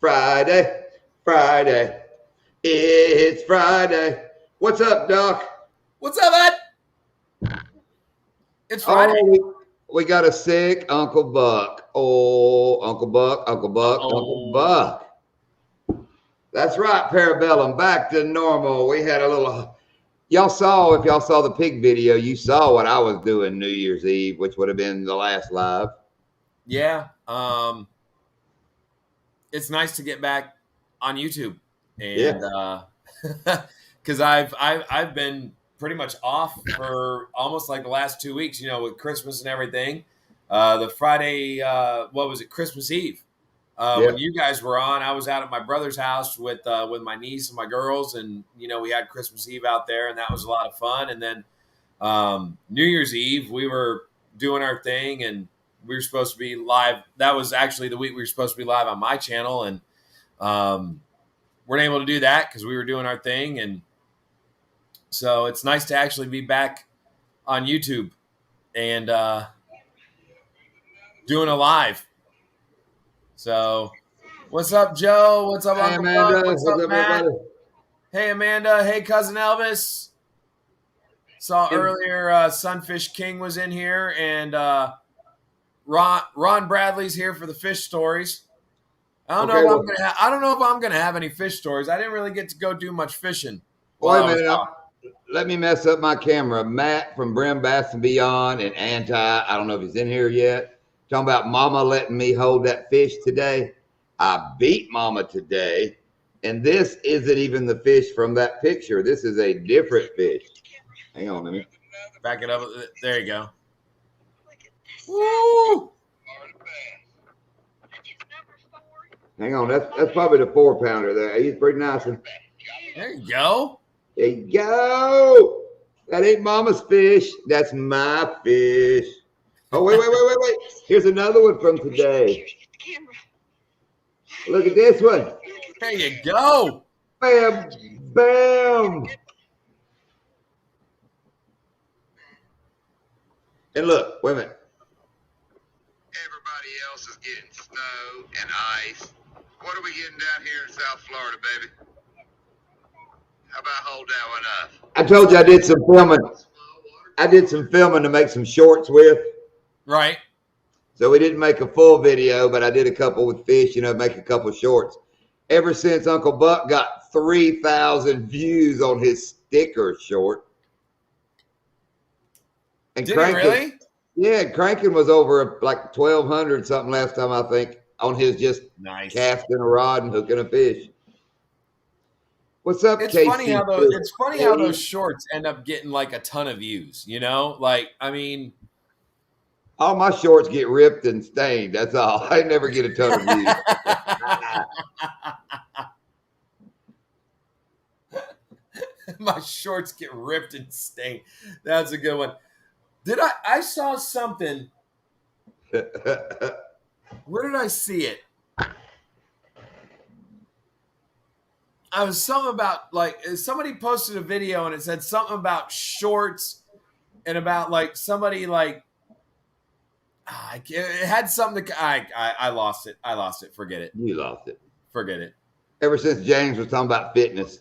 Friday, Friday. It's Friday. What's up, Doc? What's up, bud? It's Friday. We got a sick Uncle Buck. Oh, Uncle Buck, Uncle Buck, Uncle Buck. That's right, Parabellum. Back to normal. We had a little. If y'all saw the pig video, you saw what I was doing New Year's Eve, which would have been the last live. Yeah. It's nice to get back on YouTube, and because I've been pretty much off for almost like the last 2 weeks, with Christmas and everything. The Friday, what was it, Christmas Eve? When you guys were on, I was out at my brother's house with my niece and my girls, and we had Christmas Eve out there, and that was a lot of fun. And then New Year's Eve, we were doing our thing, and we were supposed to be live. That was actually the week we were supposed to be live on my channel, and weren't able to do that because we were doing our thing. And so it's nice to actually be back on YouTube and doing a live. So what's up, Joe? What's up, Uncle Buck? What's up, Matt? Everybody? Hey, Amanda. Hey, Cousin Elvis. Saw earlier Sunfish King was in here, and Ron Bradley's here for the fish stories. I don't know if I'm gonna have any fish stories. I didn't really get to go do much fishing. Wait a minute. Let me mess up my camera. Matt from Brim Bass and Beyond and Anti. I don't know if he's in here yet. Talking about Mama letting me hold that fish today. I beat Mama today, and this isn't even the fish from that picture. This is a different fish. Hang on a minute. Back it up. There you go. Woo! Hang on, that's probably the 4-pounder there. He's pretty nice. There you go. There you go. That ain't Mama's fish. That's my fish. Oh, wait. Here's another one from today. Look at this one. There you go. Bam, bam. And look, wait a minute. Everybody else is getting snow and ice. What are we getting down here in South Florida, baby? How about hold that one up? I told you I did some filming. I did some filming to make some shorts with. Right. So we didn't make a full video, but I did a couple with fish, make a couple shorts. Ever since Uncle Buck got 3,000 views on his sticker short. And did he really? Yeah, Cranking was over like 1,200 something last time, I think, on his just casting a rod and hooking a fish. What's up, It's Casey? funny how those shorts end up getting like a ton of views, Like, I mean, all my shorts get ripped and stained. That's all. I never get a ton of views. My shorts get ripped and stained. That's a good one. I saw something. Where did I see it? I was something about like somebody posted a video and it said something about shorts and about like somebody like it had something to I lost it. Forget it. You lost it. Forget it. Ever since James was talking about fitness.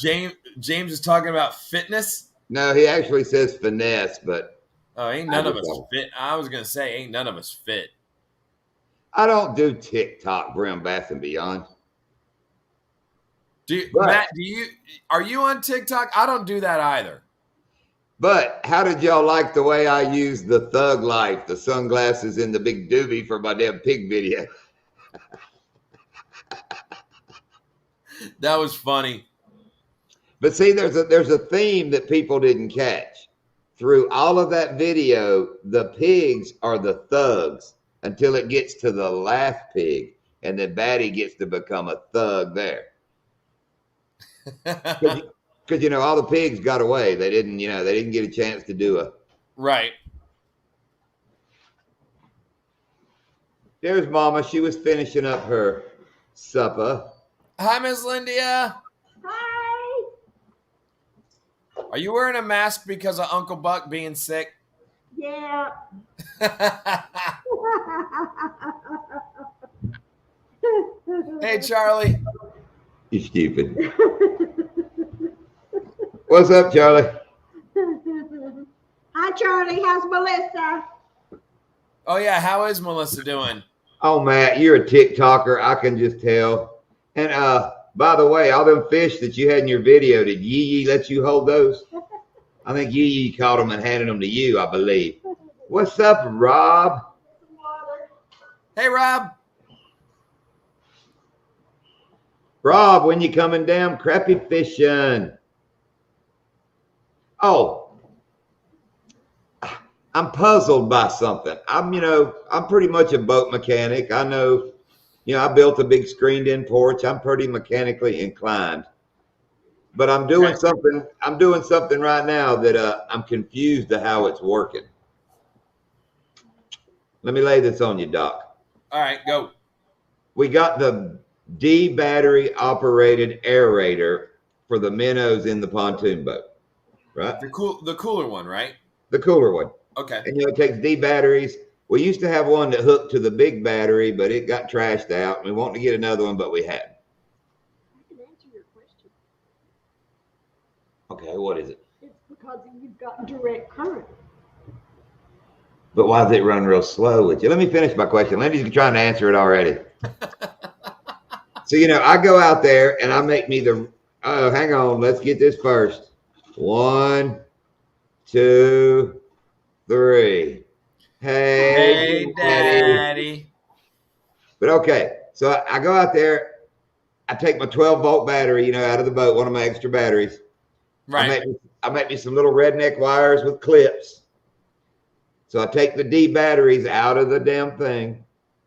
James is talking about fitness. No, he actually says finesse, but ain't none of us fit. I was gonna say ain't none of us fit. I don't do TikTok, Brim Bass and Beyond. Matt, are you on TikTok? I don't do that either. But how did y'all like the way I used the Thug Life, the sunglasses in the big doobie for my damn pig video? That was funny. But see, there's a theme that people didn't catch. Through all of that video, the pigs are the thugs until it gets to the last pig, and then Batty gets to become a thug there. Because all the pigs got away. They didn't get a chance to do a right. There's Mama. She was finishing up her supper. Hi, Miss Lindia. Hi. Are you wearing a mask because of Uncle Buck being sick? Yeah. Hey, Charlie. You stupid. What's up, Charlie? Hi, Charlie. How's Melissa? Oh, yeah. How is Melissa doing? Oh, Matt, you're a TikToker. I can just tell. And by the way, all them fish that you had in your video, did Yee let you hold those? I think Yee caught them and handed them to you, I believe. What's up, Rob? Hey, Rob. Rob, when you coming down crappie fishing? Oh, I'm puzzled by something. I'm pretty much a boat mechanic. I know, I built a big screened-in porch. I'm pretty mechanically inclined. But I'm doing something. I'm doing something right now that I'm confused to how it's working. Let me lay this on you, Doc. All right, go. We got the D battery operated aerator for the minnows in the pontoon boat, right? The cooler one, right? The cooler one. Okay. And it takes D batteries. We used to have one that hooked to the big battery, but it got trashed out. We wanted to get another one, but we hadn't. I can answer your question. Okay, what is it? It's because you've got direct current. But why does it run real slow with you? Let me finish my question. Lindy's trying to answer it already. So, I go out there and I make me hang on, let's get this first. 1, 2, 3. Hey, Daddy. But okay, so I go out there, I take my 12-volt battery, out of the boat, one of my extra batteries. Right. I make me some little redneck wires with clips. So I take the D batteries out of the damn thing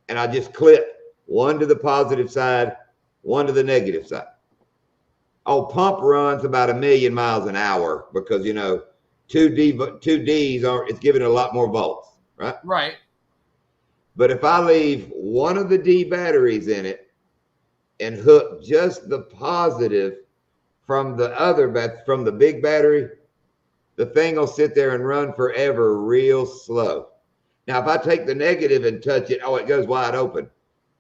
and I just clip one to the positive side, one to the negative side. Oh, pump runs about 1,000,000 miles an hour because, 2Ds it's giving a lot more volts, right? Right. But if I leave one of the D batteries in it and hook just the positive from the big battery, the thing will sit there and run forever real slow. Now, if I take the negative and touch it, it goes wide open.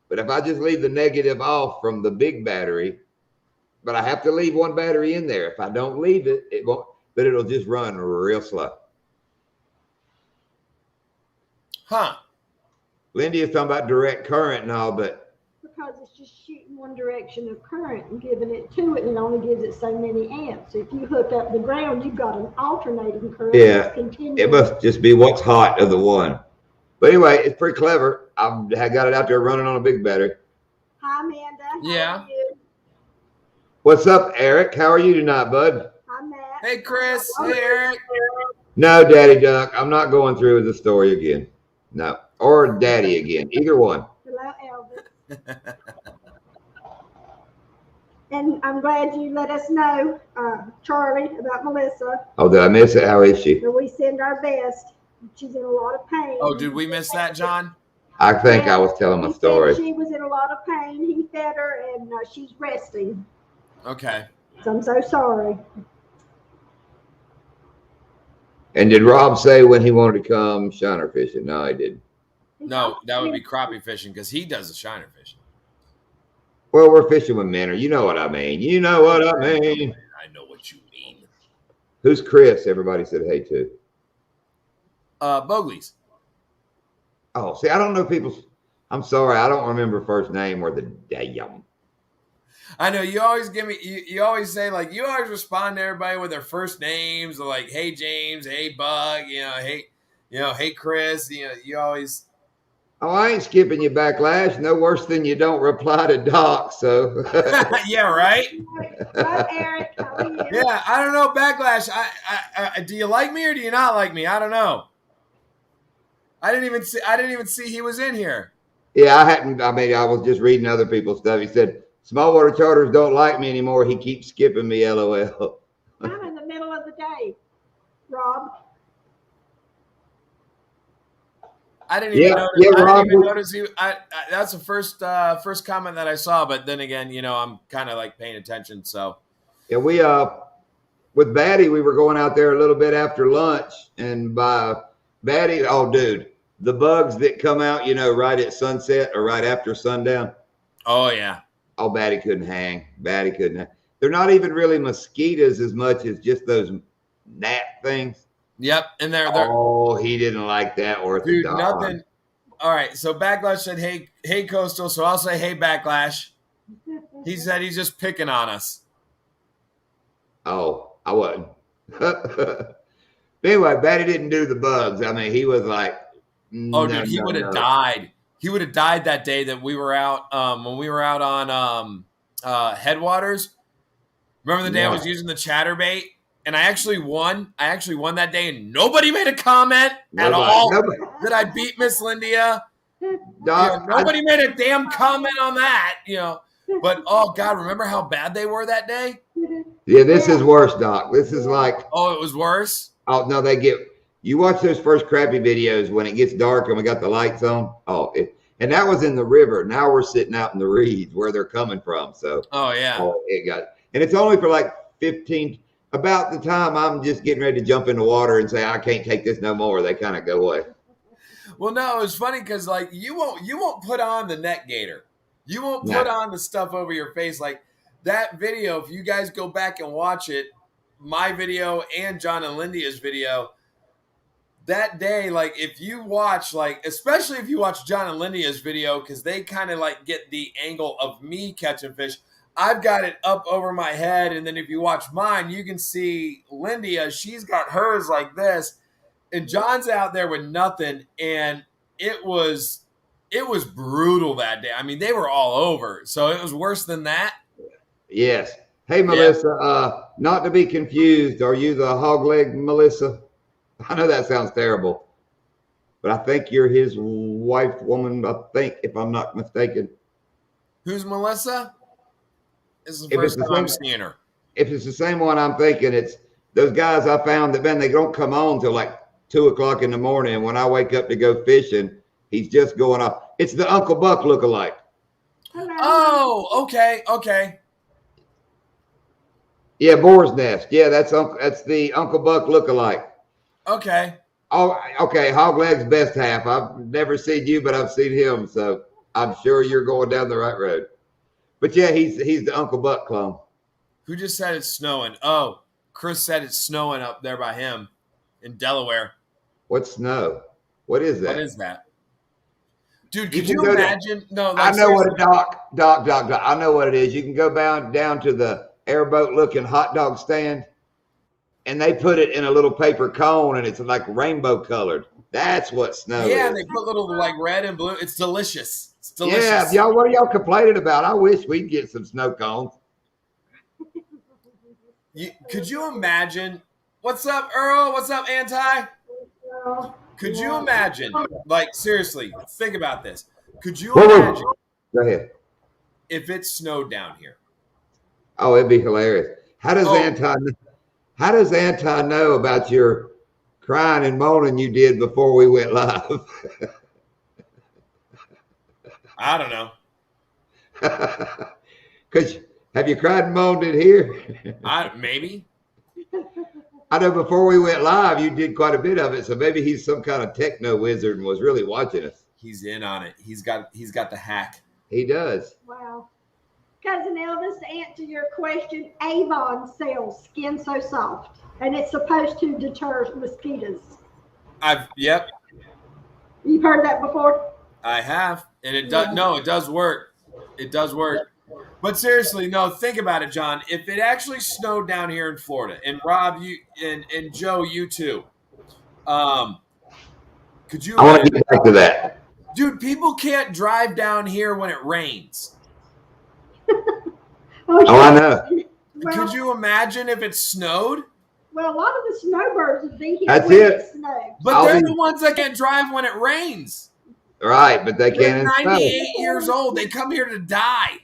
But if I just leave the negative off from the big battery, but I have to leave one battery in there. If I don't leave it, it won't, but it'll just run real slow. Huh. Lindy is talking about direct current and all, but Because it's just shooting one direction of current and giving it to it, and it only gives it so many amps. If you hook up the ground, you've got an alternating current. Yeah, it must just be what's hot of the one. But anyway, it's pretty clever. I got it out there running on a big battery. Hi, Amanda. Yeah. How are you? What's up, Eric? How are you tonight, bud? Hi, Matt. Hey, Chris. Hey, Eric. No, Daddy Duck. I'm not going through with the story again. No. Or Daddy again. Either one. Hello, Elvis. And I'm glad you let us know, Charlie, about Melissa. Oh, did I miss it? How is she? So we send our best. She's in a lot of pain. Oh, did we miss that, John? I think I was telling my He said story. she was in a lot of pain. He fed her, and she's resting. Okay. So I'm so sorry. And did Rob say when he wanted to come shiner fishing? No, he didn't. No, that would be crappie fishing because he does the shiner fishing. Well, we're fishing with Minner. You know what I mean. You know what I mean. I know what you mean. Who's Chris? Everybody said hey to. Boglies. Oh, see, I don't know people's. I'm sorry, I don't remember first name or the damn. I know you always give me. You always say you always respond to everybody with their first names, like "Hey James," "Hey Bug," "Hey Chris." You always. Oh, I ain't skipping you backlash. No worse than you don't reply to Doc. So. Yeah, right. Hello, Eric. How are you? Yeah, I don't know backlash. I do you like me or do you not like me? I don't know. I didn't even see he was in here. Yeah, I hadn't. I mean, I was just reading other people's stuff. He said small water charters don't like me anymore. He keeps skipping me. LOL. I'm in the middle of the day, Rob. I didn't even notice. Rob, I didn't even notice he. That's the first comment that I saw. But then again, I'm kind of paying attention. So yeah, we with Batty, we were going out there a little bit after lunch, and by Batty, oh dude, the bugs that come out, right at sunset or right after sundown. Oh yeah. Oh, Batty couldn't hang. Batty couldn't hang. They're not even really mosquitoes as much as just those gnat things. Yep, and they're Oh, he didn't like that worth a dude, darn. nothing. All right, so Backlash said, hey, Coastal. So I'll say, hey, Backlash. He said he's just picking on us. Oh, I wasn't. Anyway, Batty didn't do the bugs. I mean, he was like, oh, dude, he would have died. He would have died that day that we were out. When we were out on Headwaters. Remember the day I was using the chatterbait, and I actually won. I actually won that day, and nobody made a comment at all that I beat Miss Lindia. Nobody made a damn comment on that. But oh God, remember how bad they were that day? Yeah, this is worse, Doc. This is like. Oh, it was worse. Oh no, you watch those first crappie videos when it gets dark and we got the lights on. And that was in the river. Now we're sitting out in the reeds where they're coming from. So and it's only for like 15. About the time I'm just getting ready to jump in the water and say I can't take this no more, they kind of go away. Well, no, it was funny because like you won't put on the net gator, you won't put on the stuff over your face like that video. If you guys go back and watch it, my video and John and Lindia's video that day, like if you watch, like especially if you watch John and Lindia's video, because they kind of like get the angle of me catching fish. I've got it up over my head, and then if you watch mine, you can see Lindia. She's got hers like this, and John's out there with nothing, and it was brutal that day. I mean, they were all over, so it was worse than that. Yes. Hey, Melissa, not to be confused, are you the hog leg Melissa? I know that sounds terrible, but I think you're his wife, woman, I think, if I'm not mistaken. Who's Melissa? This is the first time I'm seeing her. If it's the same one I'm thinking, it's those guys I found that, man, they don't come on till like 2 o'clock in the morning. And when I wake up to go fishing, he's just going off. It's the Uncle Buck lookalike. Oh, okay. Yeah, Boar's Nest. Yeah, that's the Uncle Buck lookalike. Okay. Oh, okay. Hog leg's best half. I've never seen you, but I've seen him, so I'm sure you're going down the right road. But yeah, he's the Uncle Buck clone. Who just said it's snowing? Oh, Chris said it's snowing up there by him in Delaware. What's snow? What is that? What is that? Dude, could you imagine? No, I know what Doc. I know what it is. You can go down to the airboat looking hot dog stand, and they put it in a little paper cone, and it's like rainbow colored. That's what snow is. Yeah, they put little like red and blue. It's delicious. It's delicious. Yeah, what are y'all complaining about? I wish we'd get some snow cones. Could you imagine? What's up, Earl? What's up, Anti? Could you imagine? Like, seriously, think about this. Could you imagine? Go ahead. If it snowed down here? Oh, it'd be hilarious. How does Anti know about your crying and moaning you did before we went live? I don't know. Because have you cried and moaned it here? Maybe. I know before we went live, you did quite a bit of it. So maybe he's some kind of techno wizard and was really watching us. He's in on it. He's got the hack. He does. Wow. Cousin Elvis, to answer your question, Avon sells Skin So Soft, and it's supposed to deter mosquitoes. Yep. You've heard that before? I have, and it does. No, it does work. It does work. But seriously, no. Think about it, John. If it actually snowed down here in Florida, and Rob, you and Joe, you too. Could you? I want to get back to that, dude. People can't drive down here when it rains. Oh, I know. Well, could you imagine if it snowed? Well, a lot of the snowbirds would be here That's when it. Snows. But they're the ones that can't drive when it rains. Right, but they can't. They're 98 years old. They come here to die.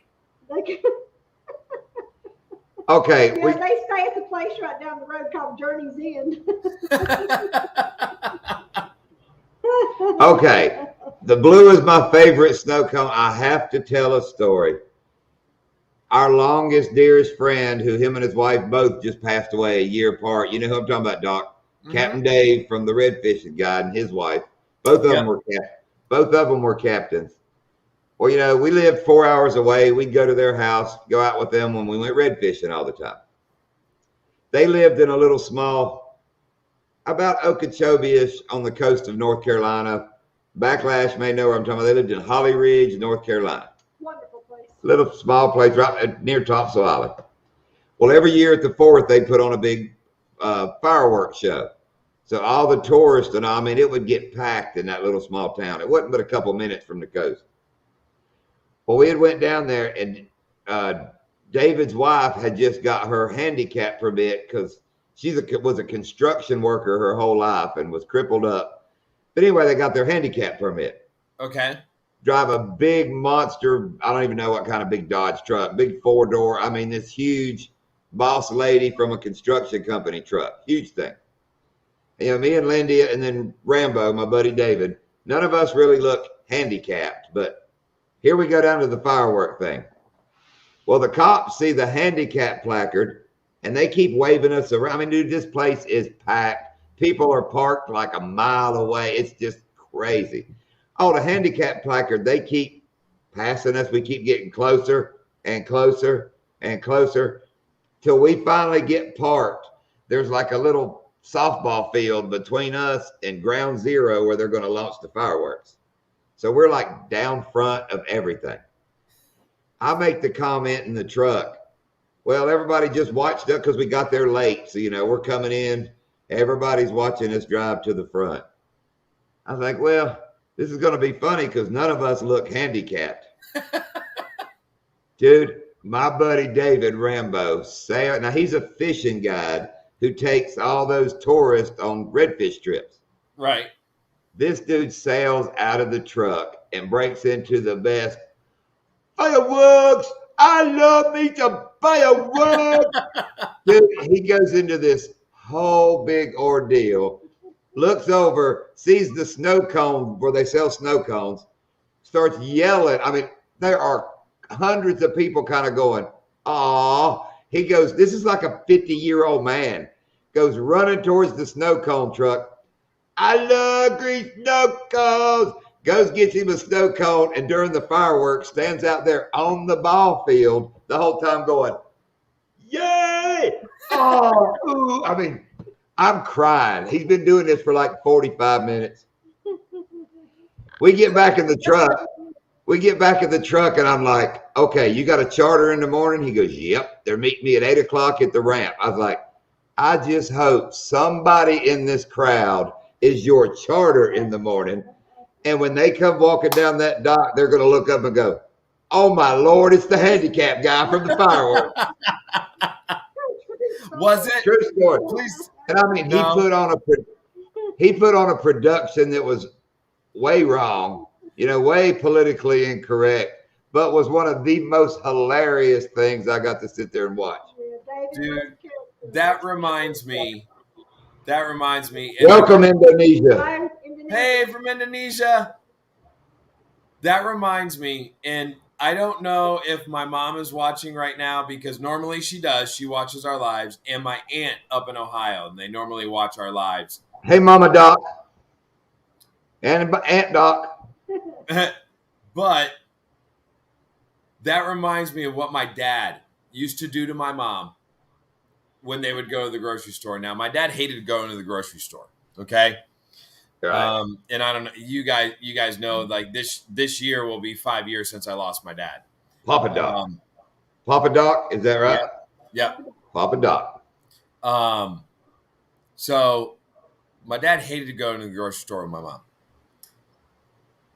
Okay. Yeah, they stay at the place right down the road called Journey's End. Okay. The blue is my favorite snow cone. I have to tell a story. Our longest, dearest friend, who him and his wife both just passed away a year apart. You know who I'm talking about, Doc? Mm-hmm. Captain Dave from the Red Fishing Guide and his wife. Both of them were captains. Well, we lived 4 hours away. We'd go to their house, go out with them when we went red fishing all the time. They lived in a little small, about Okeechobee-ish on the coast of North Carolina. Backlash may know where I'm talking about. They lived in Holly Ridge, North Carolina. Wonderful place. Little small place right near Topsail Island. Well, every year at the 4th, they put on a big fireworks show. So all the tourists and all, it would get packed in that little small town. It wasn't but a couple minutes from the coast. Well, we had went down there, and David's wife had just got her handicap permit because she was a construction worker her whole life and was crippled up. But anyway, they got their handicap permit. Okay. Drive a big monster, I don't even know what kind of big Dodge truck, big 4-door. This huge boss lady from a construction company truck, huge thing. Me and Lindy and then Rambo, my buddy David, none of us really look handicapped, but here we go down to the firework thing. Well, the cops see the handicap placard and they keep waving us around. Dude, this place is packed. People are parked like a mile away. It's just crazy. Oh, the handicap placard, they keep passing us. We keep getting closer and closer and closer till we finally get parked. There's like a little softball field between us and ground zero where they're going to launch the fireworks. So we're like down front of everything. I make the comment in the truck, well, everybody just watched up because we got there late. So, we're coming in. Everybody's watching us drive to the front. I was like, well, this is going to be funny because none of us look handicapped. Dude, my buddy David Rambo, now he's a fishing guide who takes all those tourists on redfish trips. Right. This dude sails out of the truck and breaks into the best fireworks. I love me some fireworks. Dude, he goes into this whole big ordeal, looks over, sees the snow cone where they sell snow cones, starts yelling. There are hundreds of people kind of going, aw. He goes, this is like a 50-year-old man, goes running towards the snow cone truck. I love green snow cones. Goes, gets him a snow cone, and during the fireworks, stands out there on the ball field the whole time going, yay! Oh, ooh. I'm crying. He's been doing this for like 45 minutes. We get back in the truck. And I'm like, okay, you got a charter in the morning? He goes, yep. They're meeting me at 8 o'clock at the ramp. I was like, I just hope somebody in this crowd is your charter in the morning. And when they come walking down that dock, they're going to look up and go, oh, my Lord, it's the handicap guy from the fireworks. Was it? True story. Please. And No. he put on a production that was way wrong, way politically incorrect, but was one of the most hilarious things I got to sit there and watch. Dude, that reminds me. Welcome, Indonesia. Hey, from Indonesia. That reminds me, and I don't know if my mom is watching right now because normally she does. She watches our lives, and my aunt up in Ohio, and they normally watch our lives. Hey, Mama Doc. And Aunt Doc. But that reminds me of what my dad used to do to my mom when they would go to the grocery store. Now, my dad hated going to the grocery store. Okay. Right. And I don't know, you guys know, like this year will be 5 years since I lost my dad. Papa Doc. Papa Doc, is that right? Yep. Papa Doc. So my dad hated to go into the grocery store with my mom.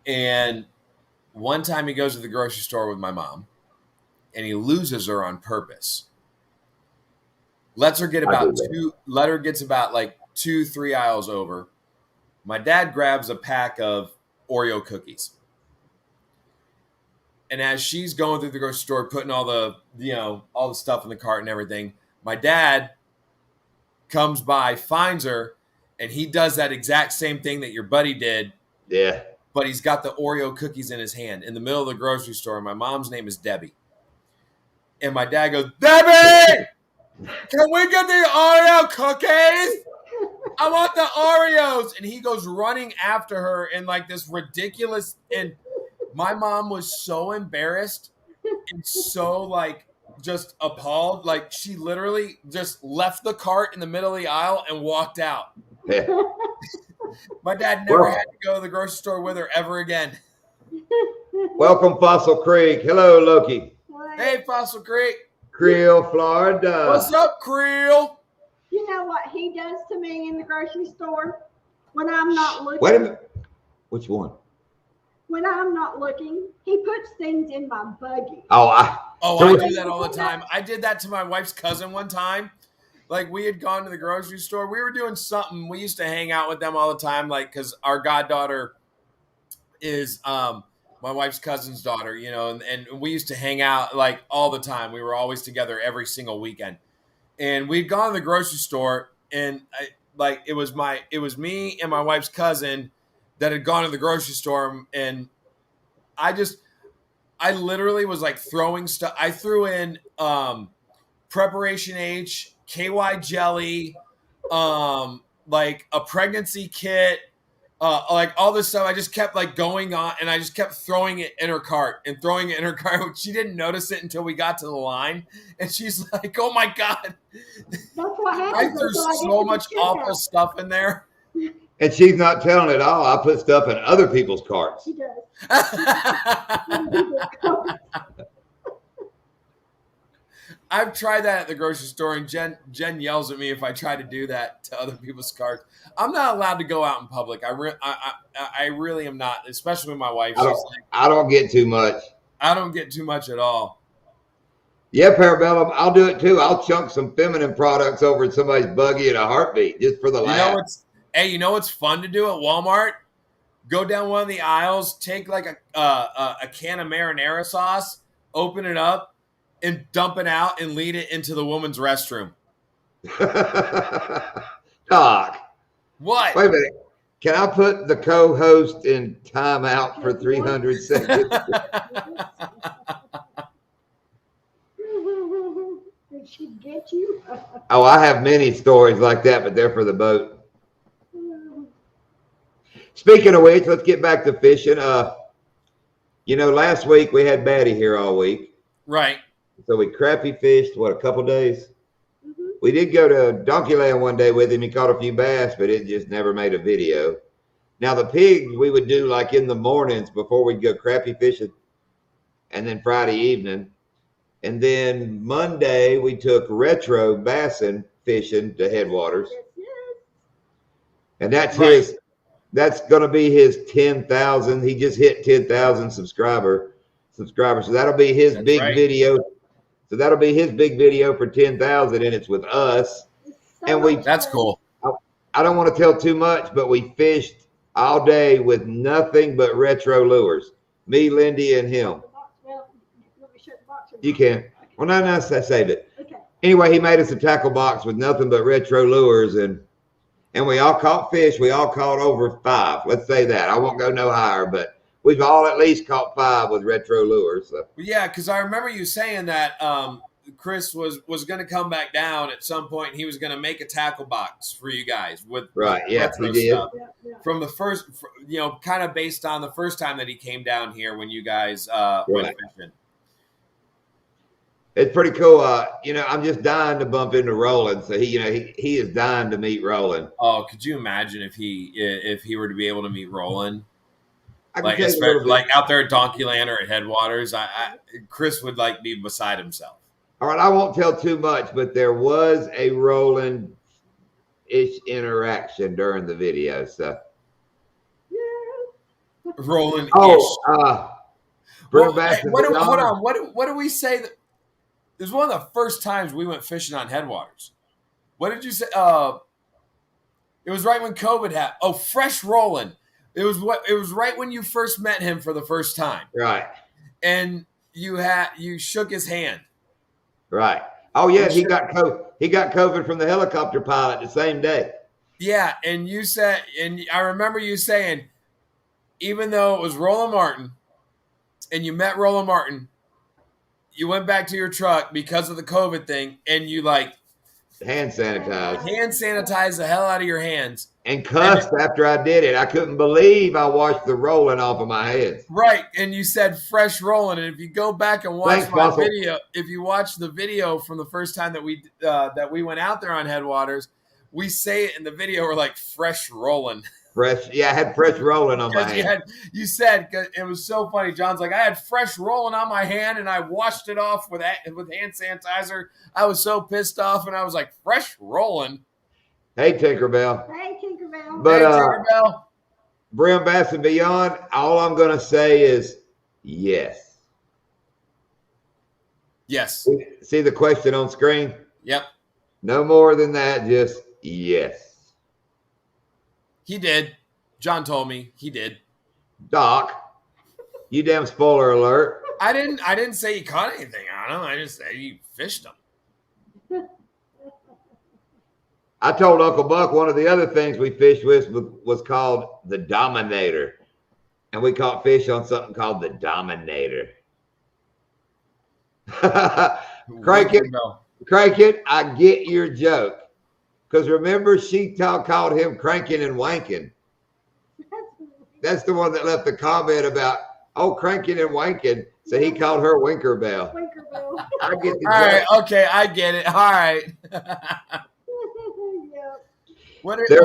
And one time he goes to the grocery store with my mom and he loses her on purpose. Let her gets about like 2-3 aisles over. My dad grabs a pack of Oreo cookies. And as she's going through the grocery store, putting all the stuff in the cart and everything, my dad comes by, finds her, and he does that exact same thing that your buddy did. Yeah. But he's got the Oreo cookies in his hand in the middle of the grocery store. My mom's name is Debbie. And my dad goes, Debbie, can we get the Oreo cookies? I want the Oreos. And he goes running after her in like this ridiculous. And My mom was so embarrassed and so like just appalled. Like she literally just left the cart in the middle of the aisle and walked out. Yeah. My dad never had to go to the grocery store with her ever again. Welcome, Fossil Creek. Hello, Loki. Hey, Fossil Creek. Creel, Florida. What's up, Creel? You know what he does to me in the grocery store when I'm not looking? Wait a minute. Which one? When I'm not looking, he puts things in my buggy. I do that all the time. I did that to my wife's cousin one time. Like we had gone to the grocery store. We were doing something. We used to hang out with them all the time, like because our goddaughter is my wife's cousin's daughter, you know, and we used to hang out like all the time. We were always together every single weekend. And we'd gone to the grocery store, and it was me and my wife's cousin that had gone to the grocery store, and I literally was like throwing stuff. I threw in Preparation H, KY jelly, like a pregnancy kit, like all this stuff. I just kept like going on, and I just kept throwing it in her cart and throwing it in her cart. She didn't notice it until we got to the line, and she's like, "Oh my god!" That's what happens. I threw so much awful stuff in there. And she's not telling it all. I put stuff in other people's carts. She does. I've tried that at the grocery store, and Jen yells at me if I try to do that to other people's carts. I'm not allowed to go out in public. I really am not, especially with my wife. I don't get too much. I don't get too much at all. Yeah, Parabellum, I'll do it too. I'll chunk some feminine products over in somebody's buggy in a heartbeat just for the laugh. You know what's fun to do at Walmart? Go down one of the aisles, take like a can of marinara sauce, open it up, and dump it out and lead it into the woman's restroom. Doc. What? Wait a minute. Can I put the co-host in timeout for 300 seconds? Did she get you? Oh, I have many stories like that, but they're for the boat. Speaking of which, let's get back to fishing. Last week we had Batty here all week. Right. So we crappie fished, a couple days? Mm-hmm. We did go to Donkeyland one day with him. He caught a few bass, but it just never made a video. Now, the pigs we would do like in the mornings before we'd go crappie fishing, and then Friday evening. And then Monday, we took retro bassin fishing to Headwaters. Yes. And that's that's going to be his 10,000. He just hit 10,000 subscribers. So that'll be his big video. So that'll be his big video for 10,000, and it's with us. That's cool. I don't want to tell too much, but we fished all day with nothing but retro lures. Me, Lindy, and him. You can. Well, no, save it. Okay. Anyway, he made us a tackle box with nothing but retro lures, and we all caught fish. We all caught over 5. Let's say that. I won't go no higher, but we've all at least caught 5 with retro lures. So. Yeah, because I remember you saying that Chris was going to come back down at some point. He was going to make a tackle box for you guys with retro he did. Stuff. Yeah. From the first, kind of based on the first time that he came down here when you guys went fishing. It's pretty cool. I'm just dying to bump into Roland. So he is dying to meet Roland. Oh, could you imagine if he were to be able to meet Roland? Like out there at Donkeyland or at Headwaters, Chris would like be beside himself. All right, I won't tell too much, but there was a Roland-ish interaction during the video. So Roland-ish. Hold on. What do we say? It was one of the first times we went fishing on Headwaters. What did you say? It was right when COVID happened. Oh, fresh Roland. It was right when you first met him for the first time. Right. And you shook his hand. Right. Oh yeah, he got COVID from the helicopter pilot the same day. Yeah, and you said, and I remember you saying, even though it was Roland Martin, and you met Roland Martin, you went back to your truck because of the COVID thing, and you hand sanitized the hell out of your hands, And cussed after I did it. I couldn't believe I washed the rolling off of my hands. Right, and you said fresh rolling, and if you go back and watch Thanks, video, if you watch the video from the first time that we went out there on Headwaters, we say it in the video. We're like fresh rolling. Fresh, yeah, I had fresh rolling on my hand. You said it was so funny. John's like, I had fresh rolling on my hand, and I washed it off with hand sanitizer. I was so pissed off, and I was like, fresh rolling. Hey, Tinkerbell. Hey, Tinkerbell. But hey, Tinkerbell. Brim Bass and Beyond, all I'm going to say is yes. Yes. See the question on screen? Yep. No more than that, just yes. He did. John told me he did. Doc, you damn spoiler alert. I didn't say you caught anything on him. I just said you fished him. I told Uncle Buck one of the other things we fished with was called the Dominator. And we caught fish on something called the Dominator. Crank it, I get your joke. Because remember, she called him cranking and wanking. That's the one that left the comment about, oh, cranking and wanking. So he called her Winkerbell. Winkerbell. I get the All joke. right, okay, I get it. All right. What did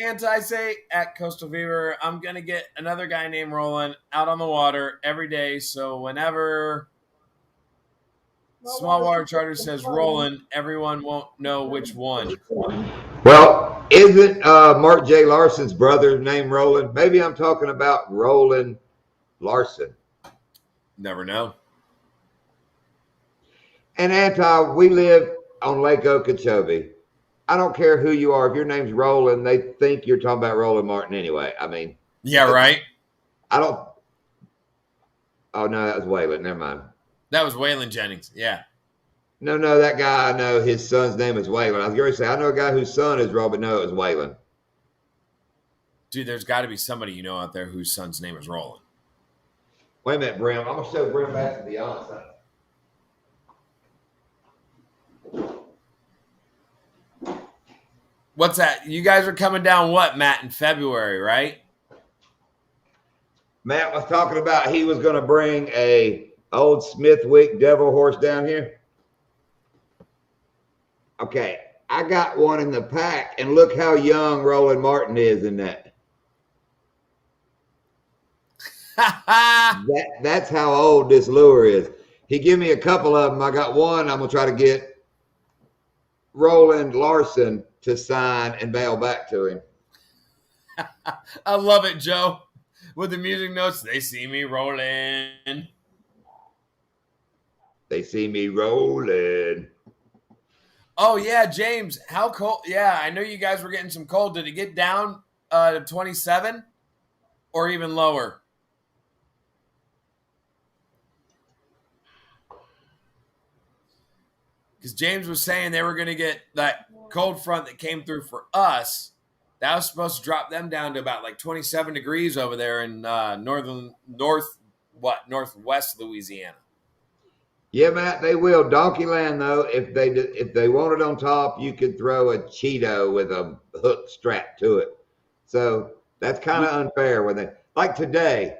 Anti say at Coastal Fever? I'm going to get another guy named Roland out on the water every day. So whenever Small Water Charter says Roland, everyone won't know which one. Well, isn't Mark J. Larson's brother named Roland? Maybe I'm talking about Roland Larson. Never know. And Anti, we live on Lake Okeechobee. I don't care who you are. If your name's Roland, they think you're talking about Roland Martin anyway. I mean. Yeah, right. I don't. Oh, no, that was Waylon. Never mind. That was Waylon Jennings. Yeah. No, that guy, I know his son's name is Waylon. I was going to say, I know a guy whose son is Roland, but no, it was Waylon. Dude, there's got to be somebody you know out there whose son's name is Roland. Wait a minute, Brim. I'm going to show Brim Bass and Beyond something. What's that? You guys are coming down what, Matt, in February, right? Matt was talking about he was going to bring a old Smithwick Devil horse down here. Okay, I got one in the pack, and look how young Roland Martin is in that. That's how old this lure is. He gave me a couple of them. I got one. I'm going to try to get Roland Larson to sign and bail back to him. I love it, Joe. With the music notes, they see me rolling. They see me rolling. Oh, yeah, James, how cold? Yeah, I know you guys were getting some cold. Did it get down to 27 or even lower? Because James was saying they were going to get that cold front that came through for us. That was supposed to drop them down to about like 27 degrees over there in northwest Louisiana. Yeah, Matt, they will. Donkeyland, though, if they want it on top, you could throw a Cheeto with a hook strapped to it. So that's kind of unfair when they like today.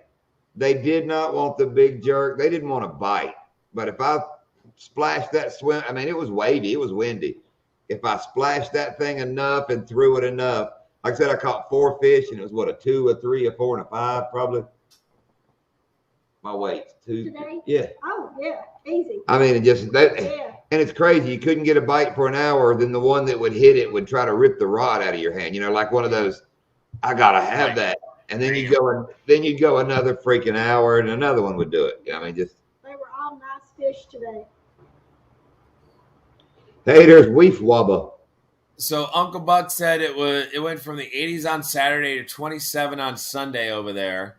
They did not want the big jerk. They didn't want to bite. But if I splashed that swim, I mean, it was wavy, it was windy. If I splashed that thing enough and threw it enough, like I said, I caught 4 fish, and it was what, a 2, a 3, a 4, and a 5, probably. My weight, 2. Today? Yeah. Oh, yeah, easy. I mean, it just that, Yeah. and it's crazy. You couldn't get a bite for an hour, then the one that would hit it would try to rip the rod out of your hand. You know, like one of those. I gotta have that, and then you'd go another freaking hour, and another one would do it. I mean, just. They were all nice fish today. Hey, there's Weef Wubba. So Uncle Buck said it went from the 80s on Saturday to 27 on Sunday over there.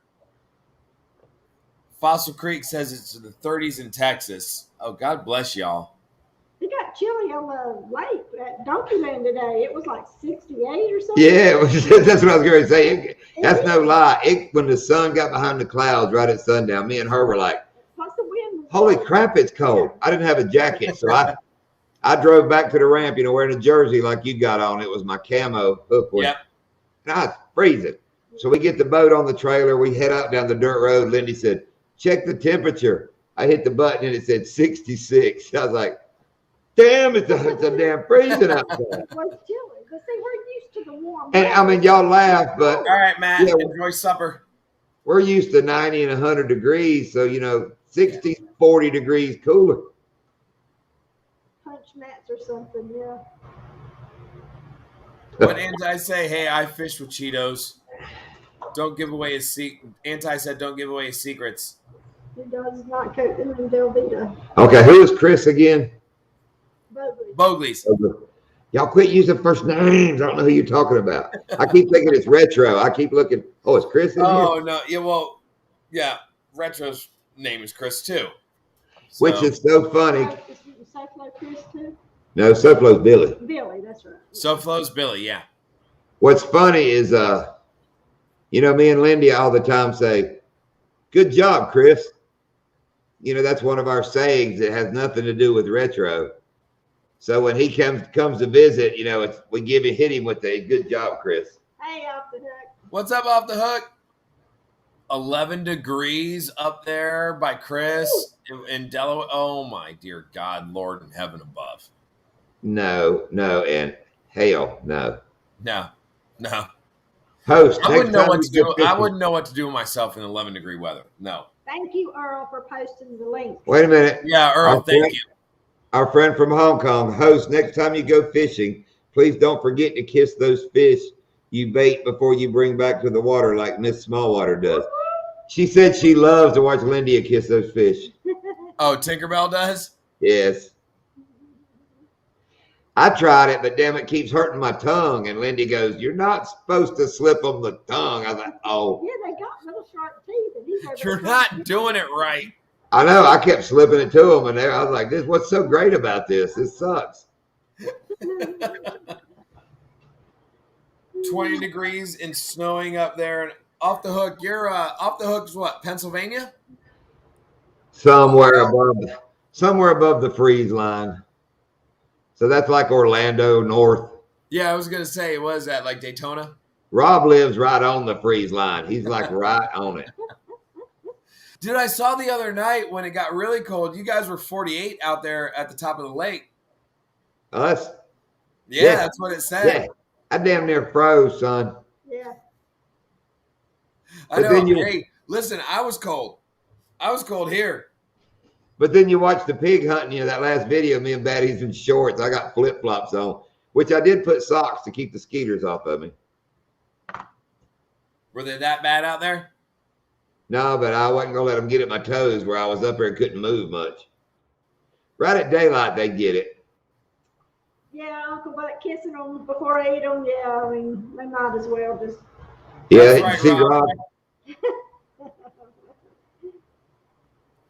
Fossil Creek says it's in the 30s in Texas. Oh, God bless y'all. It got chilly on the lake at Donkeyland today. It was like 68 or something. Yeah, that's what I was going to say. That's no lie. When the sun got behind the clouds right at sundown, me and her were like, Plus the wind. holy crap, it's cold. I didn't have a jacket, so I drove back to the ramp, wearing a jersey like you got on. It was my camo hook one. Yep. Nah, it's freezing. So we get the boat on the trailer. We head out down the dirt road. Lindy said, check the temperature. I hit the button and it said 66. I was like, damn, it's a damn freezing out there. It was chilly. But see, we're used to the warm And I mean, y'all laugh, but All right, Matt, yeah, enjoy supper. we're used to 90 and 100 degrees. So, 60, 40 degrees cooler. punch mats or something, yeah. What Anti say? Hey, I fish with Cheetos. Don't give away his secret. Anti said, don't give away his secrets. He does not coat them in Velveeta. Okay, who is Chris again? Bogleys. Y'all quit using first names. I don't know who you're talking about. I keep thinking it's Retro. I keep looking. Oh, it's Chris in Oh, here? no. Yeah, well, yeah. Retro's name is Chris, too. So, Which is so funny. Is SoFlo Chris too? No, SoFlo's Billy. Billy, that's right. SoFlo's Billy, yeah. What's funny is, me and Lindy all the time say, good job, Chris. That's one of our sayings that has nothing to do with Retro. So when he comes to visit, we hit him with a good job, Chris. Hey, off the hook. What's up off the hook? 11 degrees up there by Chris in Delaware. Oh, my dear God, Lord in heaven above. No, and hell, no. No. Host, I wouldn't know what to do. I wouldn't know what to do with myself in 11-degree weather. No. Thank you, Earl, for posting the link. Wait a minute. Yeah, Earl, thank you. Our friend from Hong Kong, host, next time you go fishing, please don't forget to kiss those fish you bait before you bring back to the water like Miss Smallwater does. She said she loves to watch Lindy kiss those fish. Oh, Tinkerbell does? Yes. I tried it, but damn, it keeps hurting my tongue. And Lindy goes, you're not supposed to slip them the tongue. I was like, oh. Yeah, they got little sharp teeth. And he's You're not doing it right. I know. I kept slipping it to them, and I was like, "This, what's so great about this? This sucks." 20 degrees and snowing up there. And off the hook, you're off the hook's what? Pennsylvania? Somewhere above the freeze line. So that's like Orlando north. Yeah, I was gonna say, was that like Daytona? Rob lives right on the freeze line. He's like right on it. Dude, I saw the other night when it got really cold. You guys were 48 out there at the top of the lake. Us? Yeah, that's what it said. Yeah. I damn near froze, son. Yeah. I know. Hey, listen, I was cold. I was cold here. But then you watch the pig hunting, that last video, me and Batty's in shorts. I got flip-flops on, which I did put socks to keep the skeeters off of me. Were they that bad out there? No, but I wasn't going to let them get at my toes where I was up there and couldn't move much. Right at daylight, they get it. Yeah, Uncle Buck kissing them before I eat them. Yeah, I mean, they might as well just. Yeah, right, see, Rob.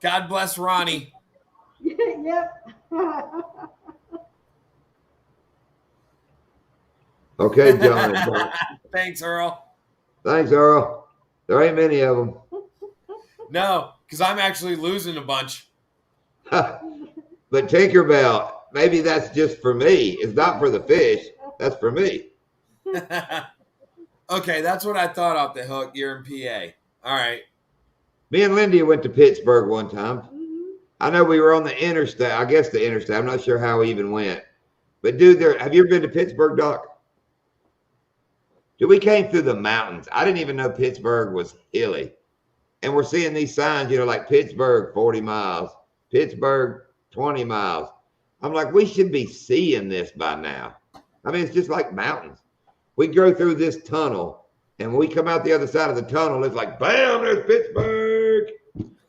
God bless Ronnie. Yep. Okay, John. Thanks, Earl. Thanks, Earl. There ain't many of them. No, because I'm actually losing a bunch. But Tinkerbell, maybe that's just for me. It's not for the fish. That's for me. Okay, that's what I thought off the hook. You're in PA. All right. Me and Lindy went to Pittsburgh one time. I know we were on the interstate. I guess the interstate. I'm not sure how we even went. But, dude, have you ever been to Pittsburgh, Doc? Dude, we came through the mountains. I didn't even know Pittsburgh was hilly. And we're seeing these signs, like Pittsburgh, 40 miles. Pittsburgh, 20 miles. I'm like, we should be seeing this by now. I mean, it's just like mountains. We go through this tunnel, and when we come out the other side of the tunnel, it's like, bam, there's Pittsburgh.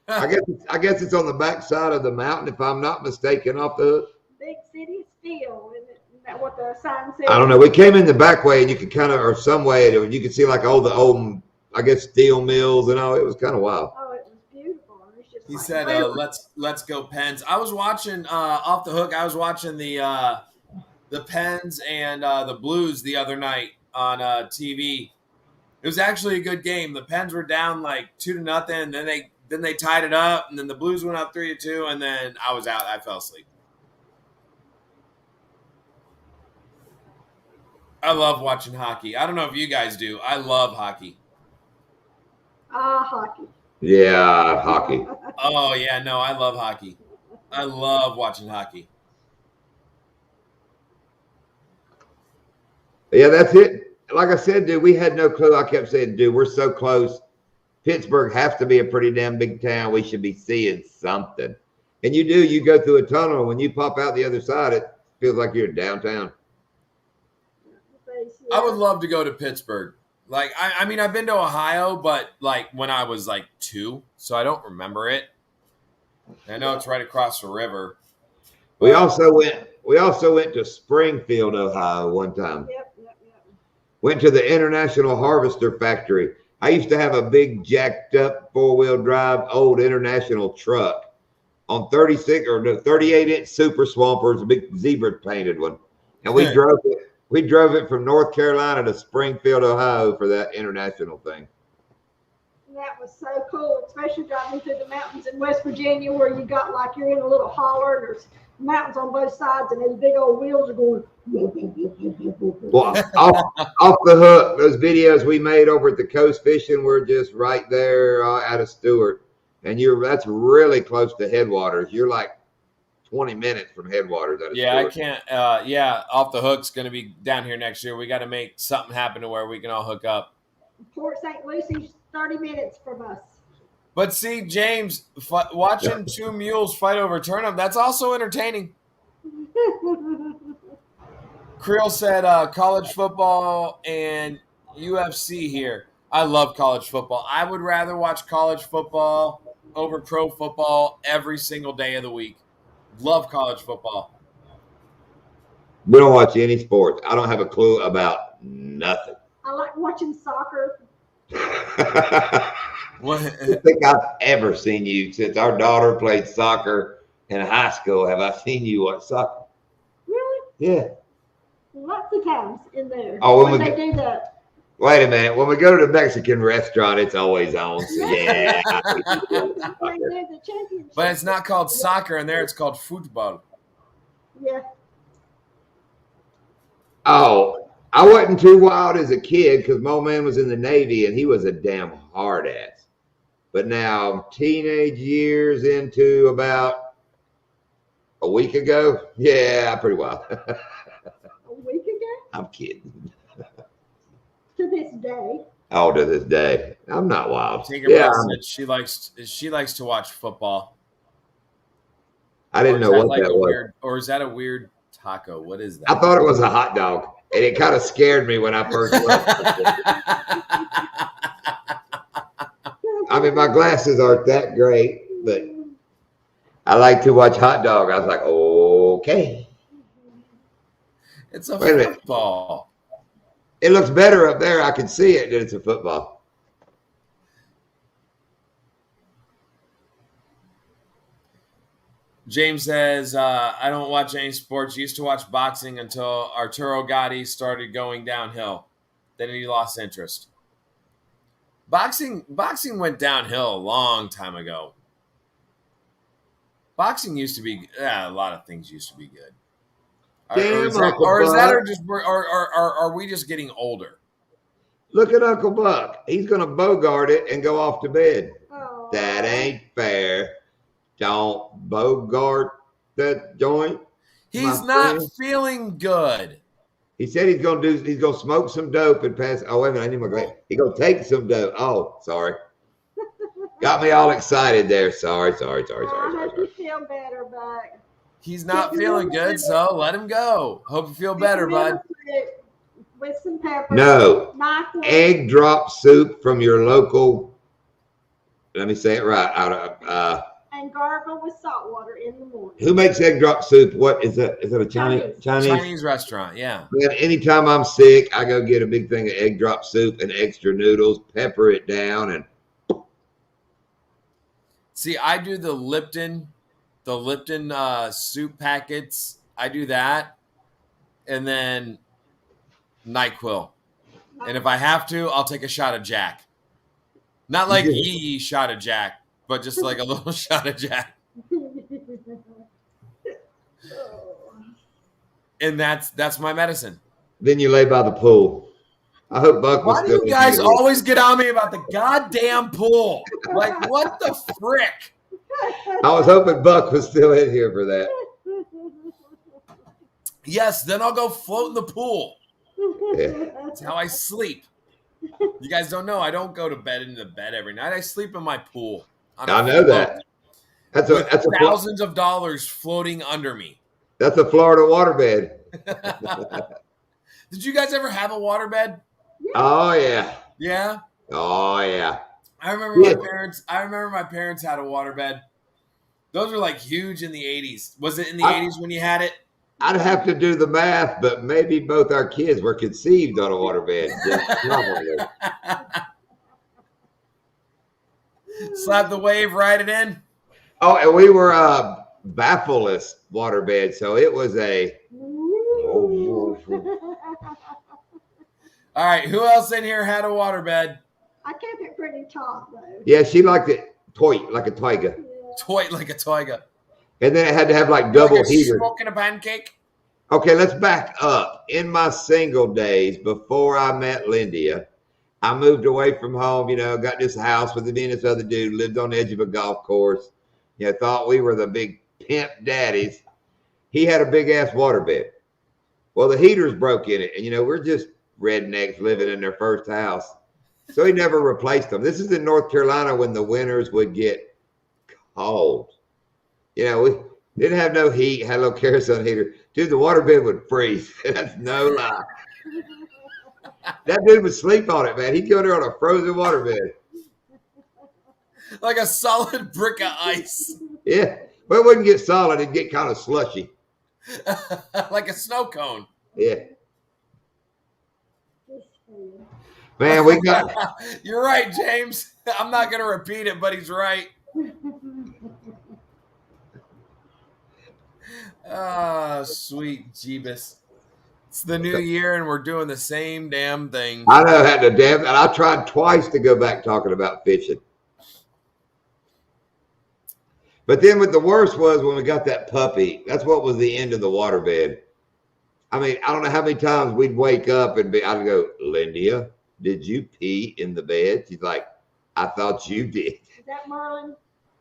I guess it's on the back side of the mountain, if I'm not mistaken, off the hook. Big city steel. Isn't that what the sign said? I don't know. We came in the back way, and you could kind of, or some way, you could see like all the old, I guess, steel mills and all. It was kind of wild. Oh, it was beautiful. It was just He said, let's go Pens. I was watching off the hook. I was watching the Pens and the Blues the other night on TV. It was actually a good game. The Pens were down like 2-0, and then they tied it up, and then the Blues went up 3-2, and then I was out. I fell asleep. I love watching hockey. I don't know if you guys do. I love hockey. Hockey. Yeah, hockey. Oh, yeah, no, I love hockey. I love watching hockey. Yeah, that's it. Like I said, dude, we had no clue. I kept saying, dude, we're so close. Pittsburgh has to be a pretty damn big town. We should be seeing something. And you do. You go through a tunnel. When you pop out the other side, it feels like you're downtown. I would love to go to Pittsburgh. Like, I mean, I've been to Ohio, but like when I was like 2, so I don't remember it. I know it's right across the river. We also went to Springfield, Ohio one time. Yep. Went to the International Harvester Factory. I used to have a big jacked up 4-wheel drive old International truck on 36 or no 38-inch Super Swampers, a big zebra painted one. And we drove it. We drove it from North Carolina to Springfield, Ohio for that international thing. That was so cool, especially driving through the mountains in West Virginia where you got like you're in a little holler and there's mountains on both sides and those big old wheels are going. Well, off the hook, those videos we made over at the coast fishing were just right there out of Stewart. And that's really close to headwaters. You're like 20 minutes from headwaters out of Yeah, Stewart. I can't. Off the hook's going to be down here next year. We got to make something happen to where we can all hook up. Port St. Lucie's 30 minutes from us. But see, James, watching two mules fight over turnip, that's also entertaining. Creel said college football and UFC here. I love college football. I would rather watch college football over pro football every single day of the week. Love college football. We don't watch any sports. I don't have a clue about nothing. I like watching soccer. I don't think I've ever seen you since our daughter played soccer in high school. Have I seen you watch soccer? Really? Yeah. Lots of times in there. Oh, when they do that. Wait a minute. When we go to the Mexican restaurant, it's always on. So yeah. But it's not called soccer in there. It's called football. Yeah. Oh, I wasn't too wild as a kid because my man was in the Navy and he was a damn hard ass. But now, teenage years into about a week ago, yeah, pretty wild. A week ago? I'm kidding. To this day. Oh, to this day, I'm not wild. Yeah, she likes to watch football. I didn't know what that was. Or is that a weird taco? What is that? I thought it was a hot dog, and it kind of scared me when I first left. I mean, my glasses aren't that great, but I like to watch hot dog. I was like, okay. It's a football. It looks better up there. I can see it that it's a football. James says, I don't watch any sports. Used to watch boxing until Arturo Gatti started going downhill. Then he lost interest. Boxing went downhill a long time ago. Boxing used to be, a lot of things used to be good. Are we just getting older? Look at Uncle Buck. He's going to bogart it and go off to bed. Oh. That ain't fair. Don't bogart that joint. He's not feeling good. He said he's gonna smoke some dope and pass. Oh, wait a minute, I need my glass. He's gonna take some dope. Oh, sorry. Got me all excited there. Sorry. I hope you feel better, Buck. He's not feeling good, so let him go. Hope you feel better, bud. With some pepper. No. Egg drop soup from your local. Let me say it right. And gargle with salt water in the morning. Who makes egg drop soup? What is that? Is that a Chinese restaurant? Yeah. Man, anytime I'm sick, I go get a big thing of egg drop soup and extra noodles, pepper it down, and. See, I do the Lipton soup packets. I do that, and then NyQuil. And if I have to, I'll take a shot of Jack. Not like yee shot of Jack, but just like a little shot of Jack. And that's my medicine. Then you lay by the pool. I hope Buck was Why do still you in guys here. always get on me about the goddamn pool? Like, what the frick? I was hoping Buck was still in here for that. Yes, then I'll go float in the pool. Yeah. That's how I sleep. You guys don't know. I don't go to bed into the bed every night. I sleep in my pool. I know that. That's With a thousands of dollars floating under me. That's a Florida waterbed. Did you guys ever have a waterbed? Oh yeah. Yeah. Oh yeah. I remember my parents. I remember my parents had a waterbed. Those were like huge in the 80s. Was it in the 80s when you had it? I'd have to do the math, but maybe both our kids were conceived on a waterbed. Yeah, Slap the wave, ride it in. oh, and we were baffleless waterbed, so it was a. All right, who else in here had a waterbed? I kept it pretty taut though. Yeah, she liked it toy like a tiger. Toy like a toiga. And then it had to have like double like a heater. Smoking a pancake. Okay, let's back up. In my single days before I met Lindia, I moved away from home, got this house with me and this other dude, lived on the edge of a golf course. Thought we were the big pimp daddies. He had a big ass waterbed. Well, the heaters broke in it. And, we're just rednecks living in their first house. So he never replaced them. This is in North Carolina when the winters would get cold. We didn't have no heat, had no kerosene heater. Dude, the waterbed would freeze. That's no lie. That dude would sleep on it, man. He'd go there on a frozen waterbed. Like a solid brick of ice. Yeah. But it wouldn't get solid. It'd get kind of slushy. Like a snow cone. Yeah. Man, we got... You're right, James. I'm not going to repeat it, but he's right. Ah, sweet Jeebus. It's the new year and we're doing the same damn thing. I know, and I tried twice to go back talking about fishing. But then what the worst was when we got that puppy, that's what was the end of the waterbed. I mean, I don't know how many times we'd wake up and I'd go, Lindia, did you pee in the bed? She's like, I thought you did. Is that Merlin?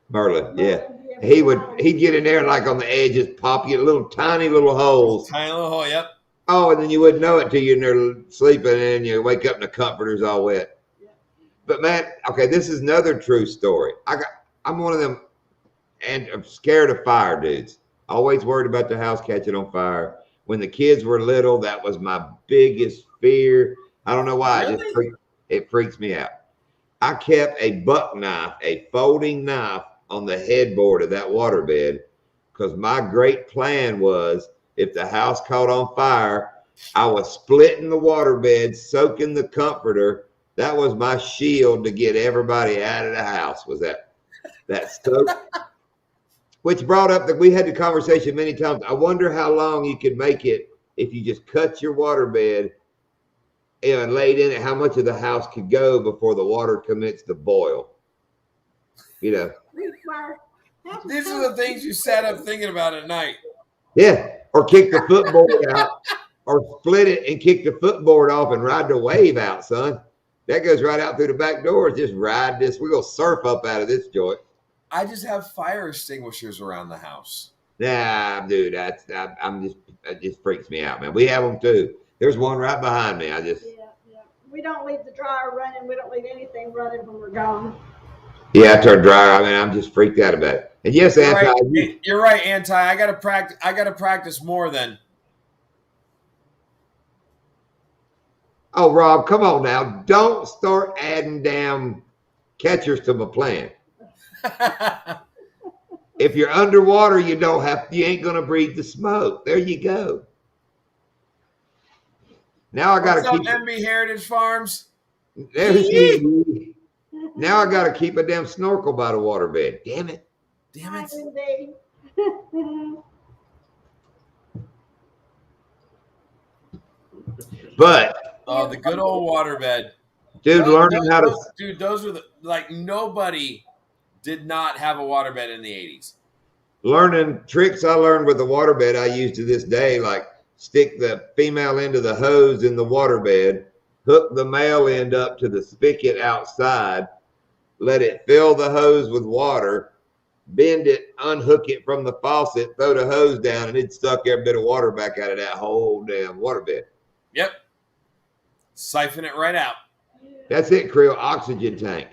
Merlin, yeah. He'd get in there like on the edges, pop you little tiny little holes. Tiny little hole, yep. Oh, and then you wouldn't know it till you're in there sleeping and you wake up and the comforter's all wet. Yeah. But man, okay, this is another true story. I'm one of them, and I'm scared of fire dudes. Always worried about the house catching on fire. When the kids were little, that was my biggest fear. I don't know why. Really? It freaks me out. I kept a buck knife, a folding knife on the headboard of that waterbed because my great plan was if the house caught on fire, I was splitting the waterbed, soaking the comforter. That was my shield to get everybody out of the house, was that soak. Which brought up that we had the conversation many times. I wonder how long you could make it if you just cut your waterbed and laid in it, how much of the house could go before the water commenced to boil. These are the things you sat up thinking about at night. Yeah. Or kick the footboard out or split it and kick the footboard off and ride the wave out, son. That goes right out through the back door. Just ride this. We're going to surf up out of this joint. I just have fire extinguishers around the house. Nah, dude, that just freaks me out, man. We have them too. There's one right behind me. Yeah. We don't leave the dryer running. We don't leave anything running when we're gone. Yeah, I turn dryer. I mean, I'm just freaked out about it. And yes, Anti, you're right, Anti. I gotta practice more then. Oh, Rob, come on now. Don't start adding damn catchers to my plan. If you're underwater, you ain't gonna breathe the smoke. There you go. Now I gotta keep MB Heritage Farms. Now I gotta keep a damn snorkel by the waterbed. Damn it. But the good old waterbed. Dude, learning how to those were nobody did not have a waterbed in the 80s. Learning tricks I learned with the waterbed I use to this day, like stick the female end of the hose in the waterbed, hook the male end up to the spigot outside, let it fill the hose with water, bend it, unhook it from the faucet, throw the hose down, and it'd suck every bit of water back out of that whole damn waterbed. Yep. Siphon it right out. That's it, Creel. Oxygen tank.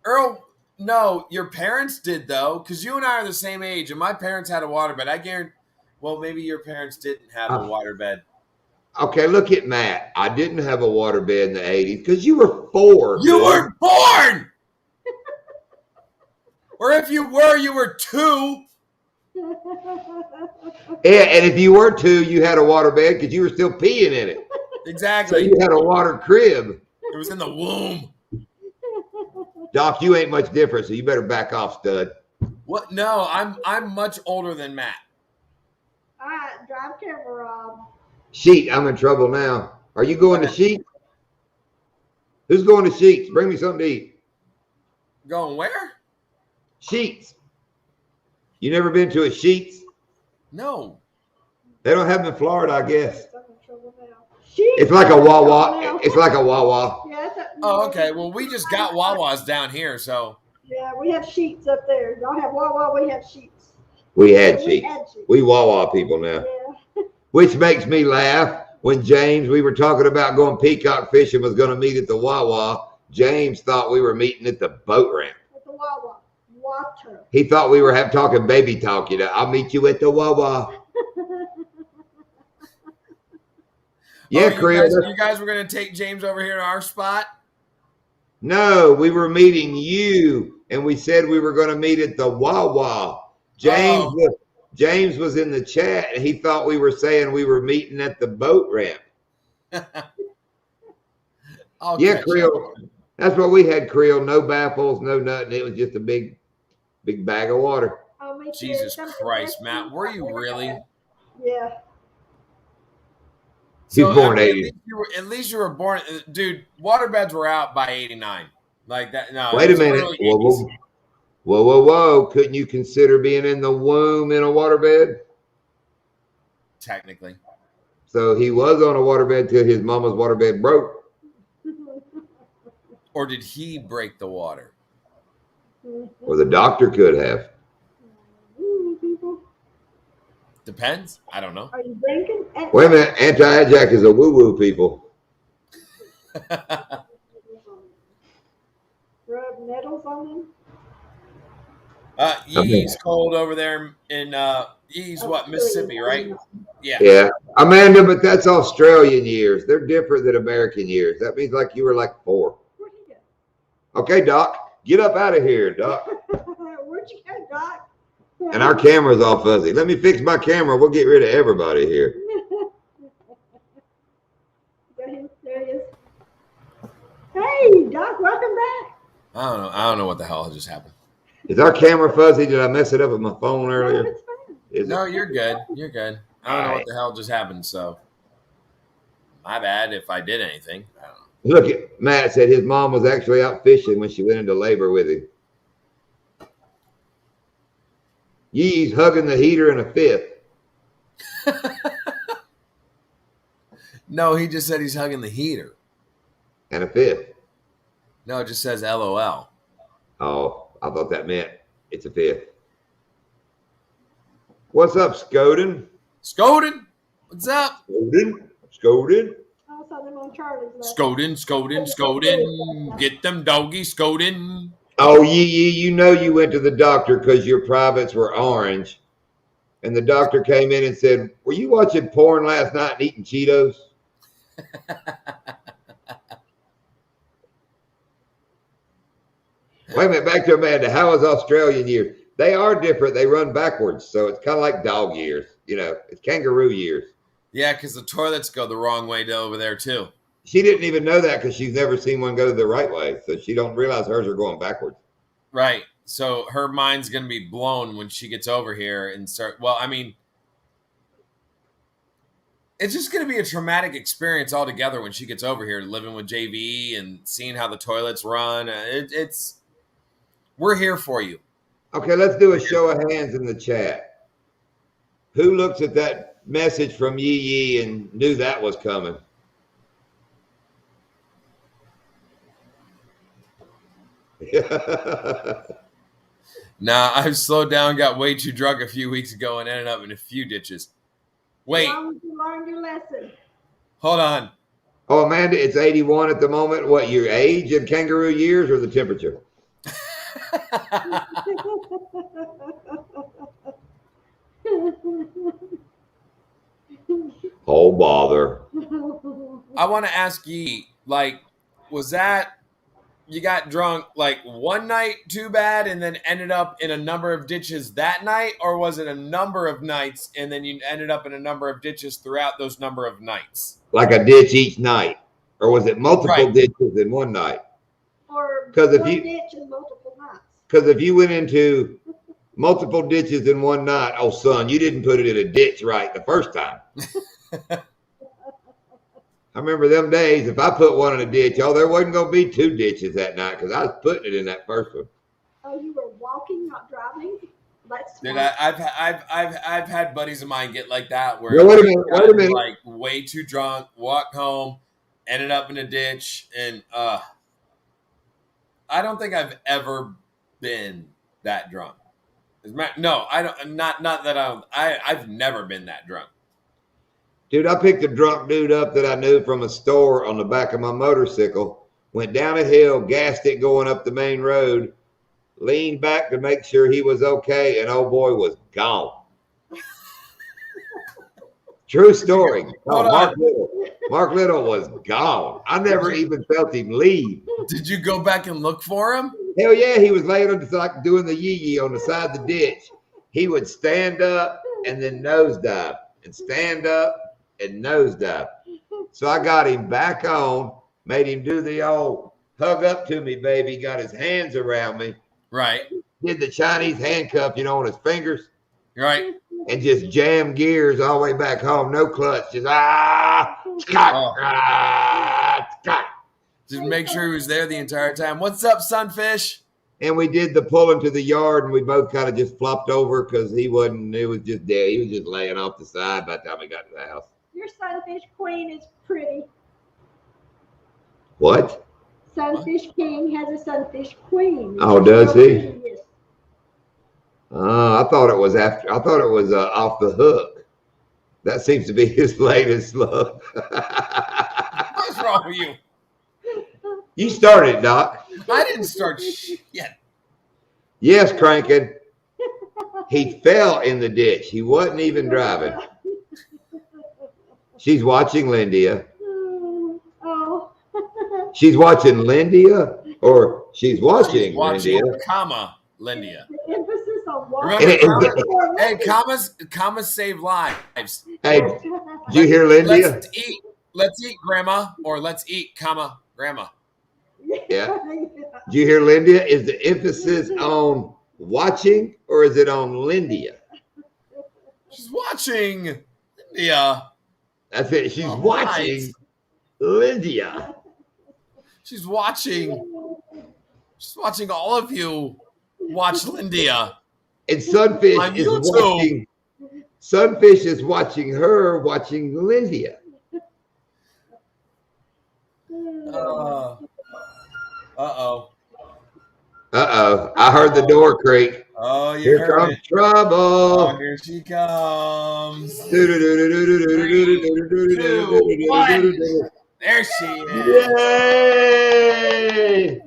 Earl, no, your parents did though, because you and I are the same age, and my parents had a waterbed. I guarantee. Well, maybe your parents didn't have a waterbed. Okay, look at Matt. I didn't have a waterbed in the 80s because you were 4. You were born! Or if you were 2. Yeah, and if you were 2, you had a waterbed because you were still peeing in it. Exactly. So you had a water crib. It was in the womb. Doc, you ain't much different, so you better back off, stud. What? No, I'm much older than Matt. All right, drive camera, Rob. Sheet, I'm in trouble now. Are you going to Sheet? Who's going to Sheets? Bring me something to eat. Going where? Sheets. You never been to a Sheets? No. They don't have them in Florida, I guess. I'm in trouble now. It's like a Wawa. It's like a Wawa. Yeah, Oh, okay. Well, we just got Wawas down here, so. Yeah, we have sheets up there. Y'all have Wawa, we have sheets. We had Sheets. We Wawa people now. Yeah. Which makes me laugh when James, we were talking about going peacock fishing, was going to meet at the Wawa. James thought we were meeting at the boat ramp. At the Wawa. Water. He thought we were talking baby talk, you know. I'll meet you at the Wawa. Yeah, Creel. You guys were going to take James over here to our spot? No, we were meeting you, and we said we were going to meet at the Wawa. James was in the chat, and he thought we were saying we were meeting at the boat ramp. Yeah, Creel. That's what we had, Creel. No baffles, no nothing. It was just a big bag of water. Oh, Jesus Christ, Matt. Were you really? Yeah. He's born 80. At least you were born. Dude, waterbeds were out by 89. Like that. No. Wait a minute. Whoa. Couldn't you consider being in the womb in a waterbed? Technically. So he was on a waterbed till his mama's waterbed broke. Or did he break the water? Or the doctor could have. Depends. I don't know. Are you drinking? Wait a minute. Anti-Jack is a woo-woo people. Rub nettles on them? Yee's cold over there in Yee's Mississippi, right? Yeah. Yeah. Amanda, but that's Australian years. They're different than American years. That means like you were like 4. Where'd you go? Okay, Doc. Get up out of here, Doc. Where'd you go, Doc? And our camera's all fuzzy. Let me fix my camera. We'll get rid of everybody here. There he is. Hey, Doc, welcome back. I don't know what the hell just happened. Is our camera fuzzy? Did I mess it up with my phone earlier? No, it's fine. No, you're good. You're good. I don't know what the hell just happened, so my bad if I did anything. I don't know. Look, at Matt said his mom was actually out fishing when she went into labor with him. Yee's hugging the heater in a fifth. No, he just said he's hugging the heater. And a fifth. No, it just says LOL. Oh, I thought that meant it's a fifth. What's up, Scoden? Scoden? What's up? Scoden? I saw them on Charlie's last. Scoden. Get them doggies, Scoden. Oh, you know you went to the doctor because your privates were orange. And the doctor came in and said, were you watching porn last night and eating Cheetos? Wait a minute, back to Amanda. How is Australian years? They are different. They run backwards. So it's kind of like dog years. You know, it's kangaroo years. Yeah, because the toilets go the wrong way over there, too. She didn't even know that because she's never seen one go the right way. So she don't realize hers are going backwards. Right. So her mind's going to be blown when she gets over here and start. Well, I mean, it's just going to be a traumatic experience altogether when she gets over here, living with JV and seeing how the toilets run. We're here for you. Okay, let's do a show of hands in the chat. Who looks at that message from Yee Yee and knew that was coming? Nah, I've slowed down, got way too drunk a few weeks ago, and ended up in a few ditches. Wait. As long as you learned your lesson. Hold on. Oh, Amanda, it's 81 at the moment. What, your age in kangaroo years or the temperature? Oh, bother. I want to ask Yee, like, was that you got drunk like one night too bad and then ended up in a number of ditches that night, or was it a number of nights and then you ended up in a number of ditches throughout those number of nights? Like a ditch each night, or was it multiple ditches in one night? Or Because one ditch in multiple nights. Because if you went into multiple ditches in one night, oh son, you didn't put it in a ditch right the first time. I remember them days. If I put one in a ditch, there wasn't going to be two ditches that night because I was putting it in that first one. Oh, you were walking, not driving. That's Dude, I've had buddies of mine get like that where wait a minute. Like way too drunk, walked home, ended up in a ditch, and I don't think I've ever been that drunk. No, I don't. Not that I've never been that drunk. Dude, I picked a drunk dude up that I knew from a store on the back of my motorcycle, went down a hill, gassed it going up the main road, leaned back to make sure he was okay, and oh boy was gone. True story. Mark Little was gone. I never even felt him leave. Did you go back and look for him? Hell yeah, he was laying on like doing the yee-yee on the side of the ditch. He would stand up and then nosedive, and stand up and nosedive. So I got him back on, made him do the old hug up to me, baby, got his hands around me. Right. Did the Chinese handcuff, on his fingers. Right. And just jammed gears all the way back home. No clutch. Just Just make sure he was there the entire time. What's up, Sunfish? And we did the pulling to the yard, and we both kind of just flopped over because he was just dead. He was just laying off the side by the time we got to the house. Your sunfish queen is pretty. What? Sunfish King has a sunfish queen. Oh, does he? I thought it was off the hook. That seems to be his latest love. What's wrong with you? You started, Doc. I didn't start shit. Yes, cranking. He fell in the ditch. He wasn't even driving. She's watching Lindia. Oh. She's watching Lindia, or she's watching Lindia. Lindia. The emphasis on Remember, hey, commas save lives. Hey, did you hear Lindia? Let's eat, grandma, or let's eat, grandma. Yeah. Did you hear Lindia? Is the emphasis on watching, or is it on Lindia? She's watching Lindia. That's it. She's watching Lindia. She's watching all of you watch Lindia. And Sunfish is watching her watching Lindia. Uh-oh. I heard the door creak. Oh, here comes trouble. Oh, here she comes. 3, 2, 1. There she is. Yay!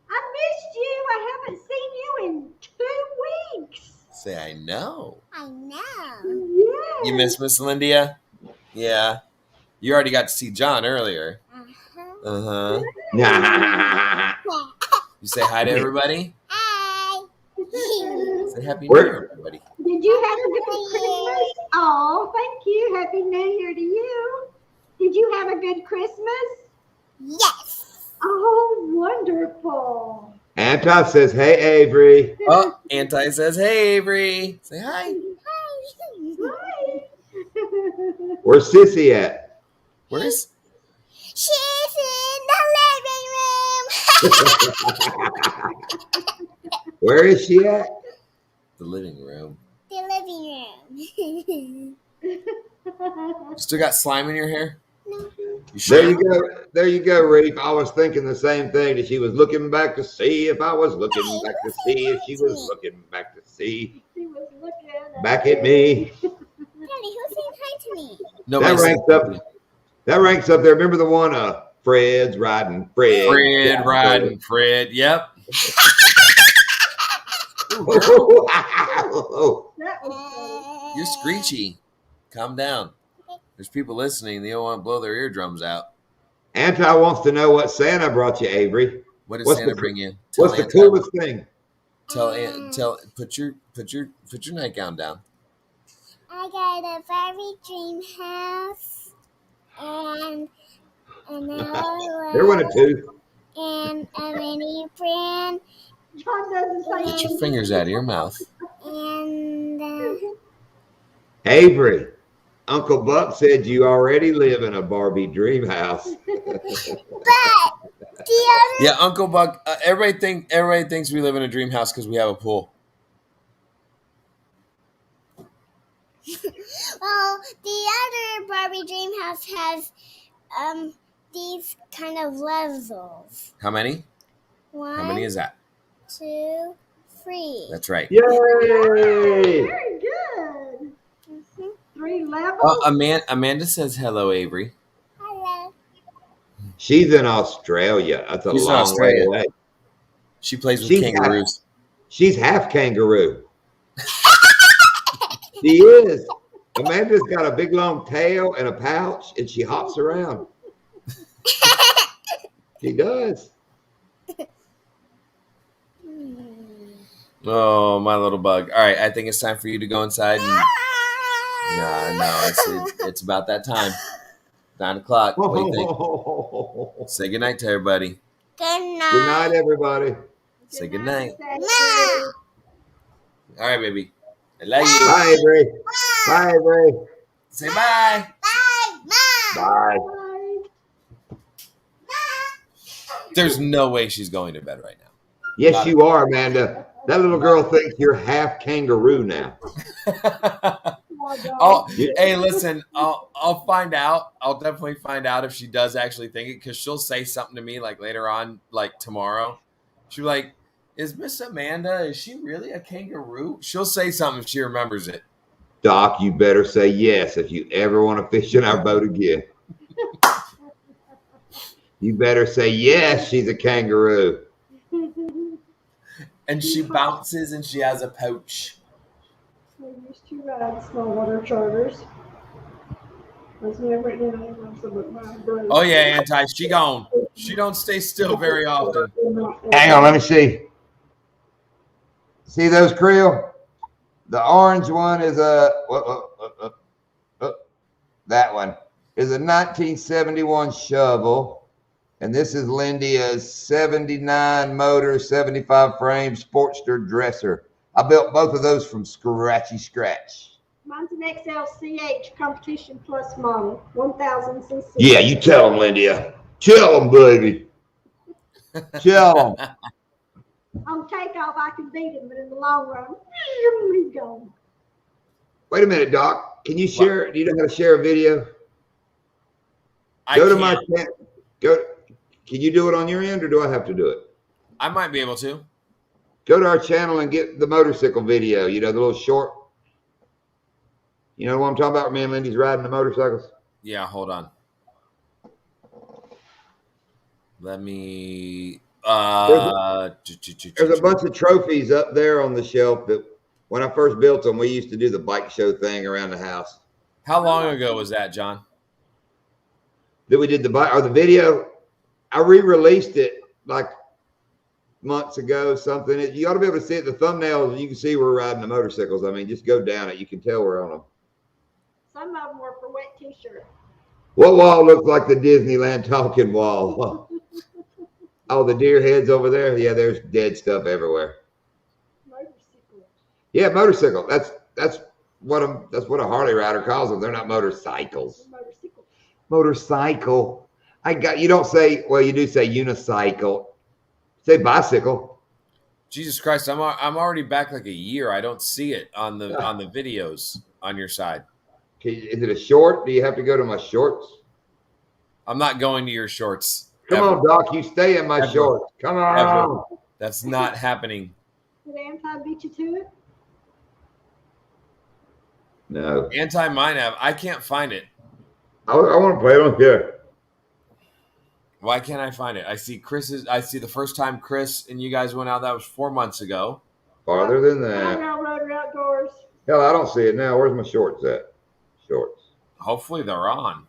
I missed you. I haven't seen you in 2 weeks. Say, I know. I know. Yeah. You miss Miss Lindia? Yeah. You already got to see John earlier. Uh-huh. You say hi to everybody? Hi. Say Happy New Year, everybody. Did you have a good Christmas? Oh, thank you. Happy New Year to you. Did you have a good Christmas? Yes. Oh, wonderful. Anti says, hey, Avery. Oh, Anti says, hey, Avery. Say hi. Hi. Hi. Where's Sissy at? Where's? She's in the Where is she at? The living room. living room. You still got slime in your hair? No. You sure? There you go. There you go, Reef. I was thinking the same thing, that she was looking back to see if I was looking back to see if she was looking back to see She was looking back at me. Daddy, who's saying hi to me? Nobody That ranks up. That ranks up there. Remember the one? Fred's riding. Fred riding. Fred. Yep. Ooh, girl, That was funny. you're screechy. Calm down. There's people listening. They don't want to blow their eardrums out. Anti wants to know what Santa brought you, Avery. What did What's Santa the- bring you? What's the Aunt coolest thing? Tell put your nightgown down. I got a Barbie dream house and There went a tooth. and a mini brand John doesn't say Get your fingers out of your mouth. and Avery, Uncle Buck said you already live in a Barbie dream house. but the other Yeah, Uncle Buck. Everybody thinks we live in a dream house because we have a pool. well the other Barbie dream house has these kind of levels. How many? One, How many is that? 2, 3. That's right. Yay! Very good. Mhm. 3 levels. Oh, Amanda says hello, Avery. Hello. She's in Australia. That's a She's in long way Australia. away. She plays with She's kangaroos. She's half kangaroo. She is. Amanda's got a big long tail and a pouch, and she hops around. She does. Oh, my little bug. All right, I think it's time for you to go inside. No, it's about that time. 9 o'clock. What do you think? Say goodnight to everybody. Good Good night. night, everybody. Say goodnight. Saturday. All right, baby. I love you. Bye, Avery. Bye, Avery. Say bye. Bye, Mom. Bye. Bye. There's no way she's going to bed right now. Yes, you are, Amanda. That little girl thinks you're half kangaroo now. Oh, hey, listen. I'll find out. I'll definitely find out if she does actually think it, because she'll say something to me like later on, like tomorrow. She'll be like, "Is Miss Amanda? Is she really a kangaroo?" She'll say something if she remembers it. Doc, you better say yes if you ever want to fish in our boat again. You better say yes, she's a kangaroo. And she bounces and she has a pouch. We used to ride small water charters. There's never, Oh yeah, Anti. She gone. She don't stay still very often. Hang on, let me see. See those krill? The orange one is that one is a 1971 shovel, and this is Lindy's 79 motor, 75 frame Sportster dresser. I built both of those from scratch. Mine's an XLCH Competition Plus model, 1000 cc. Yeah, you tell them, Lindia. Tell them, baby. Tell them. On takeoff, I can beat him, but in the long run, he's gone. Wait a minute, Doc. Can you share? Do you know how to share a video? Go to my channel. Can you do it on your end, or do I have to do it? I might be able to. Go to our channel and get the motorcycle video. You know, the little short. You know what I'm talking about? Me and Lindy's riding the motorcycles. Yeah, hold on. Let me. There's a bunch of trophies up there on the shelf that when I first built them, we used to do the bike show thing around the house. How long ago was that, John? That we did the bike or the video. I re-released it like months ago, something. You ought to be able to see it. The thumbnails, you can see we're riding the motorcycles. I mean, just go down it. You can tell we're on them. Some of them were for wet t-shirts. What wall looks like the Disneyland talking wall? Oh, the deer heads over there. Yeah, there's dead stuff everywhere. Motorcycle. Yeah, motorcycle. That's that's what a Harley rider calls them. They're not motorcycles. Motorcycle. Motorcycle. You don't say, well, you do say unicycle. Say bicycle. Jesus Christ, I'm already back like a year. I don't see it on the videos on your side. Is it a short? Do you have to go to my shorts? I'm not going to your shorts. Come on, Doc. You stay in my shorts. Come on. That's not happening. Did Anti beat you to it? No. Anti mine have. I can't find it. I want to play on here. Why can't I find it? I see the first time Chris and you guys went out. That was 4 months ago. Farther than that. Rotor Outdoors. Hell, I don't see it now. Where's my shorts at? Shorts. Hopefully they're on.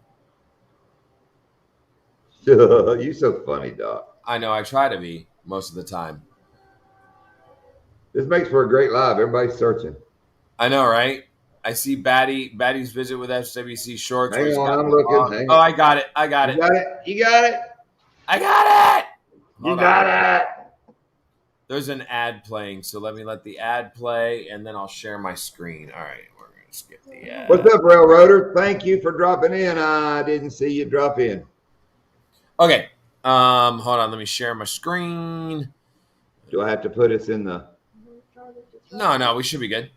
You so funny, Doc. I know. I try to be most of the time. This makes for a great live. Everybody's searching. I know, right? I see Batty's visit with FWC shorts. Hang on, I'm looking. Oh, I got it. You got it? You got it? I got it. You got it. There's an ad playing, so let the ad play, and then I'll share my screen. All right, we're going to skip the ad. What's up, Railroader? Thank you for dropping in. I didn't see you drop in. Okay. Hold on. Let me share my screen. Do I have to put us in the... No, we should be good.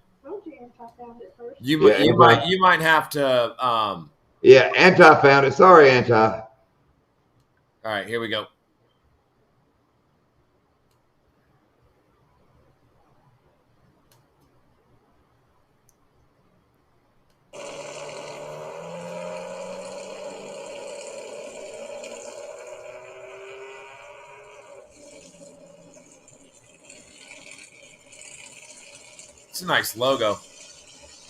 You might have to... Yeah, Anti found it. Sorry, Anti. All right, here we go. It's a nice logo.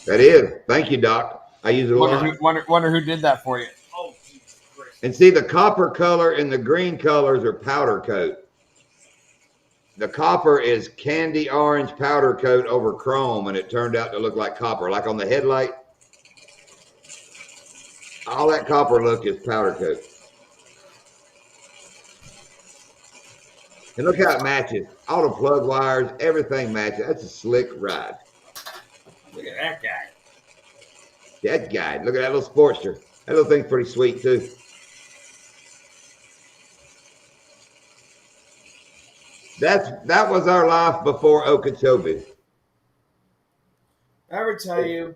That is. Thank you, Doc. I use it a lot. Wonder who did that for you. Oh, Jesus Christ. And see, the copper color and the green colors are powder coat. The copper is candy orange powder coat over chrome, and it turned out to look like copper, like on the headlight. All that copper look is powder coat. And look how it matches. All the plug wires, everything matches. That's a slick ride. Look at that guy. That guy. Look at that little Sportster. That little thing's pretty sweet, too. That was our life before Okeechobee. I ever tell you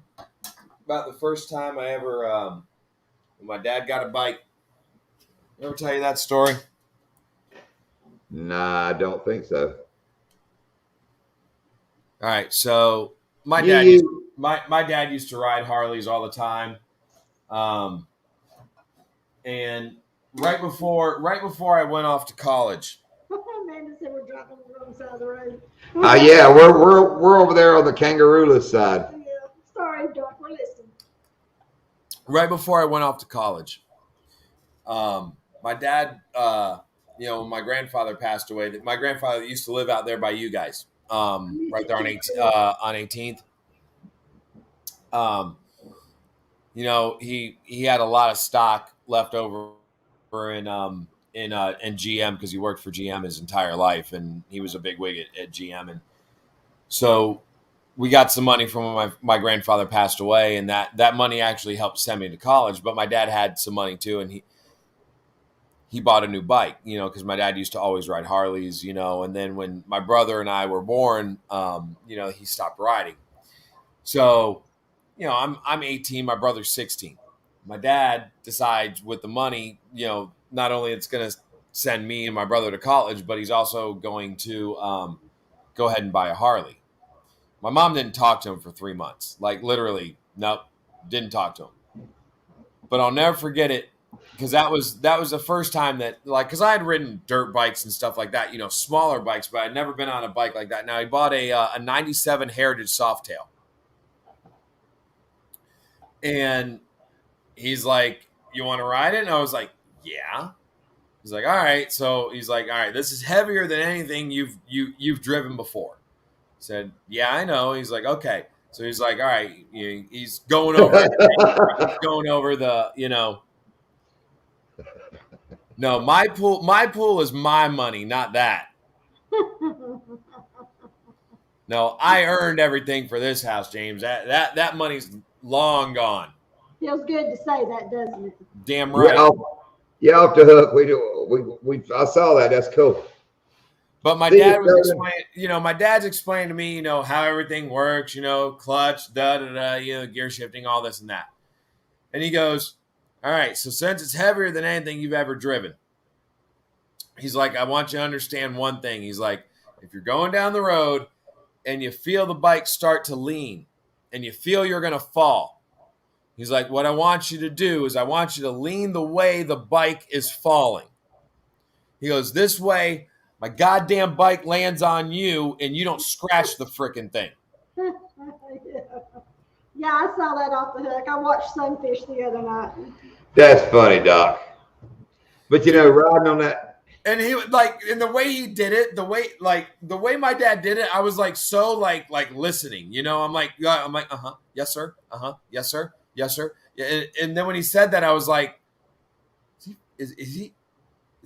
about the first time I ever, when my dad got a bike? Ever tell you that story? Nah, I don't think so. All right, so my dad used to ride Harleys all the time, and right before I went off to college. Amanda said we're driving on the wrong side of the road. Yeah, we're over there on the Kangaroo side. Yeah, sorry, Doc, we're listening. Right before I went off to college, my dad, when my grandfather passed away. My grandfather used to live out there by you guys, right there on 18th. He had a lot of stock left over in GM because he worked for GM his entire life, and he was a big wig at GM. And so we got some money from when my grandfather passed away, and that money actually helped send me to college. But my dad had some money too, and he bought a new bike, because my dad used to always ride Harleys, and then when my brother and I were born, he stopped riding. So, I'm 18, my brother's 16. My dad decides with the money, not only it's going to send me and my brother to college, but he's also going to go ahead and buy a Harley. My mom didn't talk to him for 3 months. Like literally, nope, didn't talk to him. But I'll never forget it. Because that was the first time that, because I had ridden dirt bikes and stuff like that, smaller bikes, but I'd never been on a bike like that. Now, he bought a 97 Heritage Softail. And he's like, you want to ride it? And I was like, yeah. He's like, all right. So he's like, all right, this is heavier than anything you've driven before. I said, yeah, I know. He's like, okay. So he's like, all right. He's going over the, No, my pool is my money, not that. No, I earned everything for this house, James. That money's long gone. Feels good to say that, doesn't it? Damn right. Yeah, off the hook. I saw that. That's cool. But my dad was explaining, my dad's explaining to me, how everything works, clutch, gear shifting, all this and that. And he goes, all right, so since it's heavier than anything you've ever driven, he's like, I want you to understand one thing. He's like, if you're going down the road and you feel the bike start to lean and you feel you're going to fall, he's like, what I want you to do is I want you to lean the way the bike is falling. He goes, this way, my goddamn bike lands on you and you don't scratch the frickin' thing. Yeah, I saw that off the hook. I watched Sunfish the other night. That's funny, Doc. But riding on that. And he and the way he did it, the way my dad did it, I was so listening. I'm like, yes sir, yes sir, yes sir. And then when he said that, I was like, is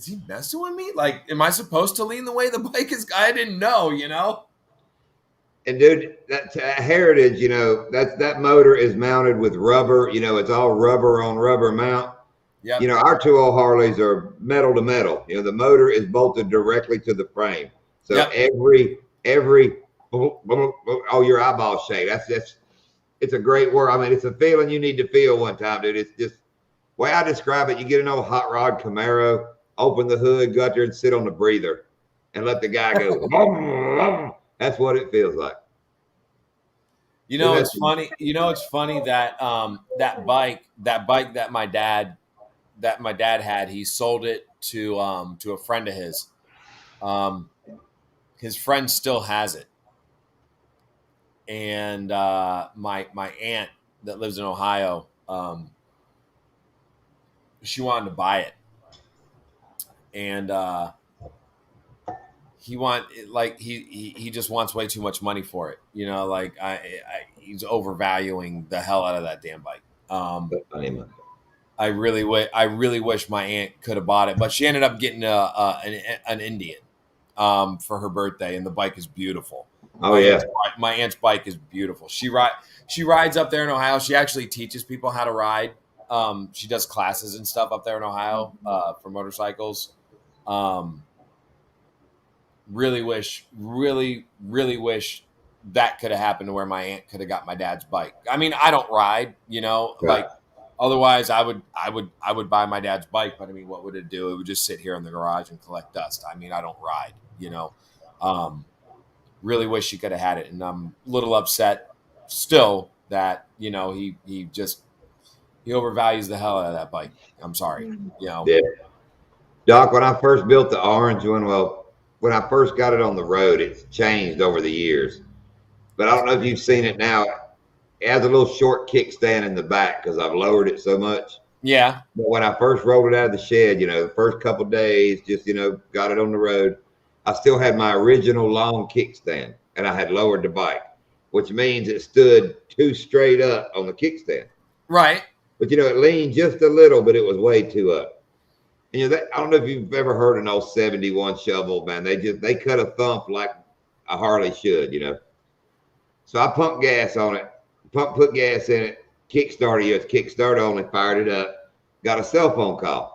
he messing with me? Am I supposed to lean the way the bike is? I didn't know, And dude, that Heritage, that motor is mounted with rubber. It's all rubber on rubber mount. Yeah. Our two old Harleys are metal to metal. The motor is bolted directly to the frame. So every your eyeball shake. It's a great word. I mean, it's a feeling you need to feel one time, dude. It's just way I describe it. You get an old hot rod Camaro, open the hood, go out there and sit on the breather, and let the guy go. That's what it feels like. It's funny. It's funny that that bike that my dad had, he sold it to a friend of his. His friend still has it, and my aunt that lives in Ohio, she wanted to buy it, and he just wants way too much money for it. He's overvaluing the hell out of that damn bike. I really wish my aunt could have bought it, but she ended up getting an Indian for her birthday, and the bike is beautiful. My aunt's bike is beautiful. She rides up there in Ohio. She actually teaches people how to ride. She does classes and stuff up there in Ohio for motorcycles. Really wish that could have happened to where my aunt could have got my dad's bike. I mean, I don't ride, Right. Otherwise I would buy my dad's bike, but I mean, what would it do? It would just sit here in the garage and collect dust. I mean, I don't ride, really wish he could have had it. And I'm a little upset still that, he overvalues the hell out of that bike. I'm sorry. Yeah. Doc, when I first built the orange one, when I first got it on the road, it's changed over the years. But I don't know if you've seen it now. It has a little short kickstand in the back because I've lowered it so much. Yeah. But when I first rolled it out of the shed, the first couple of days, just, got it on the road, I still had my original long kickstand, and I had lowered the bike, which means it stood too straight up on the kickstand. Right. But, it leaned just a little, but it was way too up. And, I don't know if you've ever heard an old 71 shovel, man. They cut a thump like a Harley should, So I pumped gas on it, put gas in it, kickstarter, it's kickstart only, fired it up, got a cell phone call.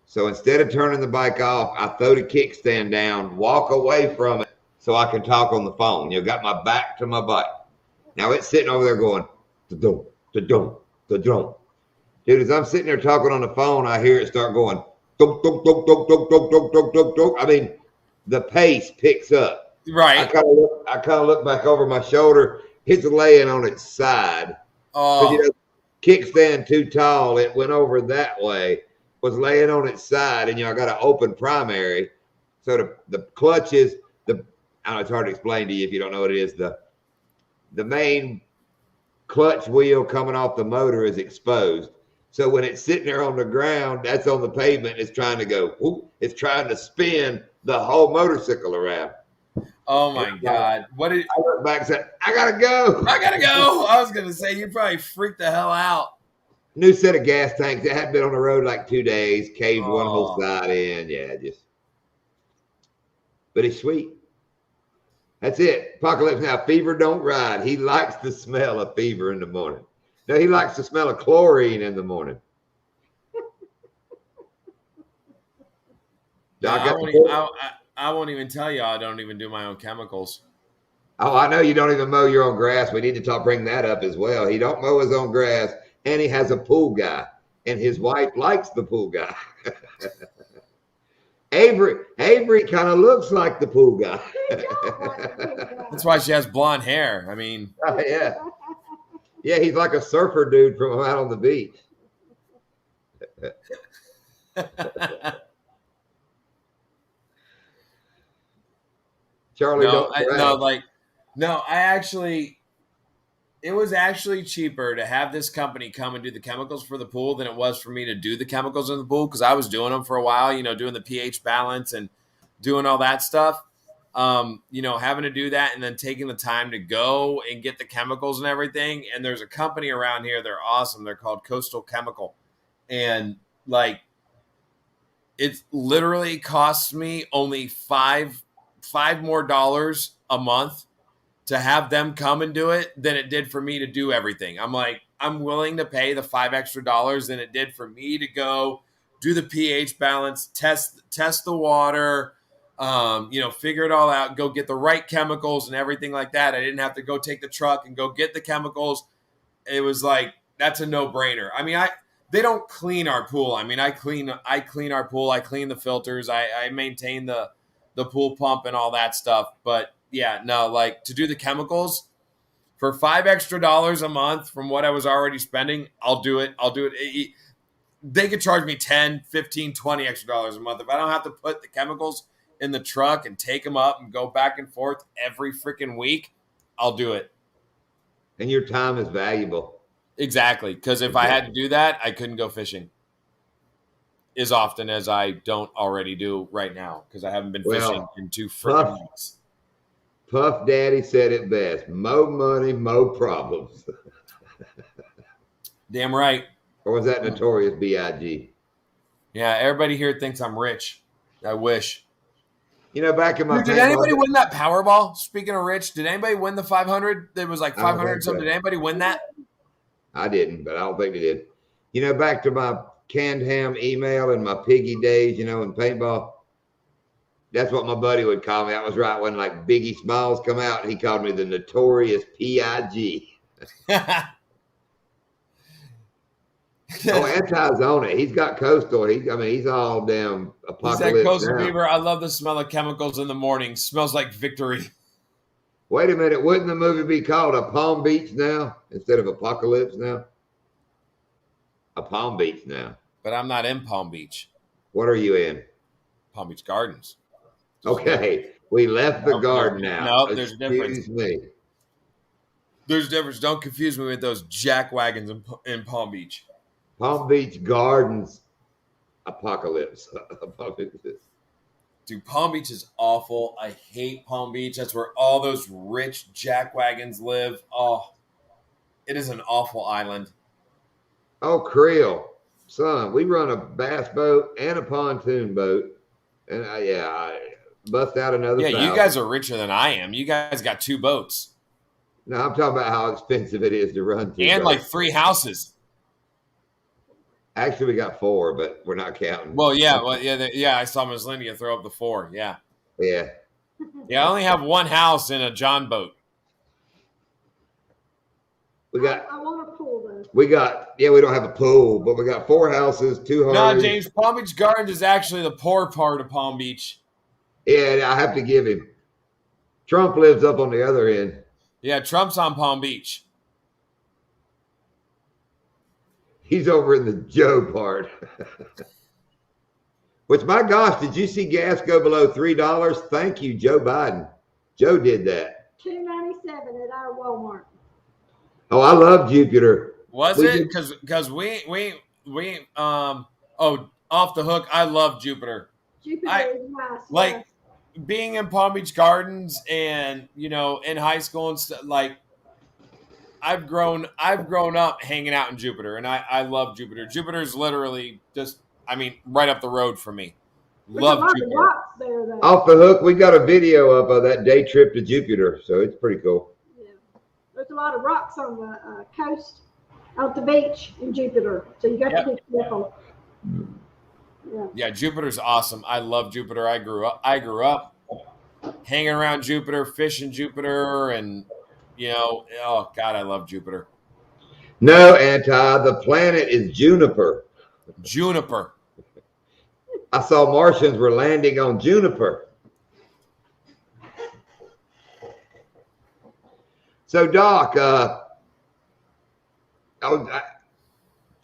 So instead of turning the bike off, I throw the kickstand down, walk away from it so I can talk on the phone. Got my back to my bike. Now it's sitting over there going, da-dum, da-dum, da-dum. Dude, as I'm sitting there talking on the phone, I hear it start going, dunk, dunk, dunk, dunk, dunk, dunk, dunk, dunk, dunk, dunk. I mean, the pace picks up. Right. I kind of look back over my shoulder. It's laying on its side. Oh. Kickstand too tall. It went over that way. Was laying on its side, and I got an open primary. So the clutches, I don't know, it's hard to explain to you if you don't know what it is. The main clutch wheel coming off the motor is exposed. So when it's sitting there on the ground, that's on the pavement. It's trying to go. Whoop, it's trying to spin the whole motorcycle around. Oh my God! I look back and said, "I gotta go. I was gonna say you probably freaked the hell out. New set of gas tanks. It hadn't been on the road like 2 days. Caved one whole side in. Yeah, but it's sweet. That's it. Apocalypse Now. Fever don't ride. He likes the smell of fever in the morning. No, he likes the smell of chlorine in the morning. No, Doc, I won't even tell you I don't even do my own chemicals. oh, I know you don't even mow your own grass. We need to bring that up as well. He don't mow his own grass, and he has a pool guy, and his wife likes the pool guy. Avery kind of looks like the pool guy. That's why she has blonde hair. I mean, Yeah. Yeah, he's like a surfer dude from out on the beach. Charlie, it was actually cheaper to have this company come and do the chemicals for the pool than it was for me to do the chemicals in the pool, because I was doing them for a while, doing the pH balance and doing all that stuff. Having to do that and then taking the time to go and get the chemicals and everything. And there's a company around here. They're awesome. They're called Coastal Chemical. And it literally costs me only $5 more a month to have them come and do it than it did for me to do everything. I'm willing to pay the $5 extra than it did for me to go do the pH balance, test the water, figure it all out, go get the right chemicals and everything like that. I didn't have to go take the truck and go get the chemicals. It was that's a no-brainer. I mean, they don't clean our pool. I mean, I clean our pool. I clean the filters. I maintain the pool pump and all that stuff. But yeah, no, to do the chemicals for $5 extra a month from what I was already spending, I'll do it. They could charge me 10, 15, 20 extra dollars a month. If I don't have to put the chemicals in the truck and take them up and go back and forth every freaking week, I'll do it. And your time is valuable. Exactly. Because if I had to do that, I couldn't go fishing as often as I don't already do right now, because I haven't been fishing in 2 freaking weeks. Puff Daddy said it best: mo money, mo problems. Damn right. Or was that Notorious B.I.G.? Yeah, everybody here thinks I'm rich. I wish. Back in my did anybody win that Powerball? Speaking of rich, did anybody win the 500? There was 500 something. Did anybody win that? I didn't, but I don't think they did. Back to my canned ham email and my piggy days, in paintball. That's what my buddy would call me. I was right when Biggie Smalls come out, and he called me the Notorious P.I.G. Anti's on it. He's got Coastal. He's all damn apocalypse. He said, Coastal Beaver, I love the smell of chemicals in the morning. Smells like victory. Wait a minute. Wouldn't the movie be called A Palm Beach Now instead of Apocalypse Now? A Palm Beach Now. But I'm not in Palm Beach. What are you in? Palm Beach Gardens. Okay. We left the garden now. No, there's a difference. Excuse me. There's a difference. Don't confuse me with those jack wagons in Palm Beach. Palm Beach Gardens Apocalypse. Dude, Palm Beach is awful. I hate Palm Beach. That's where all those rich jack wagons live. Oh, it is an awful island. Oh, Creel. Son, we run a bass boat and a pontoon boat. And I bust out another. Yeah, 1,000. You guys are richer than I am. You guys got 2 boats. No, I'm talking about how expensive it is to run 2 and boats. 3 houses. Actually, we got 4, but we're not counting. Well, yeah. I saw Ms. Lindia throw up the 4. Yeah. Yeah. Yeah, I only have 1 house in a John boat. I want a pool though. We don't have a pool, but we got 4 houses, 2 homes. No, James, Palm Beach Gardens is actually the poor part of Palm Beach. Yeah, I have to give him. Trump lives up on the other end. Yeah, Trump's on Palm Beach. He's over in the Joe part. Which, my gosh, did you see gas go below $3? Thank you, Joe Biden. Joe did that. $2.97 at our Walmart. Oh, I love Jupiter. Was it? Because we off the hook. I love Jupiter. Jupiter is nice. Being in Palm Beach Gardens and in high school and stuff, I've grown up hanging out in Jupiter, and I love Jupiter. Jupiter's literally just, right up the road from me. Love Jupiter. there, though. Off the hook, we got a video up of that day trip to Jupiter, so it's pretty cool. Yeah. There's a lot of rocks on the coast, out the beach in Jupiter, so you got to be careful. Yeah, Jupiter's awesome. I love Jupiter. I grew up hanging around Jupiter, fishing Jupiter, and oh God, I love Jupiter. No, the planet is Juniper. Juniper. I saw Martians were landing on Juniper. So, Doc,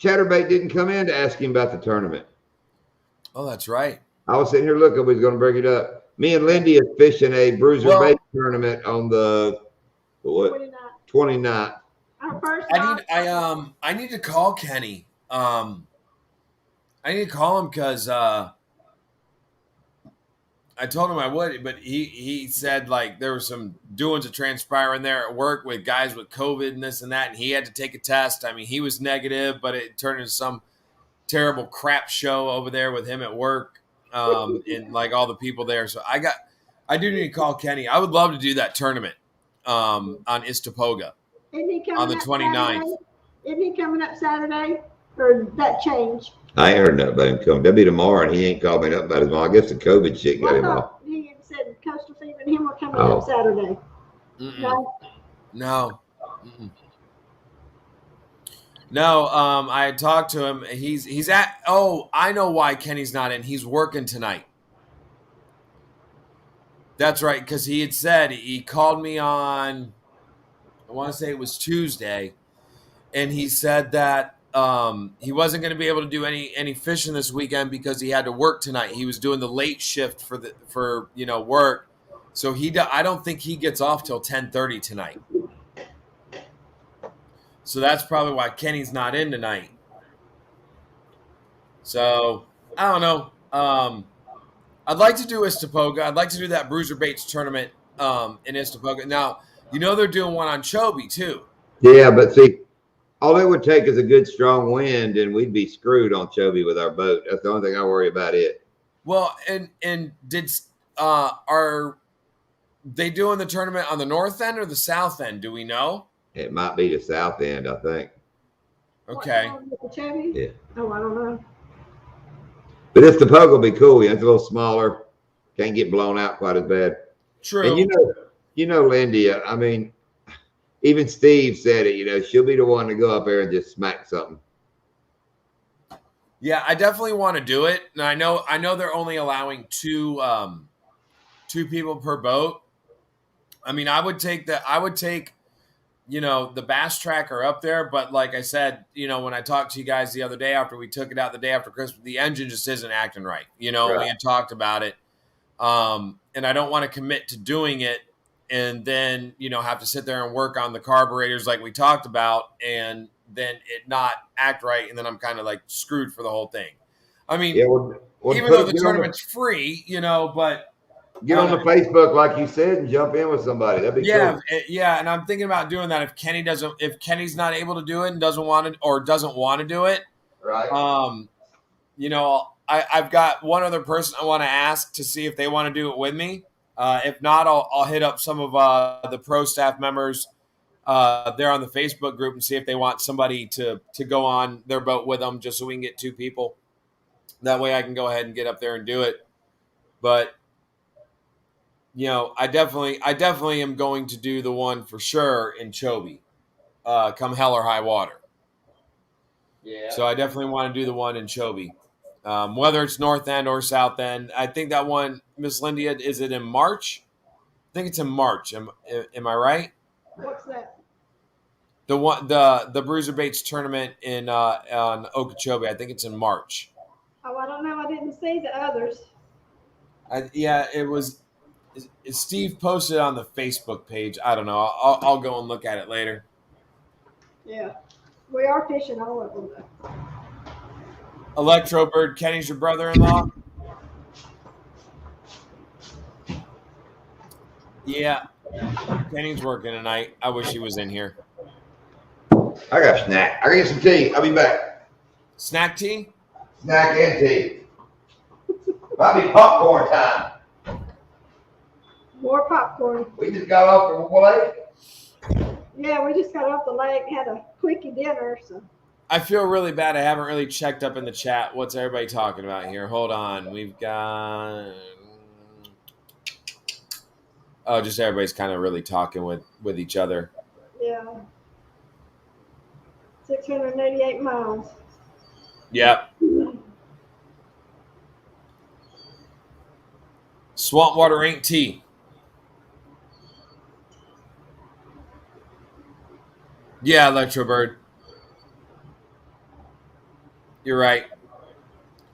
Chatterbait didn't come in to ask him about the tournament. Oh, that's right. I was sitting here looking. We was going to bring it up. Me and Lindy is fishing a bruiser bait tournament on the 29th. I need to call Kenny. I need to call him because I told him I would, but he said like there were some doings that transpiring there at work with guys with COVID and this and that, and he had to take a test. I mean, he was negative, but it turned into some terrible crap show over there with him at work, and like all the people there. So I do need to call Kenny. I would love to do that tournament on Istapoga on the 29th. Isn't he coming up Saturday? Or did that change? I ain't heard nothing about him coming. That'll be tomorrow, and he ain't called me nothing about his mom. I guess the COVID shit got him off. He had said Coastal Steve and him were coming up Saturday. No. No, I had talked to him. He's at. Oh, I know why Kenny's not in. He's working tonight. That's right, because he had said he called me on. I want to say it was Tuesday, and he said that he wasn't going to be able to do any fishing this weekend because he had to work tonight. He was doing the late shift for work, so I don't think he gets off till 10:30 tonight. So that's probably why Kenny's not in tonight. So I don't know. I'd like to do Istapoga. I'd like to do that Bruiser Baits tournament in Istapoga. Now, they're doing one on Chobe too. Yeah, but see, all it would take is a good strong wind, and we'd be screwed on Chobe with our boat. That's the only thing I worry about it. Well, and are they doing the tournament on the north end or the south end? Do we know? It might be the south end, I think. Okay. Yeah. Oh, I don't know. But Istapoga will be cool. It's a little smaller. Can't get blown out quite as bad. True. And Lindy, I mean, even Steve said it, she'll be the one to go up there and just smack something. Yeah, I definitely want to do it. And I know they're only allowing two people per boat. I mean, I would take the Bass Tracker up there, but like I said, when I talked to you guys the other day after we took it out the day after Christmas, the engine just isn't acting right. Right. We had talked about it. And I don't want to commit to doing it and then, have to sit there and work on the carburetors like we talked about and then it not act right. And then I'm kind of like screwed for the whole thing. I mean, even though the tournament's free, but get on the Facebook, like you said, and jump in with somebody. That'd be cool. Yeah. And I'm thinking about doing that if Kenny's not able to do it and doesn't want to do it. Right. I've got one other person I want to ask to see if they want to do it with me. If not, I'll hit up some of the pro staff members there on the Facebook group and see if they want somebody to go on their boat with them, just so we can get two people. That way I can go ahead and get up there and do it. But I definitely am going to do the one for sure in Chobe, come hell or high water. Yeah. So I definitely want to do the one in Chobe, whether it's north end or south end. I think that one, Miss Lindy, is it in March? I think it's in March. Am I right? What's that? The one, the Bruiser Baits tournament on Okeechobee. I think it's in March. Oh, I don't know. I didn't see the others. It was. Steve posted on the Facebook page. I don't know. I'll go and look at it later. Yeah, we are fishing all of them though. Electrobird, Kenny's your brother-in-law? Yeah. Kenny's working tonight. I wish he was in here. I got a snack. I get some tea. I'll be back. Snack tea? Snack and tea. Might be popcorn time. More popcorn. We just got off the lake. Yeah, we just got off the lake, had a quickie dinner. So I feel really bad. I haven't really checked up in the chat. What's everybody talking about here? Hold on. We've got... Oh, just everybody's kind of really talking with each other. yeah, 688 miles. Yep. Swamp water ain't tea. Yeah, Electrobird. You're right.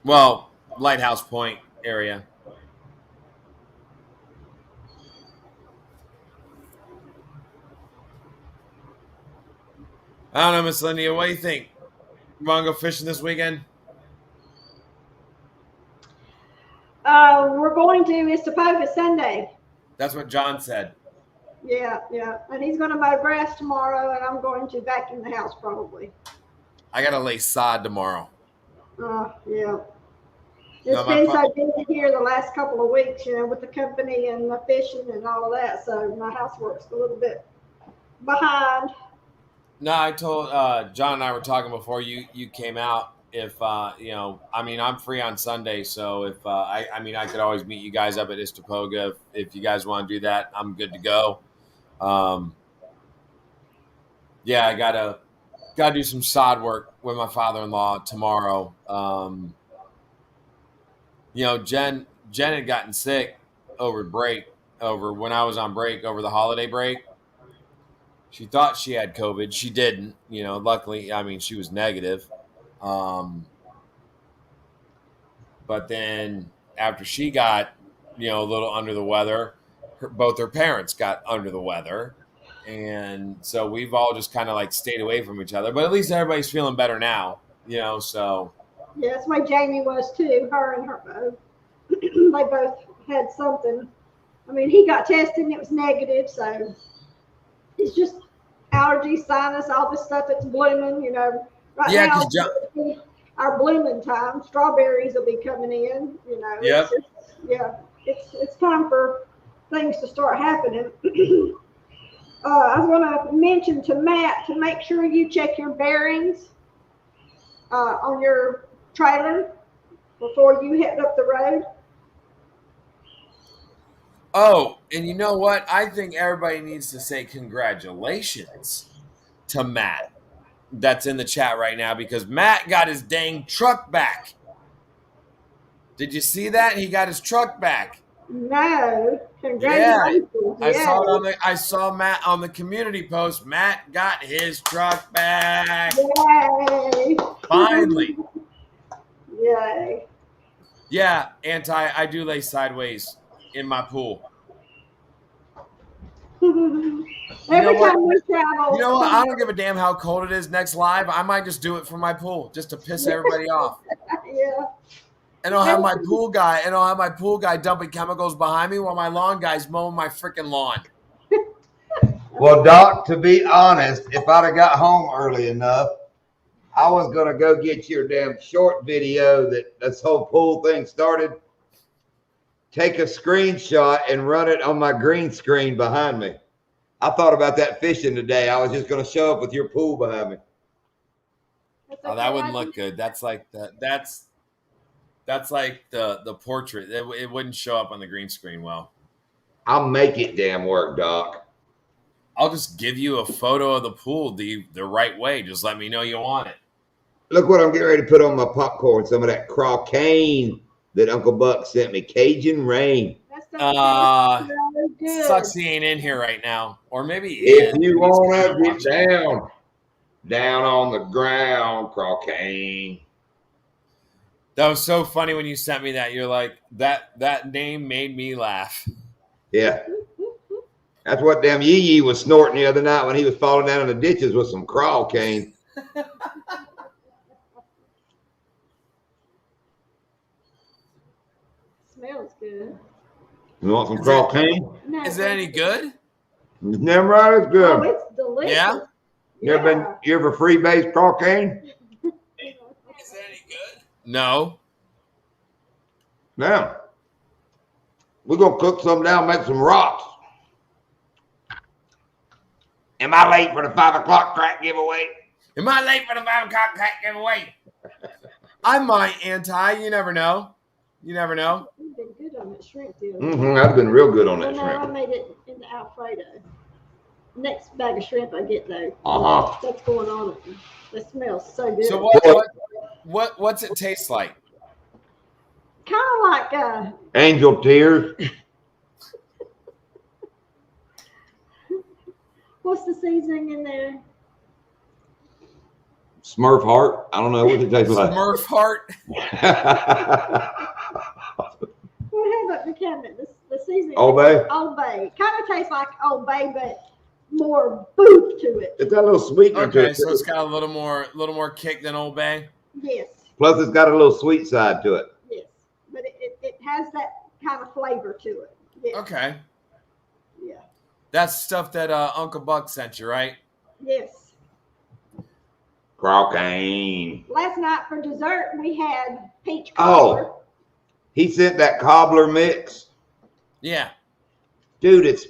Well, Lighthouse Point area. I don't know, Miss Lindia. What do you think? You want to go fishing this weekend? We're going to Istapoga Sunday. That's what John said. Yeah, and he's going to mow grass tomorrow, and I'm going to vacuum the house probably. I got to lay sod tomorrow. Yeah. It's been so busy here the last couple of weeks, with the company and the fishing and all of that. So my housework's a little bit behind. No, I told John and I were talking before you came out. If I'm free on Sunday, so if I could always meet you guys up at Istapoga. If you guys want to do that, I'm good to go. Yeah, I gotta do some sod work with my father-in-law tomorrow. Jen had gotten sick over when I was on break, over the holiday break. She thought she had COVID. She didn't. Luckily, she was negative. But then after she got, a little under the weather, both her parents got under the weather. And so we've all just kind of stayed away from each other. But at least everybody's feeling better now, so. Yeah, that's why Jamie was too. Her and her, they both had something. He got tested and it was negative. So it's just allergies, sinus, all this stuff that's blooming, Right now, our blooming time. Strawberries will be coming in, Yep. It's time for things to start happening. I was going to mention to Matt to make sure you check your bearings on your trailer before you head up the road. Oh, and you know what? I think everybody needs to say congratulations to Matt that's in the chat right now, because Matt got his dang truck back. Did you see that? He got his truck back. No, congratulations. Yeah. I saw Matt on the community post. Matt got his truck back. Yay. Finally. Yay. Yeah, I do lay sideways in my pool. Every time we travel. You know what? I don't give a damn how cold it is next live. I might just do it from my pool just to piss everybody off. Yeah. And I'll have my pool guy dumping chemicals behind me while my lawn guy's mowing my freaking lawn. Well, Doc, to be honest, if I'd have got home early enough, I was going to go get your damn short video that this whole pool thing started. Take a screenshot and run it on my green screen behind me. I thought about that fishing today. I was just going to show up with your pool behind me. Oh, that wouldn't look good. That's like the portrait. It wouldn't show up on the green screen well. I'll make it damn work, Doc. I'll just give you a photo of the pool the right way. Just let me know you want it. Look what I'm getting ready to put on my popcorn. Some of that craw cane that Uncle Buck sent me. Cajun Rain. Sucks he ain't in here right now. Or maybe he if is. You want to get down on the ground, craw cane. That was so funny when you sent me that. You're like, that name made me laugh. Yeah. That's what damn Yee was snorting the other night when he was falling down in the ditches with some crawl cane. Smells good. You want some crawl cane? No, is it any good? It's damn right, it's good. Oh, it's delicious. Yeah? You ever freebase crawl cane? Is it any good? No. No. We're gonna cook some down, make some rocks. Am I late for the 5 o'clock crack giveaway? Am I late for the 5 o'clock crack giveaway? I might, Anti. You never know. You never know. You've been good on that shrimp deal. I've been real good on Well, that no, I shrimp. made it in the Alfredo. Next bag of shrimp I get though. That's going on. It smells so good. So what's it taste like? Kind of like Angel tears. what's the seasoning in there? Smurf heart. I don't know what it tastes like. Smurf heart. What have up the cabinet? The seasoning. Old Bay. Old Bay. Kind of tastes like Old Bay, but more boot to it. It's got a little sweetener to Okay, it. so it's got a little more kick than Old Bay. Yes. Plus, it's got a little sweet side to it. Yes. But it has that kind of flavor to it. Yes. Okay. Yeah. That's stuff that Uncle Buck sent you, right? Yes. Crockane. Last night for dessert we had peach cobbler. Oh, he sent that cobbler mix. Yeah. Dude, it's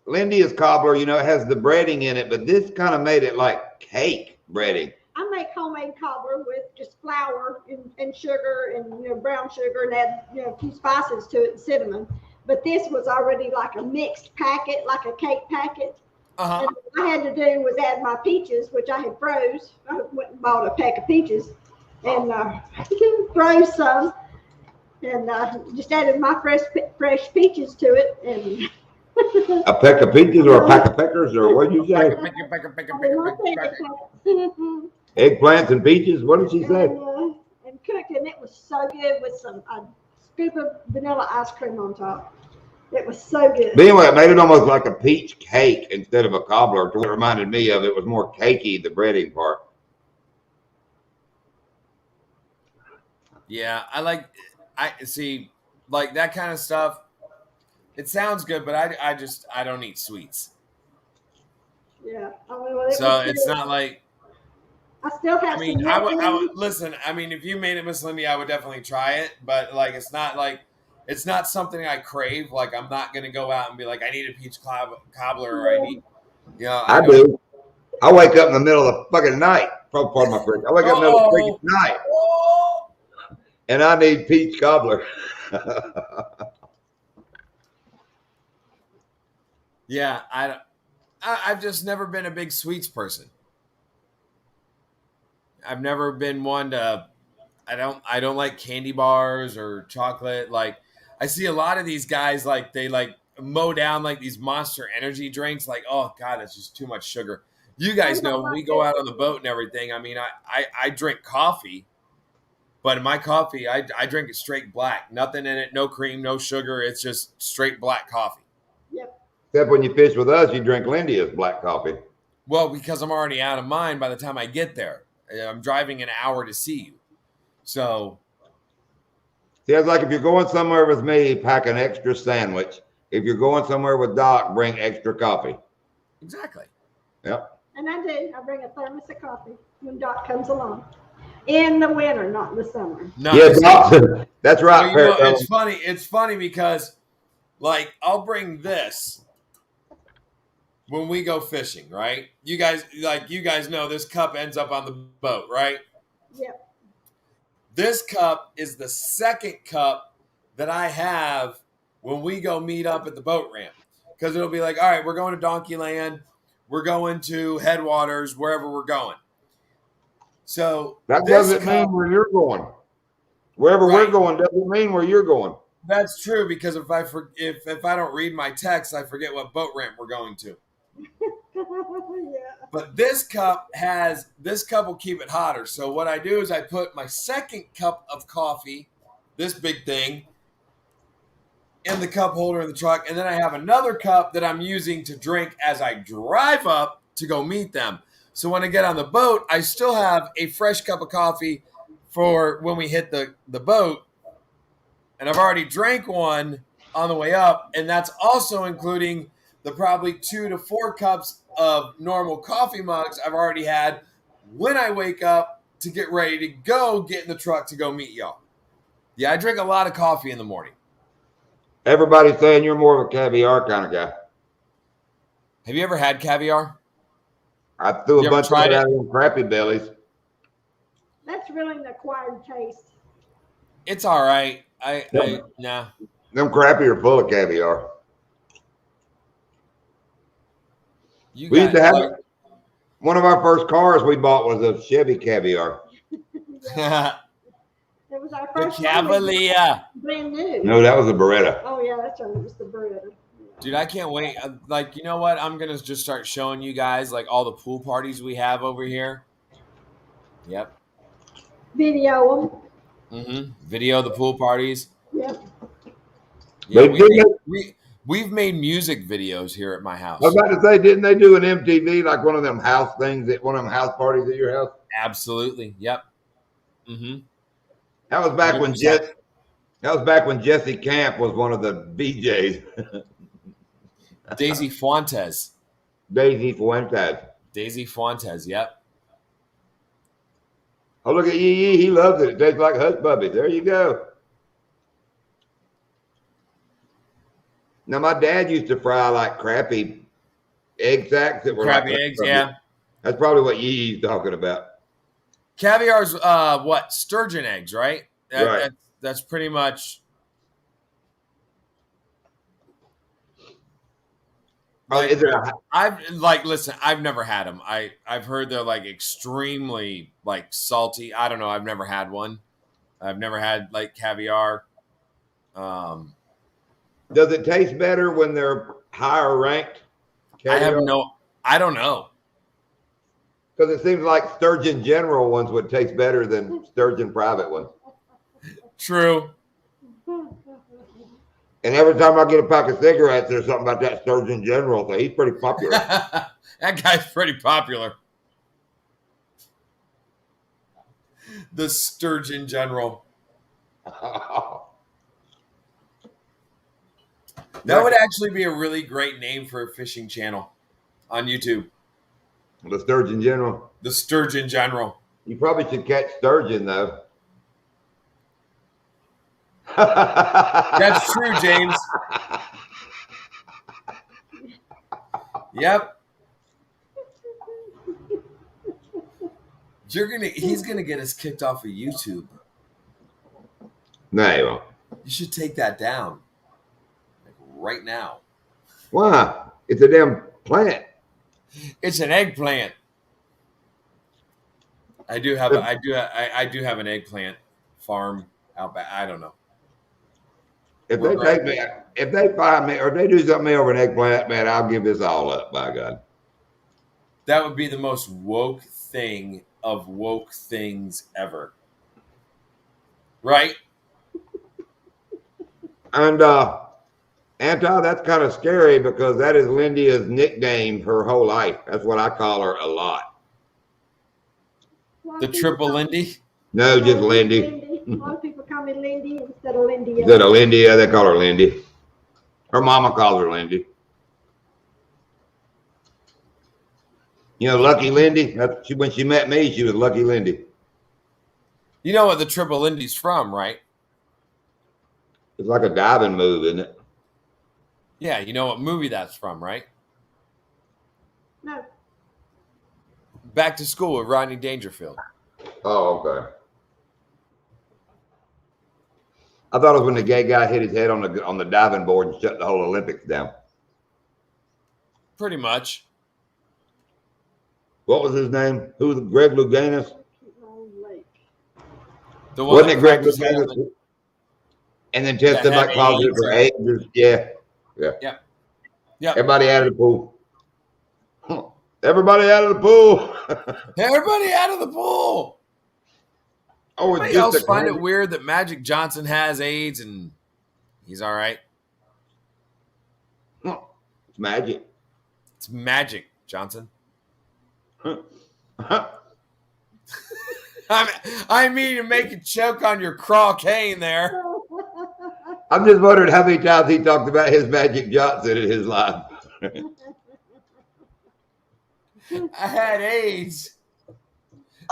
Lindy's cobbler, it has the breading in it, but this kind of made it like cake breading. I make homemade cobbler with just flour and sugar and brown sugar and add a few spices to it and cinnamon. But this was already like a mixed packet, like a cake packet. Uh-huh. And what I had to do was add my peaches, which I had froze. I went and bought a pack of peaches and froze some, and just added my fresh peaches to it. And A peck of peaches or a pack of peckers, or what did you say? Eggplants and peaches? What did she say? And cooked, and it was so good with a scoop of vanilla ice cream on top. It was so good. But anyway, it made it almost like a peach cake instead of a cobbler. What it reminded me of, it was more cakey, the breading part. Yeah, I see, like that kind of stuff. It sounds good, but I don't eat sweets. Yeah. So it's not like. I still have. I mean, I would listen. I mean, if you made it, Miss Lindy, I would definitely try it. But like, it's not something I crave. Like, I'm not gonna go out and be like, I need a peach cobbler, or I need, I do. I wake up in the middle of the fucking night. Pardon my French. I wake up in the middle of the freaking night, and I need peach cobbler. Yeah, I've just never been a big sweets person. I've never been one to. I don't like candy bars or chocolate. Like, I see a lot of these guys, like they like mow down like these Monster Energy drinks. Like, oh God, that's just too much sugar. You guys know when we go out on the boat and everything. I mean, I drink coffee, but in my coffee, I drink it straight black. Nothing in it, no cream, no sugar. It's just straight black coffee. Yep. Except when you fish with us, you drink Lindy's black coffee. Well, because I'm already out of mine by the time I get there. I'm driving an hour to see you. So. See, it's like if you're going somewhere with me, pack an extra sandwich. If you're going somewhere with Doc, bring extra coffee. Exactly. Yep. And I do. I bring a thermos of coffee when Doc comes along. In the winter, not in the summer. No, yeah, Doc, that's right. Well, it's funny. It's funny because, like, I'll bring this when we go fishing, right? You guys know this cup ends up on the boat, right? Yep. This cup is the second cup that I have when we go meet up at the boat ramp. Because it'll be like, all right, we're going to Donkey Land. We're going to Headwaters, wherever we're going. So that doesn't mean where you're going. Wherever we're going doesn't mean where you're going. That's true, because if I don't read my text, I forget what boat ramp we're going to. Yeah. But this cup will keep it hotter. So what I do is I put my second cup of coffee, this big thing, in the cup holder in the truck, and then I have another cup that I'm using to drink as I drive up to go meet them. So when I get on the boat, I still have a fresh cup of coffee for when we hit the boat, and I've already drank one on the way up, and that's also including the probably 2 to 4 cups of normal coffee mugs I've already had when I wake up to get ready to go get in the truck to go meet y'all. Yeah, I drink a lot of coffee in the morning. Everybody's saying you're more of a caviar kind of guy. Have you ever had caviar? I threw You a ever bunch of tried it it? out of them Crappy Bellies. That's really an acquired taste. It's all right. I nah. Them Crappy are full of caviar. You We used got to have like one of our first cars we bought was a Chevy Caviar. the It was our first one. Cavalier. Brand new. No, that was a Beretta. Oh yeah, that's right. It was the Beretta. Dude, I can't wait. Like, you know what? I'm gonna just start showing you guys like all the pool parties we have over here. Yep. Video Video the pool parties. them. Yep. Yeah, They did. we've made music videos here at my I house. was about to say, didn't they do an MTV like one of them house things at one of them house parties at your house? Absolutely. Yep. That was back when 100%. That was back when Jesse Camp was one of the VJs. Daisy Fuentes. Daisy Fuentes. Daisy Fuentes. Yep. Oh, look at Yee. He loves it. It tastes like hush puppies. There you go. Now, my dad used to fry like crappy egg sacks that were Crappy like eggs. Yeah. That's probably what Yee's talking about. Caviar's what? Sturgeon eggs, right? Right. That's pretty much. Like, Is it listen, I've never had them. I've heard they're like extremely like salty. I don't know. I've never had one. I've never had like caviar. does it taste better when they're higher ranked? I don't know. Because it seems like Sturgeon General ones would taste better than Sturgeon Private ones. True. And every time I get a pack of cigarettes, there's something about that Sturgeon General. So he's pretty popular. That guy's pretty popular. The Sturgeon General. That would actually be a really great name for a fishing channel on YouTube. The Sturgeon General. The Sturgeon General. You probably should catch sturgeon, though. That's true, James. Yep. He's gonna get us kicked off of YouTube. No, he won't. You should take that down. Like right now. Why? It's a damn plant. It's an eggplant. I do have an eggplant farm out back. I don't know. If they take me, if they find me, or if they do something to me over an eggplant, man, I'll give this all up. By God. That would be the most woke thing of woke things ever. Right? And Anti, that's kind of scary because that is Lindia's nickname her whole life. That's what I call her a lot. The triple Lindy? No, just Lindy. A lot of people call me Lindy instead of Lindy. Instead of Lindia, they call her Lindy. Her mama calls her Lindy. You know, Lucky Lindy? When she met me, she was Lucky Lindy. You know what the triple Lindy's from, right? It's like a diving move, isn't it? Yeah, you know what movie that's from, right? No. Back to School with Rodney Dangerfield. Oh, okay. I thought it was when the gay guy hit his head on the diving board and shut the whole Olympics down. Pretty much. What was his name? Who was Greg Louganis? The one Wasn't it Greg Louganis? And then tested like positive for AIDS. Yeah. Yep. Everybody out of the pool. Everybody out of the pool. Everybody out of the pool. Oh, Anybody else find it weird that Magic Johnson has AIDS and he's all right? It's magic. It's Magic Johnson. I mean to make a choke on your craw cane there. I'm just wondering how many times he talked about his Magic Johnson in his life. I had AIDS,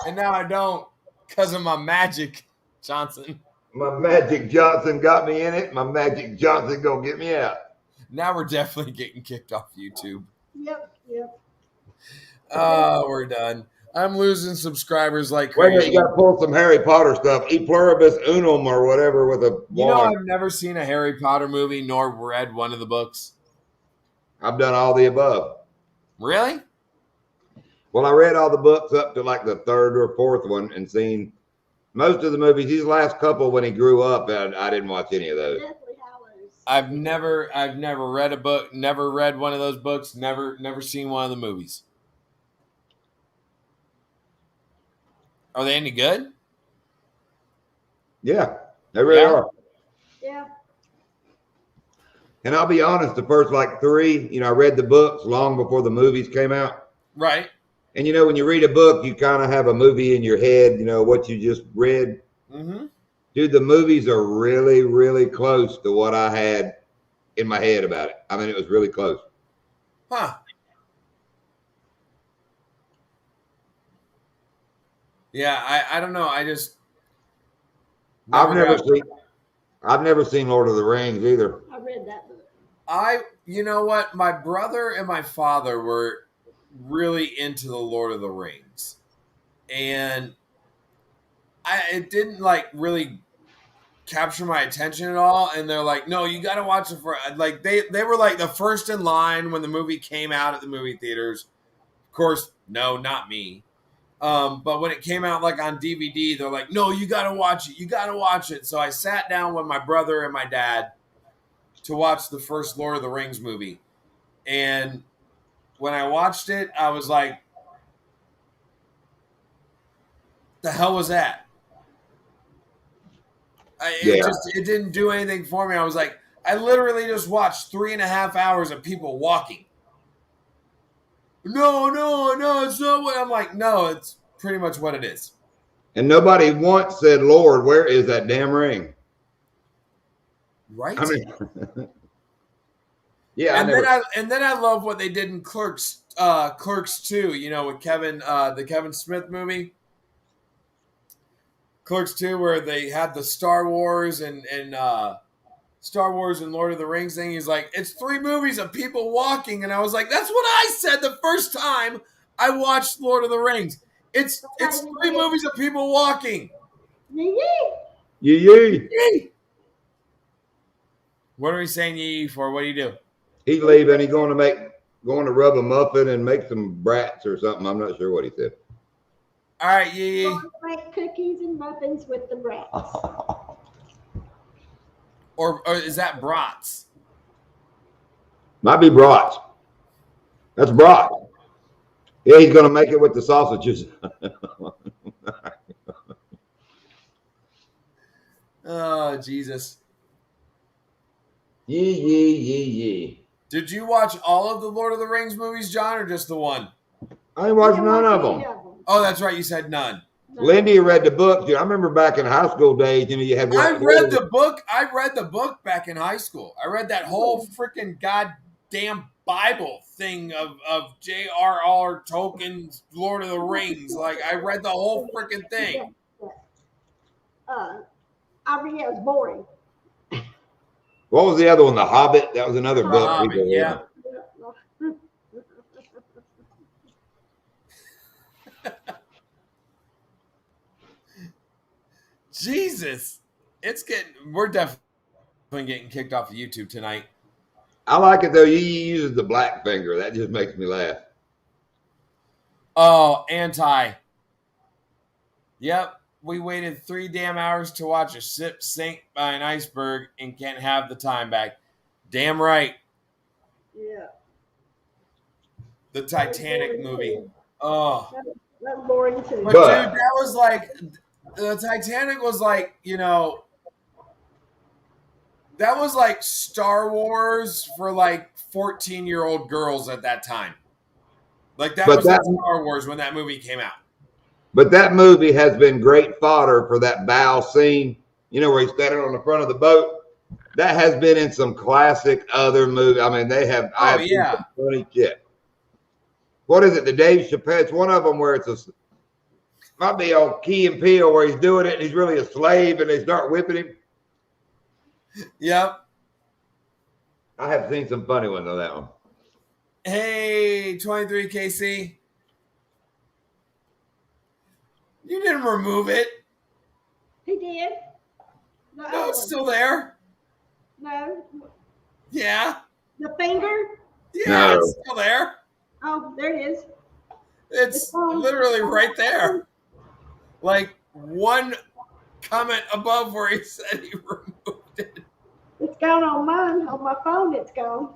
and now I don't because of my Magic Johnson. My Magic Johnson got me in it. My Magic Johnson gonna get me out. Now we're definitely getting kicked off YouTube. Yep. Oh, we're done. I'm losing subscribers like Wait a minute, crazy. you gotta pull some Harry Potter stuff. E pluribus unum or whatever with a You know, wand. I've never seen a Harry Potter movie nor read one of the books. I've done all the above. Really? Well, I read all the books up to like the third or fourth one and seen most of the movies. These last couple when he grew up, I didn't watch any of those. Deathly Hallows. I've never read a book, never read one of those books, never seen one of the movies. Are they any good? Yeah, they really are. Yeah. And I'll be honest, the first like three, I read the books long before the movies came out. Right. And when you read a book, you kind of have a movie in your head, what you just read. Mm-hmm. Dude, the movies are really, really close to what I had in my head about it. I mean, it was really close. Huh. Yeah, I don't know. I just I've never seen Lord of the Rings either. I read that book. You know what? My brother and my father were really into the Lord of the Rings. And it didn't like really capture my attention at all. And they're like, no, you got to watch it for like, they were like the first in line when the movie came out at the movie theaters. Of course, no, not me. But when it came out like on DVD, they're like, no, you got to watch it. You got to watch it. So I sat down with my brother and my dad to watch the first Lord of the Rings movie. And when I watched it, I was like, the hell was that? It didn't do anything for me. I was like, I literally just watched 3.5 hours of people walking. No, it's not what I'm like. No, it's pretty much what it is. And nobody once said, Lord, where is that damn ring? Right. I mean, yeah. And then I love what they did in Clerks 2, with Kevin, the Kevin Smith movie. Clerks 2, where they had the Star Wars and Lord of the Rings thing. He's like, it's 3 movies of people walking. And I was like, that's what I said the first time I watched Lord of the Rings. It's 3 movies of people walking. Yee. What are we saying yee for? What do you do? He's leaving. He's going to rub a muffin and make some brats or something. I'm not sure what he said. All right, yee. Make cookies and muffins with the brats. Or is that brats? Might be brats. That's brat. Yeah, he's going to make it with the sausages. Oh, Jesus. Yee. Did you watch all of the Lord of the Rings movies, John, or just the one? I ain't watched none of them. Oh, that's right. You said none. Lindy read the book. Dude, I remember back in high school days, you had. I read the book. I read the book back in high school. I read that whole freaking goddamn Bible thing of J.R.R. Tolkien's Lord of the Rings. Like, I read the whole freaking thing. I read it was boring. What was the other one? The Hobbit? That was another book. Hobbit, yeah. Jesus. We're definitely getting kicked off of YouTube tonight. I like it though. He uses the black finger. That just makes me laugh. Oh, anti. Yep. We waited 3 damn hours to watch a ship sink by an iceberg and can't have the time back. Damn right. Yeah. The Titanic movie. Oh. That's boring too. But dude, that was like, the Titanic was like, that was like Star Wars for like 14-year-old girls at that time. Like that was like Star Wars when that movie came out. But that movie has been great fodder for that bow scene, where he's standing on the front of the boat. That has been in some classic other movies. I mean, they have. Oh, yeah. Funny shit. What is it? The Dave Chappelle. It's one of them where it's Might be on Key and Peele where he's doing it and he's really a slave and they start whipping him. Yep. I have seen some funny ones on that one. Hey, 23 KC. You didn't remove it. He did. No, it's still there. No. Yeah. The finger? Yeah, No. it's still there. Oh, there it is. It's literally right there. Like one comment above where he said he removed it. It's gone on mine. On my phone, it's gone.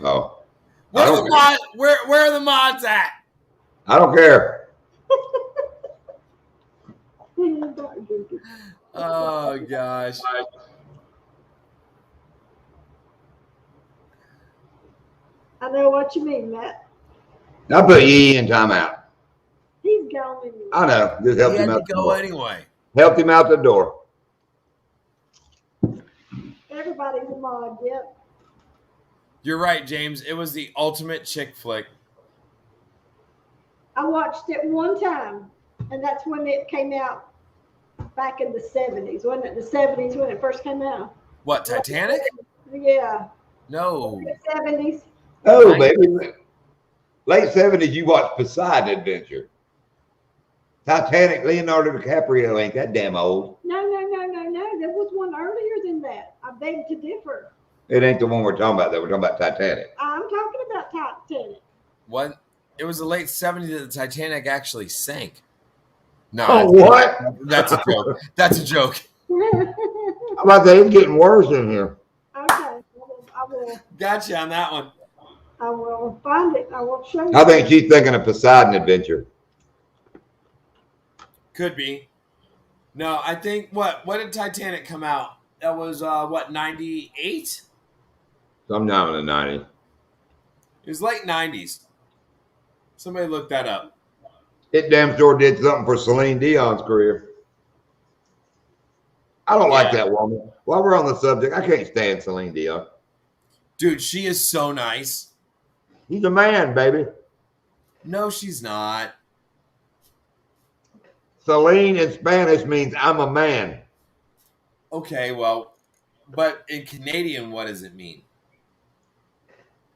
Oh. Where are the mods at? I don't care. Oh gosh. I know what you mean, Matt. I put Yee in timeout. He's gone anyway. I know. Just helped He him had out to the go door. anyway. Helped him out the door. Everybody's a mod, yep. You're right, James. It was the ultimate chick flick. I watched it one time, and that's when it came out back in the 70s. Wasn't it the 70s when it first came out? What, Titanic? Yeah. No. The 70s. Oh, baby. Late 70s, you watched Poseidon Adventure. Titanic, Leonardo DiCaprio ain't that damn old. No. There was one earlier than that. I beg to differ. It ain't the one we're talking about, though. We're talking about Titanic. I'm talking about Titanic. What? It was the late 70s that the Titanic actually sank. No. Oh, what? That's a joke. That's a joke. I'm about to say, it's getting worse in here. Okay. I will. Gotcha on that one. I will find it. I will show you. I think she's thinking of Poseidon Adventure. Could be. No, I think what did Titanic come out? That was 98? Sometime in the 90s. It was late 90s. Somebody look that up. It damn sure did something for Celine Dion's career. I don't like that woman. While we're on the subject, I can't stand Celine Dion. Dude, she is so nice. He's a man, baby. No, she's not. Celine in Spanish means I'm a man. Okay, well, but in Canadian, what does it mean?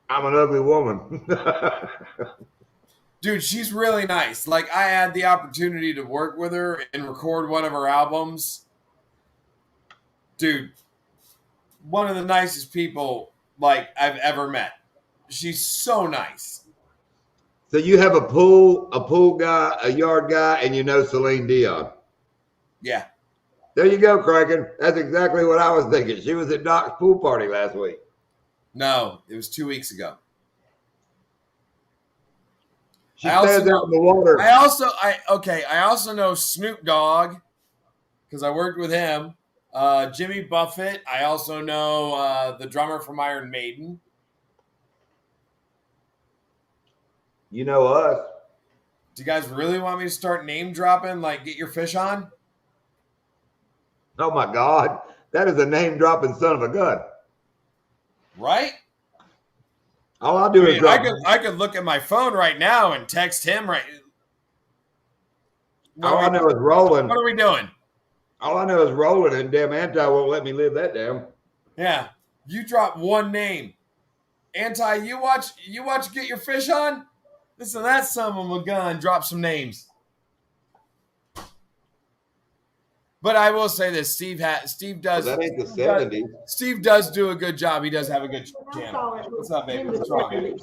I'm an ugly woman. Dude, she's really nice. Like, I had the opportunity to work with her and record one of her albums. Dude, one of the nicest people, like, I've ever met. She's so nice. So you have a pool guy, a yard guy, and you know Celine Dion. Yeah. There you go, Kraken. That's exactly what I was thinking. She was at Doc's pool party last week. No, it was 2 weeks ago. She stands out in the water. I also know Snoop Dogg because I worked with him. Jimmy Buffett. I also know the drummer from Iron Maiden. You know us. Do you guys really want me to start name dropping, like get your fish on? Oh my God. That is a name dropping son of a gun. Right? All I do is drop. I could look at my phone right now and text him right. All I know is rolling. What are we doing? All I know is rolling, and damn Anti won't let me live that down. Yeah. You drop one name. Anti, you watch Get Your Fish On? Listen, that son of a gun drop some names. But I will say this: Steve does. Well, that ain't the 70s. Steve does do a good job. He does have a good channel. What's up, baby? What's wrong, baby?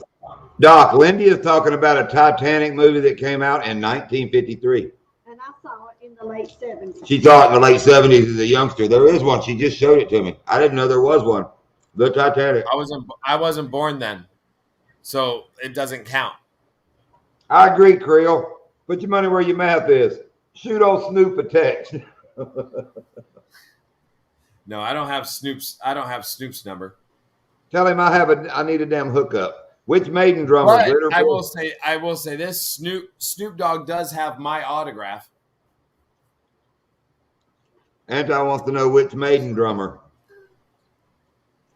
Doc, Lindy is talking about a Titanic movie that came out in 1953. And I saw it in the late 70s. She saw it in the late 70s as a youngster. There is one. She just showed it to me. I didn't know there was one. The Titanic. I wasn't born then, so it doesn't count. I agree, Creel. Put your money where your mouth is. Shoot old Snoop a text. No, I don't have Snoop's number. Tell him I need a damn hookup. Which Maiden drummer? But I will say this: Snoop Dogg does have my autograph. Anti wants to know which Maiden drummer.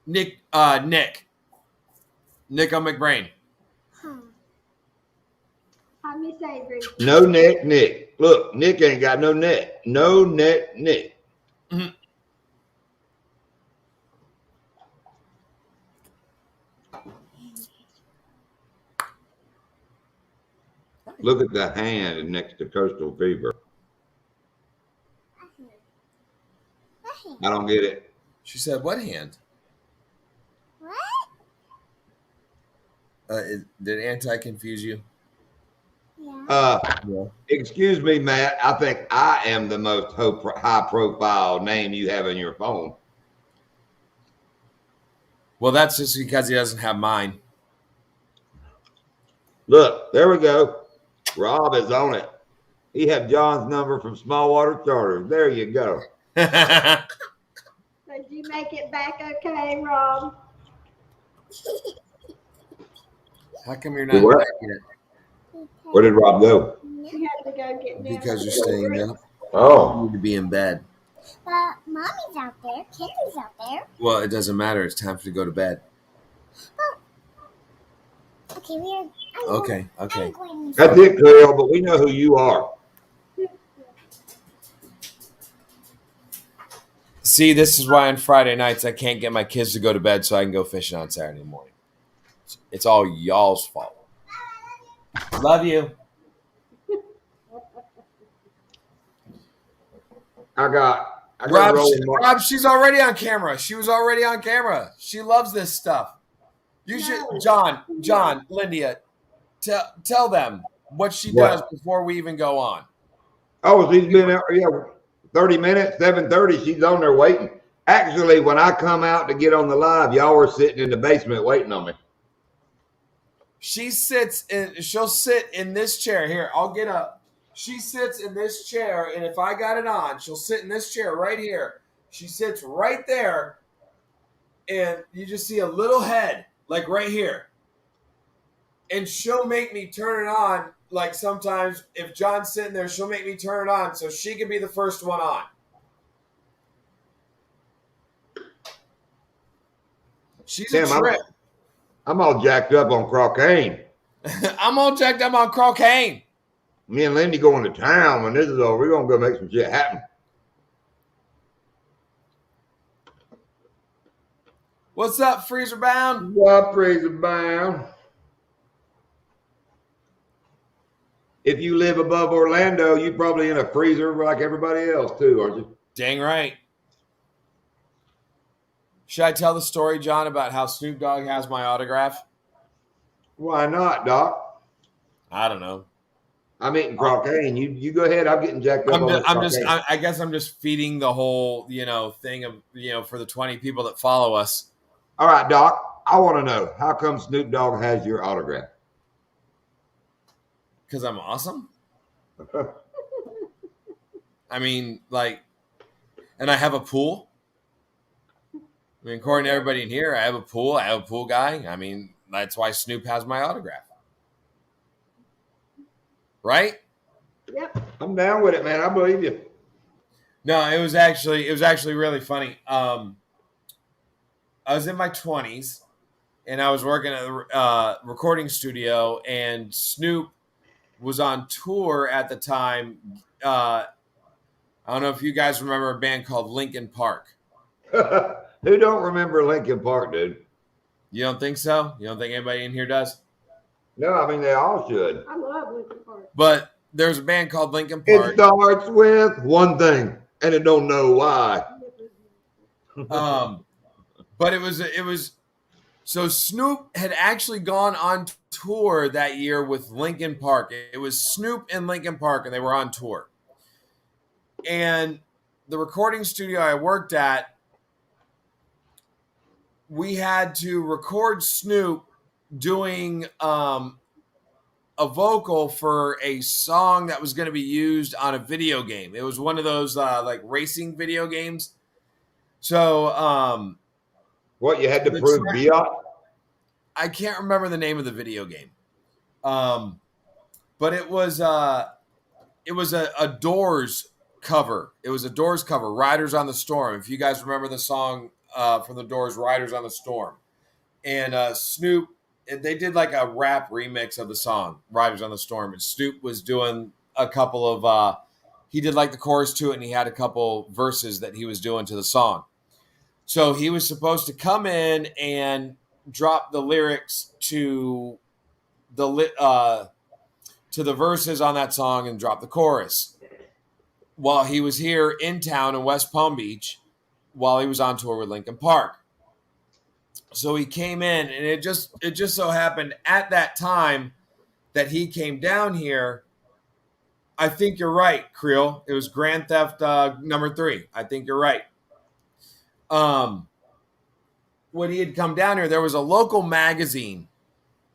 Nick McBrain. Hi, Miss Avery. No, Nick. Look, Nick ain't got no net. No net, Nick. Mhm. Look at the hand next to coastal fever. I don't get it. She said, "What hand?" What? Did Anti confuse you? Yeah. Yeah. Excuse me, Matt. I think I am the most high profile name you have in your phone. Well, that's just because he doesn't have mine. Look, there we go. Rob is on it. He have John's number from Small Water Charters. There you go. Did you make it back okay, Rob? How come you're You not what? back yet? Where did Rob go? You had to go get dinner. Because you're staying up. You Oh, need to be in bed. But Mommy's out there. Kenny's out there. Well, it doesn't matter. It's time for you to go to bed. Okay, we are. Okay. I'm going to that's it, Cleo, but we know who you are. See, this is why on Friday nights I can't get my kids to go to bed so I can go fishing on Saturday morning. It's all y'all's fault. Love you. I got Rob, rolling Rob, she's already on camera. She was already on camera. She loves this stuff. You should, John, Lindia, tell them what she does before we even go on. Oh, she's been out, 30 minutes, 7:30. She's on there waiting. Actually, when I come out to get on the live, y'all were sitting in the basement waiting on me. She'll sit in this chair. Here, I'll get up. She sits in this chair, and if I got it on, she'll sit in this chair right here. She sits right there, and you just see a little head, like right here. And she'll make me turn it on, like sometimes if John's sitting there, she'll make me turn it on so she can be the first one on. She's a trip. I'm all jacked up on cocaine. I'm all jacked up on cocaine. Me and Lindy going to town when this is over. We're going to go make some shit happen. What's up, Freezer Bound? What, Freezer Bound? If you live above Orlando, you're probably in a freezer like everybody else too, aren't you? Dang right. Should I tell the story, John, about how Snoop Dogg has my autograph? Why not, Doc? I don't know. I'm eating cocaine. You go ahead. I'm getting jacked up I guess I'm just feeding the whole, thing of, for the 20 people that follow us. All right, Doc. I want to know, how come Snoop Dogg has your autograph? Because I'm awesome. I mean, and I have a pool. I mean, according to everybody in here, I have a pool. I have a pool guy. I mean, that's why Snoop has my autograph. Right? Yep. I'm down with it, man. I believe you. No, it was actually really funny. I was in my 20s, and I was working at a recording studio, and Snoop was on tour at the time. I don't know if you guys remember a band called Linkin Park. Who don't remember Linkin Park, dude? You don't think so? You don't think anybody in here does? No, I mean, they all should. I love Linkin Park. But there's a band called Linkin It Park. starts with one thing, and it don't know why. But it was so Snoop had actually gone on tour that year with Linkin Park. It was Snoop and Linkin Park, and they were on tour. And the recording studio I worked at, we had to record Snoop doing a vocal for a song that was going to be used on a video game. It was one of those racing video games. So what, you had to prove Biot? I can't remember the name of the video game. But it was a Doors cover. It was a Doors cover, Riders on the Storm. If you guys remember the song from the Doors, Riders on the Storm. And Snoop, they did like a rap remix of the song, Riders on the Storm. And Snoop was doing a couple of he did like the chorus to it, and he had a couple verses that he was doing to the song. So he was supposed to come in and drop the lyrics to the verses on that song and drop the chorus while he was here in town in West Palm Beach while he was on tour with Linkin Park. So he came in, and it just so happened at that time that he came down here. I think you're right, Creel. It was Grand Theft number 3. I think you're right. When he had come down here, there was a local magazine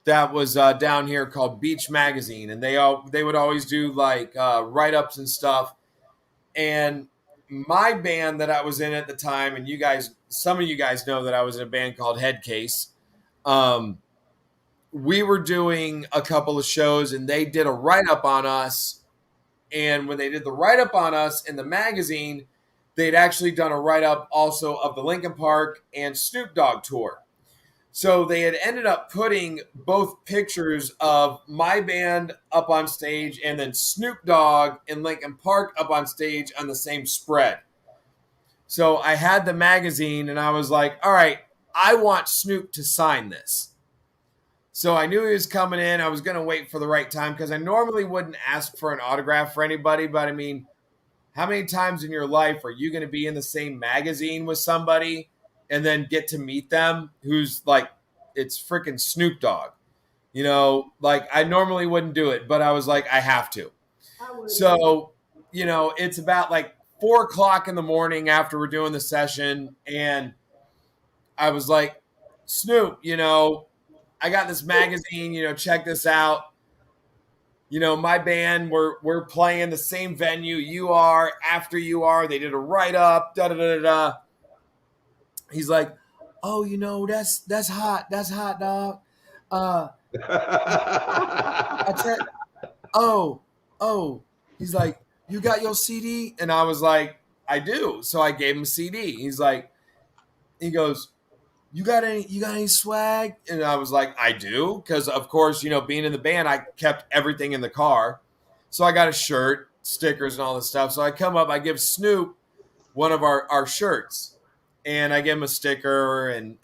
that was down here called Beach Magazine, and they would always do like write-ups and stuff. And my band that I was in at the time, and some of you guys know that I was in a band called Headcase. We were doing a couple of shows, and they did a write-up on us. And when they did the write-up on us in the magazine, they'd actually done a write-up also of the Linkin Park and Snoop Dogg tour. So they had ended up putting both pictures of my band up on stage and then Snoop Dogg and Linkin Park up on stage on the same spread. So I had the magazine, and I was like, all right, I want Snoop to sign this. So I knew he was coming in. I was going to wait for the right time because I normally wouldn't ask for an autograph for anybody. But I mean, how many times in your life are you going to be in the same magazine with somebody and then get to meet them who's like, it's freaking Snoop Dogg? You know, like I normally wouldn't do it, but I was like, I have to. So, you know, it's about like 4:00 in the morning after we're doing the session. And I was like, Snoop, you know, I got this magazine, you know, check this out. You know, my band, we're playing the same venue you are, after you are. They did a write-up, da-da-da-da-da. He's like, oh, you know, that's hot. That's hot, dog. I said, oh. He's like, you got your CD? And I was like, I do. So I gave him a CD. He goes, you got any swag? And I was like, I do. Because, of course, you know, being in the band, I kept everything in the car. So I got a shirt, stickers, and all this stuff. So I come up, I give Snoop one of our shirts. And I give him a sticker and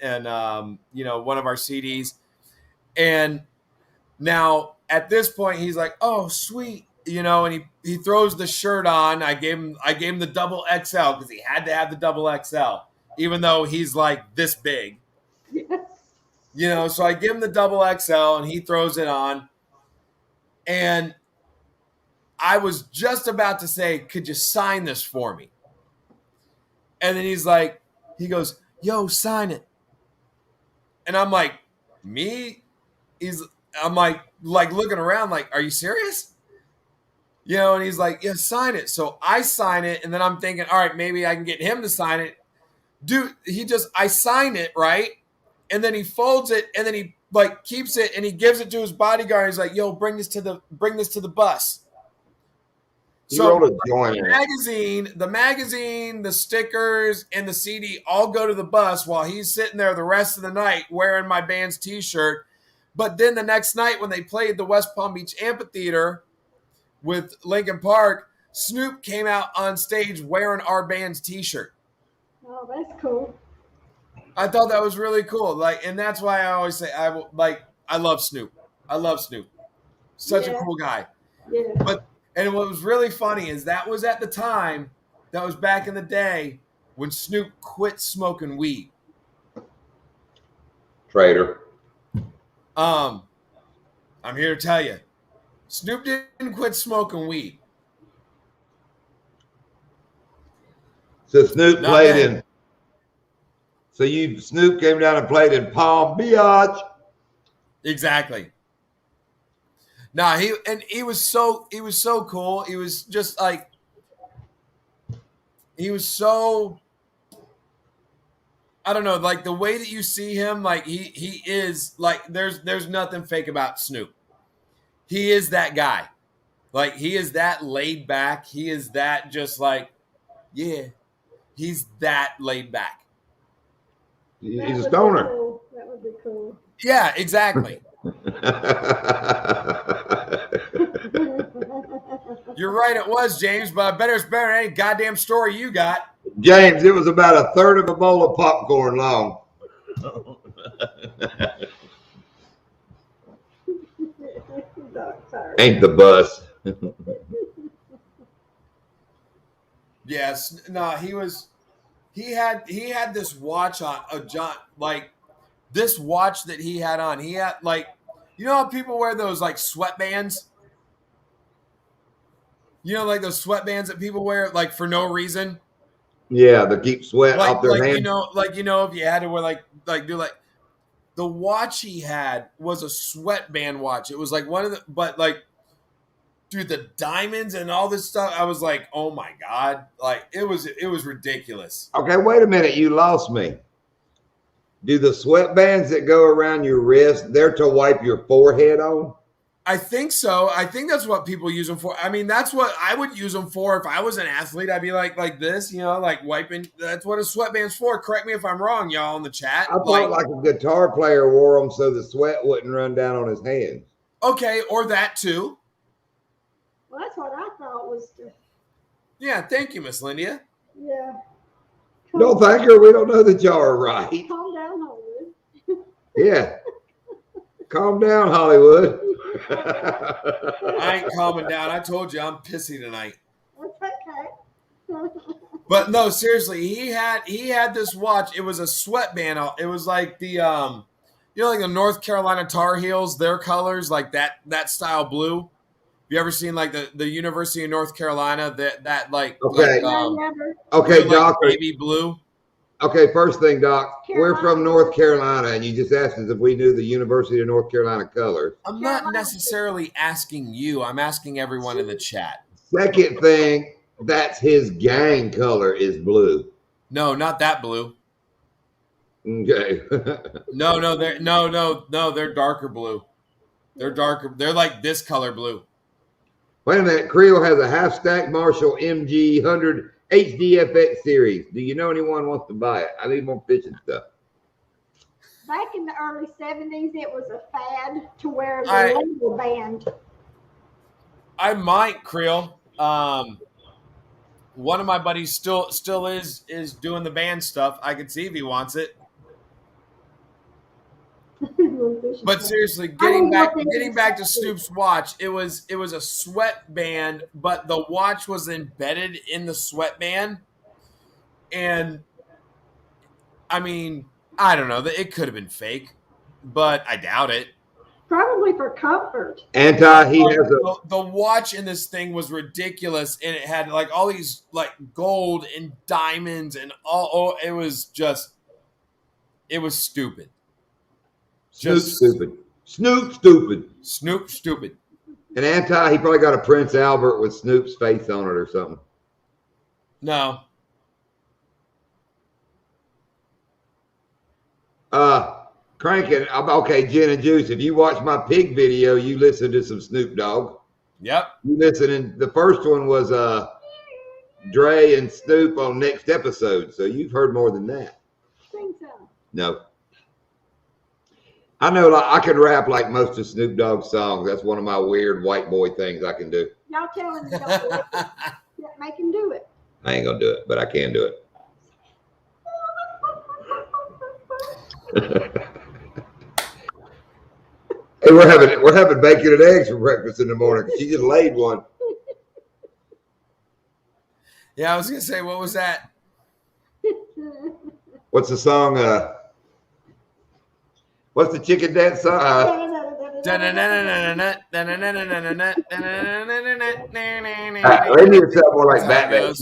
you know, one of our CDs. And now, at this point, he's like, oh, sweet. You know, and he throws the shirt on. I gave him the double XL because he had to have the double XL. Even though he's like this big, yes. You know, so I give him the double XL and he throws it on. And I was just about to say, could you sign this for me? And then he goes, yo, sign it. And I'm like, me? I'm like looking around like, are you serious? You know, and he's like, yeah, sign it. So I sign it. And then I'm thinking, all right, maybe I can get him to sign it. Dude, I sign it, right? And then he folds it and then he like keeps it and he gives it to his bodyguard. He's like, yo, bring this to the bus. So the magazine, the stickers, and the CD all go to the bus while he's sitting there the rest of the night wearing my band's t-shirt. But then the next night when they played the West Palm Beach Amphitheater with Linkin Park, Snoop came out on stage wearing our band's t-shirt. Oh, that's cool. I thought that was really cool. Like, and that's why I always say I love Snoop. I love Snoop. Such a cool guy. Yeah. And what was really funny is that was at the time, that was back in the day when Snoop quit smoking weed. Traitor. I'm here to tell you, Snoop didn't quit smoking weed. So Snoop Snoop came down and played in Palm Beach. Exactly. Nah, he was so cool. He was just like, he was so, I don't know, like the way that you see him, like he is like, there's nothing fake about Snoop. He is that guy. Like he is that laid back. He is that just like, yeah, he's that laid back. He's a stoner. Cool. That would be cool. Yeah, exactly. You're right, it was, James, but I bet it's better than any goddamn story you got. James, it was about a third of a bowl of popcorn long. Ain't the bus. Yes, no, he had this watch on, John, like this watch that he had on. He had like, you know how people wear those like sweatbands? You know, like those sweatbands that people wear like for no reason. Yeah, to keep sweat off their hands. If you had to wear like the watch he had was a sweatband watch. It was like one of the, but like, dude, the diamonds and all this stuff. I was like, oh my God, like it was ridiculous. Okay, wait a minute, you lost me. Do the sweatbands that go around your wrist, they're to wipe your forehead on? I think so. I think that's what people use them for. I mean, that's what I would use them for if I was an athlete. I'd be like this, you know, like wiping. That's what a sweatband's for. Correct me if I'm wrong, y'all in the chat. I thought like a guitar player wore them so the sweat wouldn't run down on his hands. Okay, or that too. Well, that's what I thought was. Yeah, thank you, Miss Lindia. Yeah. No, thank her. We don't know that y'all are right. Calm down, Hollywood. Yeah. Calm down, Hollywood. I ain't calming down. I told you I'm pissy tonight. That's okay. But no, seriously, he had this watch. It was a sweatband. It was like the like the North Carolina Tar Heels, their colors, like that style blue. Have you ever seen like the University of North Carolina that like okay, okay, Doc, like baby blue? Okay, first thing, Doc, we're from North Carolina, and you just asked us if we knew the University of North Carolina colors. I'm not necessarily asking you. I'm asking everyone in the chat. Second thing, that's his gang color is blue. No, not that blue. Okay. No, they're darker blue. They're darker. They're like this color blue. Wait a minute. Creel has a half-stack Marshall MG 100 HDFX series. Do you know anyone wants to buy it? I need more fishing stuff. Back in the early 70s, it was a fad to wear the label band. I might, Creel. One of my buddies still is doing the band stuff. I can see if he wants it. But seriously, getting back to Snoop's watch, it was a sweatband, but the watch was embedded in the sweatband, and I mean, I don't know, it could have been fake, but I doubt it. Probably for comfort. The watch in this thing was ridiculous, and it had like all these like gold and diamonds and all. Oh, it was stupid. Snoop stupid. And he probably got a Prince Albert with Snoop's face on it or something. No. Cranking. Okay, Gin and Juice. If you watch my pig video, you listen to some Snoop Dogg. Yep. You listening. The first one was Dre and Snoop on next episode. So you've heard more than that. I think so. No. I know I can rap like most of Snoop Dogg's songs. That's one of my weird white boy things I can do. Y'all tell him to do it. Yeah, make him do it. I ain't gonna do it, but I can do it. Hey, we're having bacon and eggs for breakfast in the morning. She just laid one. Yeah, I was gonna say, what was that? What's the song? What's the chicken dance song? They need to sound more like Batman.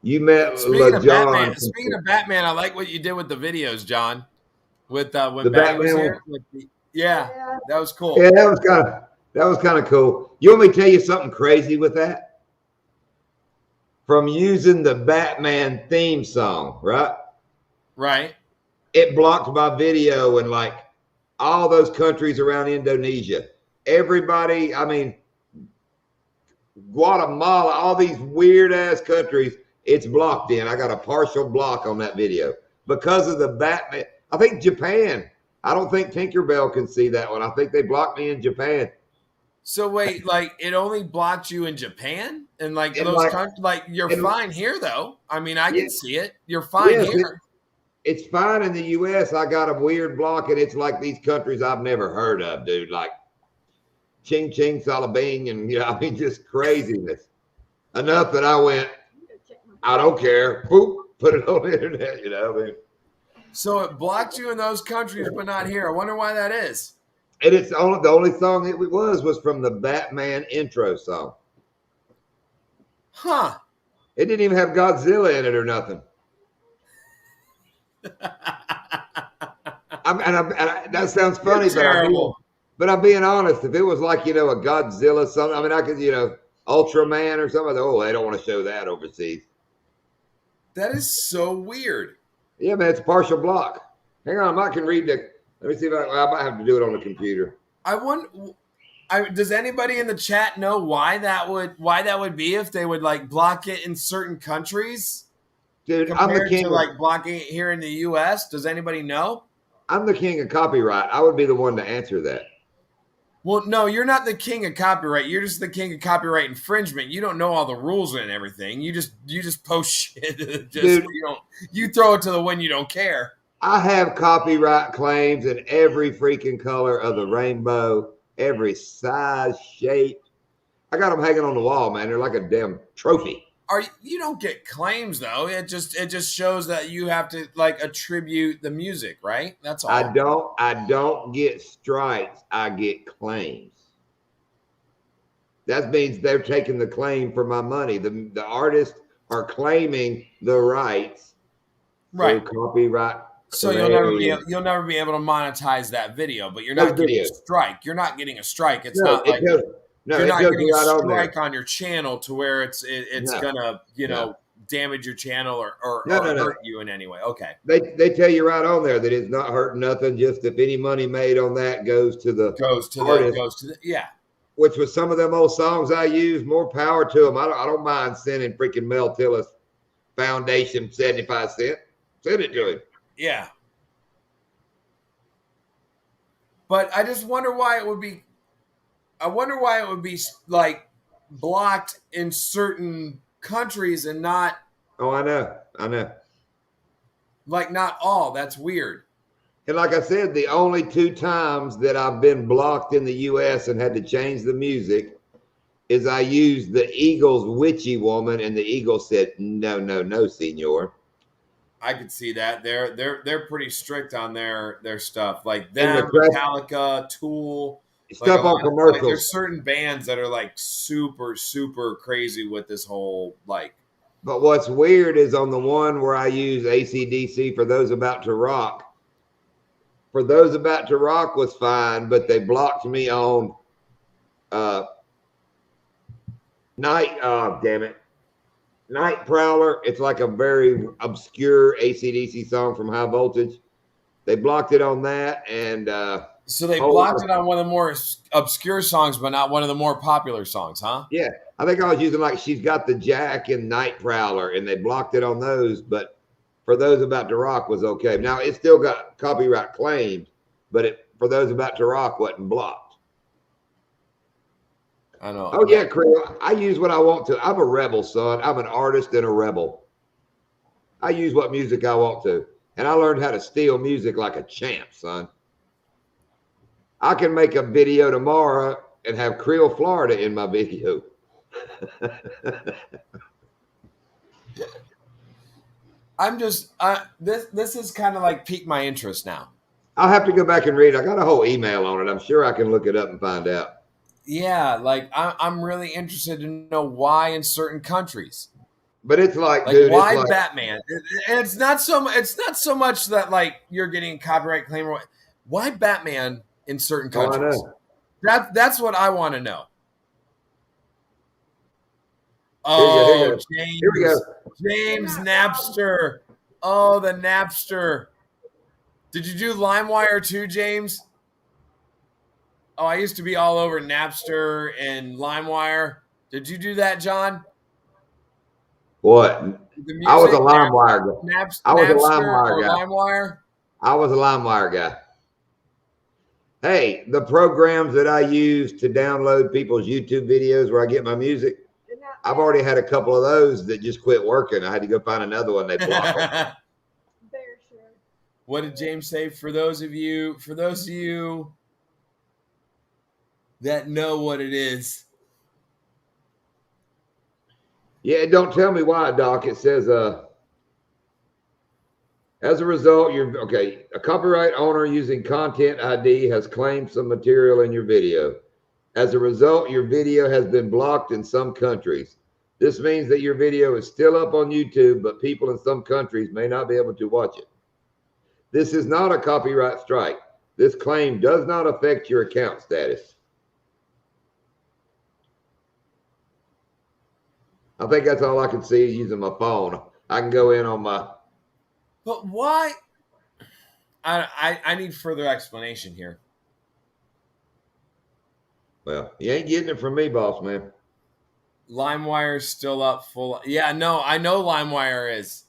You met John. Speaking of Batman, I like what you did with the videos, John. With when Batman was here. Yeah, that was cool. Yeah, that was kind of cool. You want me to tell you something crazy with that? From using the Batman theme song, right? Right. It blocked my video in like all those countries around Indonesia. Everybody, I mean, Guatemala, all these weird ass countries, it's blocked in. I got a partial block on that video because of the Batman. I think Japan I don't think Tinkerbell can see that one. I think they blocked me in Japan. So wait, like it only blocked you in Japan, and like And those countries, like you're and- fine here though. I mean, I Yeah. can see it. You're fine Yes, here. it's fine in the U.S. I got a weird block, and it's like these countries I've never heard of, dude. Like Ching Ching Salabing, and I mean, just craziness. Enough that I went, I don't care. Boop, put it on the internet. I mean. So it blocked you in those countries, but not here. I wonder why that is. And it's the only song it was from the Batman intro song. Huh. It didn't even have Godzilla in it or nothing. That sounds funny, but I'm being honest. If it was like, a Godzilla something, I mean, I could, Ultraman or something. Oh, they don't want to show that overseas. That is so weird. Yeah, man, it's a partial block. Hang on, I can read the. Let me see if I might have to do it on the computer. Does anybody in the chat know why that would be if they would like block it in certain countries? Dude, compared I'm the king to like blocking it here in the U.S. Does anybody know? I'm the king of copyright. I would be the one to answer that. Well, no, you're not the king of copyright. You're just the king of copyright infringement. You don't know all the rules and everything. You just post shit. Dude, you throw it to the wind. You don't care. I have copyright claims in every freaking color of the rainbow, every size, shape. I got them hanging on the wall, man. They're like a damn trophy. You don't get claims though. It just shows that you have to like attribute the music, right? That's all. I don't get strikes. I get claims. That means they're taking the claim for my money. The artists are claiming the rights. Right. Copyright. So you'll never be able to monetize that video, but you're not getting a strike. You're not getting a strike. It's not like you're not getting a strike on your channel to where it's gonna damage your channel or hurt you in any way. Okay. They tell you right on there that it's not hurting nothing. Just if any money made on that goes to the artist. Yeah. Which was some of them old songs I use. More power to them. I don't mind sending freaking Mel Tillis Foundation 75 cents. Send it to him. Yeah. But I just wonder why it would be. I wonder why it would be like blocked in certain countries and not. Oh, I know. Like not all. That's weird. And like I said, the only 2 times that I've been blocked in the U.S. and had to change the music is I used the Eagles' Witchy Woman, and the Eagles said, no, senor. I could see that. They're pretty strict on their stuff. Like them, Metallica, Tool. Stuff on commercials. Like there's certain bands that are like super, super crazy with this whole like. But what's weird is on the one where I use AC/DC for Those About to Rock. For Those About to Rock was fine, but they blocked me on Night Prowler. It's like a very obscure AC/DC song from High Voltage. They blocked it on that, and so they blocked it on one of the more obscure songs, but not one of the more popular songs, huh? Yeah, I think I was using like She's Got the Jack and Night Prowler, and they blocked it on those. But For Those About to Rock was okay. Now it still got copyright claims, but For Those About to Rock wasn't blocked. I know. Oh yeah, Creel. I use what I want to. I'm a rebel, son. I'm an artist and a rebel. I use what music I want to, and I learned how to steal music like a champ, son. I can make a video tomorrow and have Creel, Florida in my video. This is kind of like piqued my interest now. I'll have to go back and read. I got a whole email on it. I'm sure I can look it up and find out. Yeah, like I'm really interested to know why in certain countries. But it's like dude, why it's like, Batman? And it's not so much that like you're getting copyright claim. Why Batman in certain countries? Oh, I know. That's what I want to know. Here James, we go. James Napster. Oh, the Napster. Did you do LimeWire too, James? Oh, I used to be all over Napster and LimeWire. Did you do that, John? What? I was a LimeWire guy. I was a LimeWire guy. LimeWire? I was a LimeWire guy. Hey, the programs that I use to download people's YouTube videos where I get my music, I've already had a couple of those that just quit working. I had to go find another one. They block them. Very sure. What did James say? For those of you that know what it is. Yeah, don't tell me why, Doc. It says, as a result, a copyright owner using Content ID has claimed some material in your video. As a result, your video has been blocked in some countries. This means that your video is still up on YouTube, but people in some countries may not be able to watch it. This is not a copyright strike. This claim does not affect your account status. I think that's all I can see using my phone. I can go in on my... But why? I need further explanation here. Well, you ain't getting it from me, boss man. LimeWire's still up full. Yeah, no, I know LimeWire is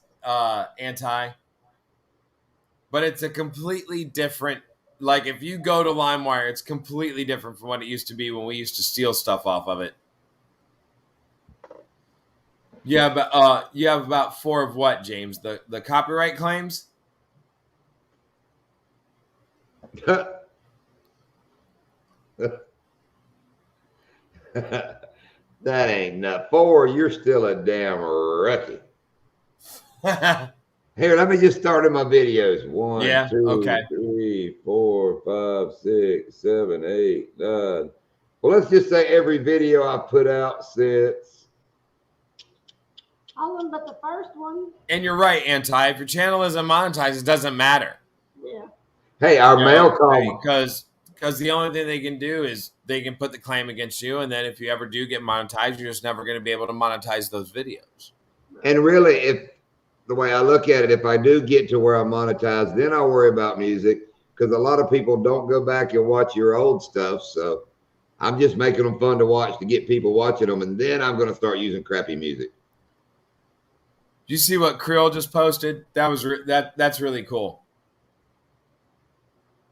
anti, but it's a completely different. Like, if you go to LimeWire, it's completely different from what it used to be when we used to steal stuff off of it. Yeah, but you have about 4 of what, James? The copyright claims? That ain't not 4. You're still a damn rookie. Here, let me just start in my videos. 1, 2, okay. 3, 4, 5, 6, 7, 8, 9. Well, let's just say every video I put out since. All of them but the first one. And you're right, Anti. If your channel isn't monetized, it doesn't matter. Yeah. Hey, our mail call. Because the only thing they can do is they can put the claim against you, and then if you ever do get monetized, you're just never going to be able to monetize those videos. And really, if the way I look at it, if I do get to where I monetize, then I'll worry about music, because a lot of people don't go back and watch your old stuff. So I'm just making them fun to watch to get people watching them, and then I'm going to start using crappy music. Do you see what Creole just posted? That's really cool.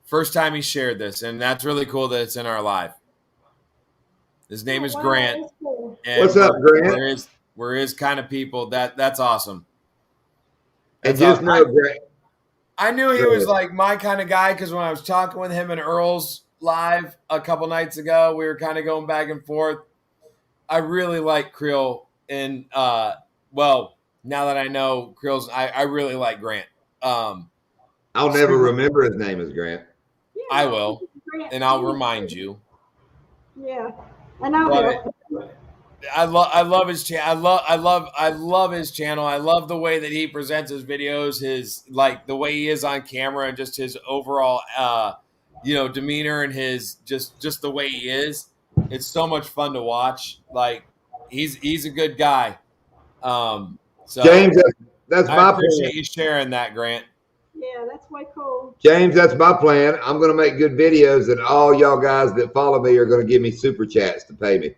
First time he shared this, and that's really cool that it's in our live. His name is Grant. Cool. What's up, Grant? We're his kind of people. That's awesome. And just know, Grant. I knew he was like my kind of guy because when I was talking with him and Earl's live a couple nights ago, we were kind of going back and forth. I really like Creole, and well, now that I know Creole's, I really like Grant. I'll never remember his name as Grant. Yeah, I will, and I'll remind you. Yeah, and I will. I love his channel. I love his channel. I love the way that he presents his videos, his like the way he is on camera, and just his overall demeanor and his just the way he is. It's so much fun to watch. Like he's a good guy. So James, that's my plan. I appreciate you sharing that, Grant. Yeah, that's way cool. James, that's my plan. I'm going to make good videos, and all y'all guys that follow me are going to give me super chats to pay me.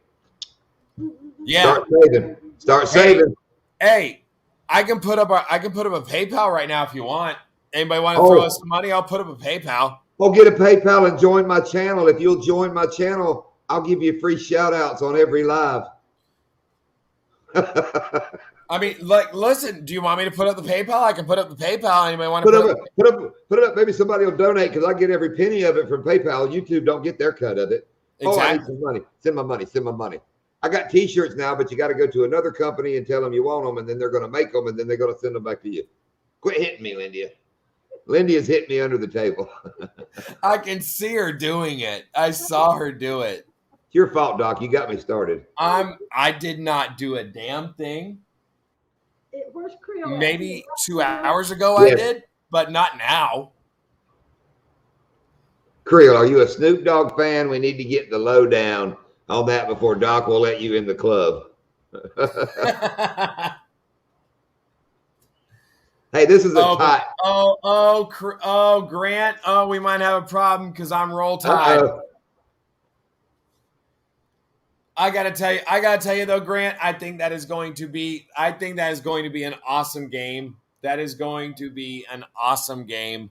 Yeah. Start saving. Hey, I can put up a PayPal right now if you want. Anybody want to throw us some money? I'll put up a PayPal. Oh, get a PayPal and join my channel. If you'll join my channel, I'll give you free shout outs on every live. I mean, like, listen, do you want me to put up the PayPal? I can put up the PayPal. Anybody want to put it up? Maybe somebody will donate because I get every penny of it from PayPal. YouTube don't get their cut of it. Exactly. Oh, I need some money. Send my money. I got T-shirts now, but you got to go to another company and tell them you want them, and then they're going to make them, and then they're going to send them back to you. Quit hitting me, Lindia. Lindia's hit me under the table. I can see her doing it. I saw her do it. It's your fault, Doc. You got me started. I did not do a damn thing. Where's Creole? Maybe 2 hours ago I did, but not now. Creole, are you a Snoop Dogg fan? We need to get the lowdown on that before Doc will let you in the club. Hey, this is a tie. Grant. Oh, we might have a problem because I'm Roll Tide. I gotta tell you though, Grant. I think that is going to be an awesome game. That is going to be an awesome game.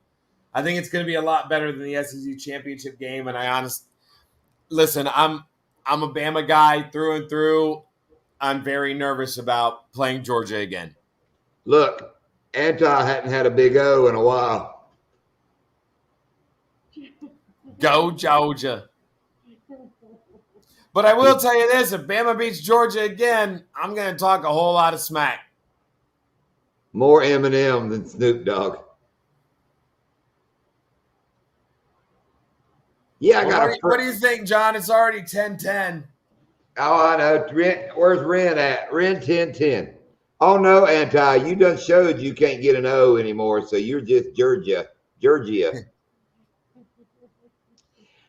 I think it's going to be a lot better than the SEC championship game. And listen, I'm a Bama guy through and through. I'm very nervous about playing Georgia again. Look, Anti hadn't had a big O in a while. Go Georgia. But I will tell you this, if Bama beats Georgia again, I'm going to talk a whole lot of smack. More Eminem than Snoop Dogg. Yeah, I got what do you think, John? It's already 10-10. Oh, I know. Where's Ren at? Ren 10-10. Oh, no, Anti. You done showed you can't get an O anymore, so you're just Georgia.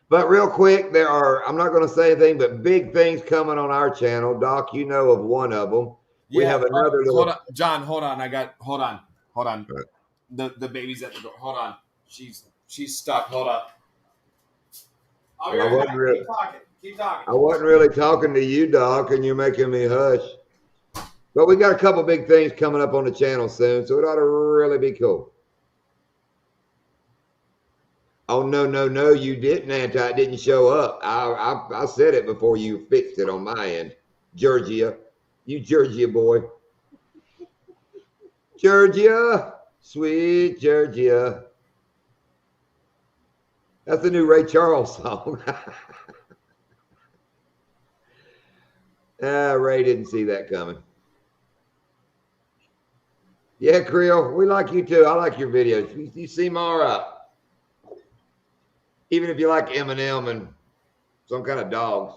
But real quick, I'm not going to say anything, but big things coming on our channel. Doc, you know of one of them. We have another little... Hold on. John, hold on. Hold on. Right. The baby's at the door. Hold on. She's stuck. Hold up. Keep talking. I wasn't really talking to you, Doc, and you're making me hush. But we got a couple big things coming up on the channel soon, so it ought to really be cool. Oh, no, you didn't, Anti. It didn't show up. I said it before you fixed it on my end. Georgia. You Georgia boy. Georgia. Sweet Georgia. That's the new Ray Charles song. Ray didn't see that coming. Yeah, Creel, we like you too. I like your videos. You seem all right. Even if you like Eminem and some kind of dogs.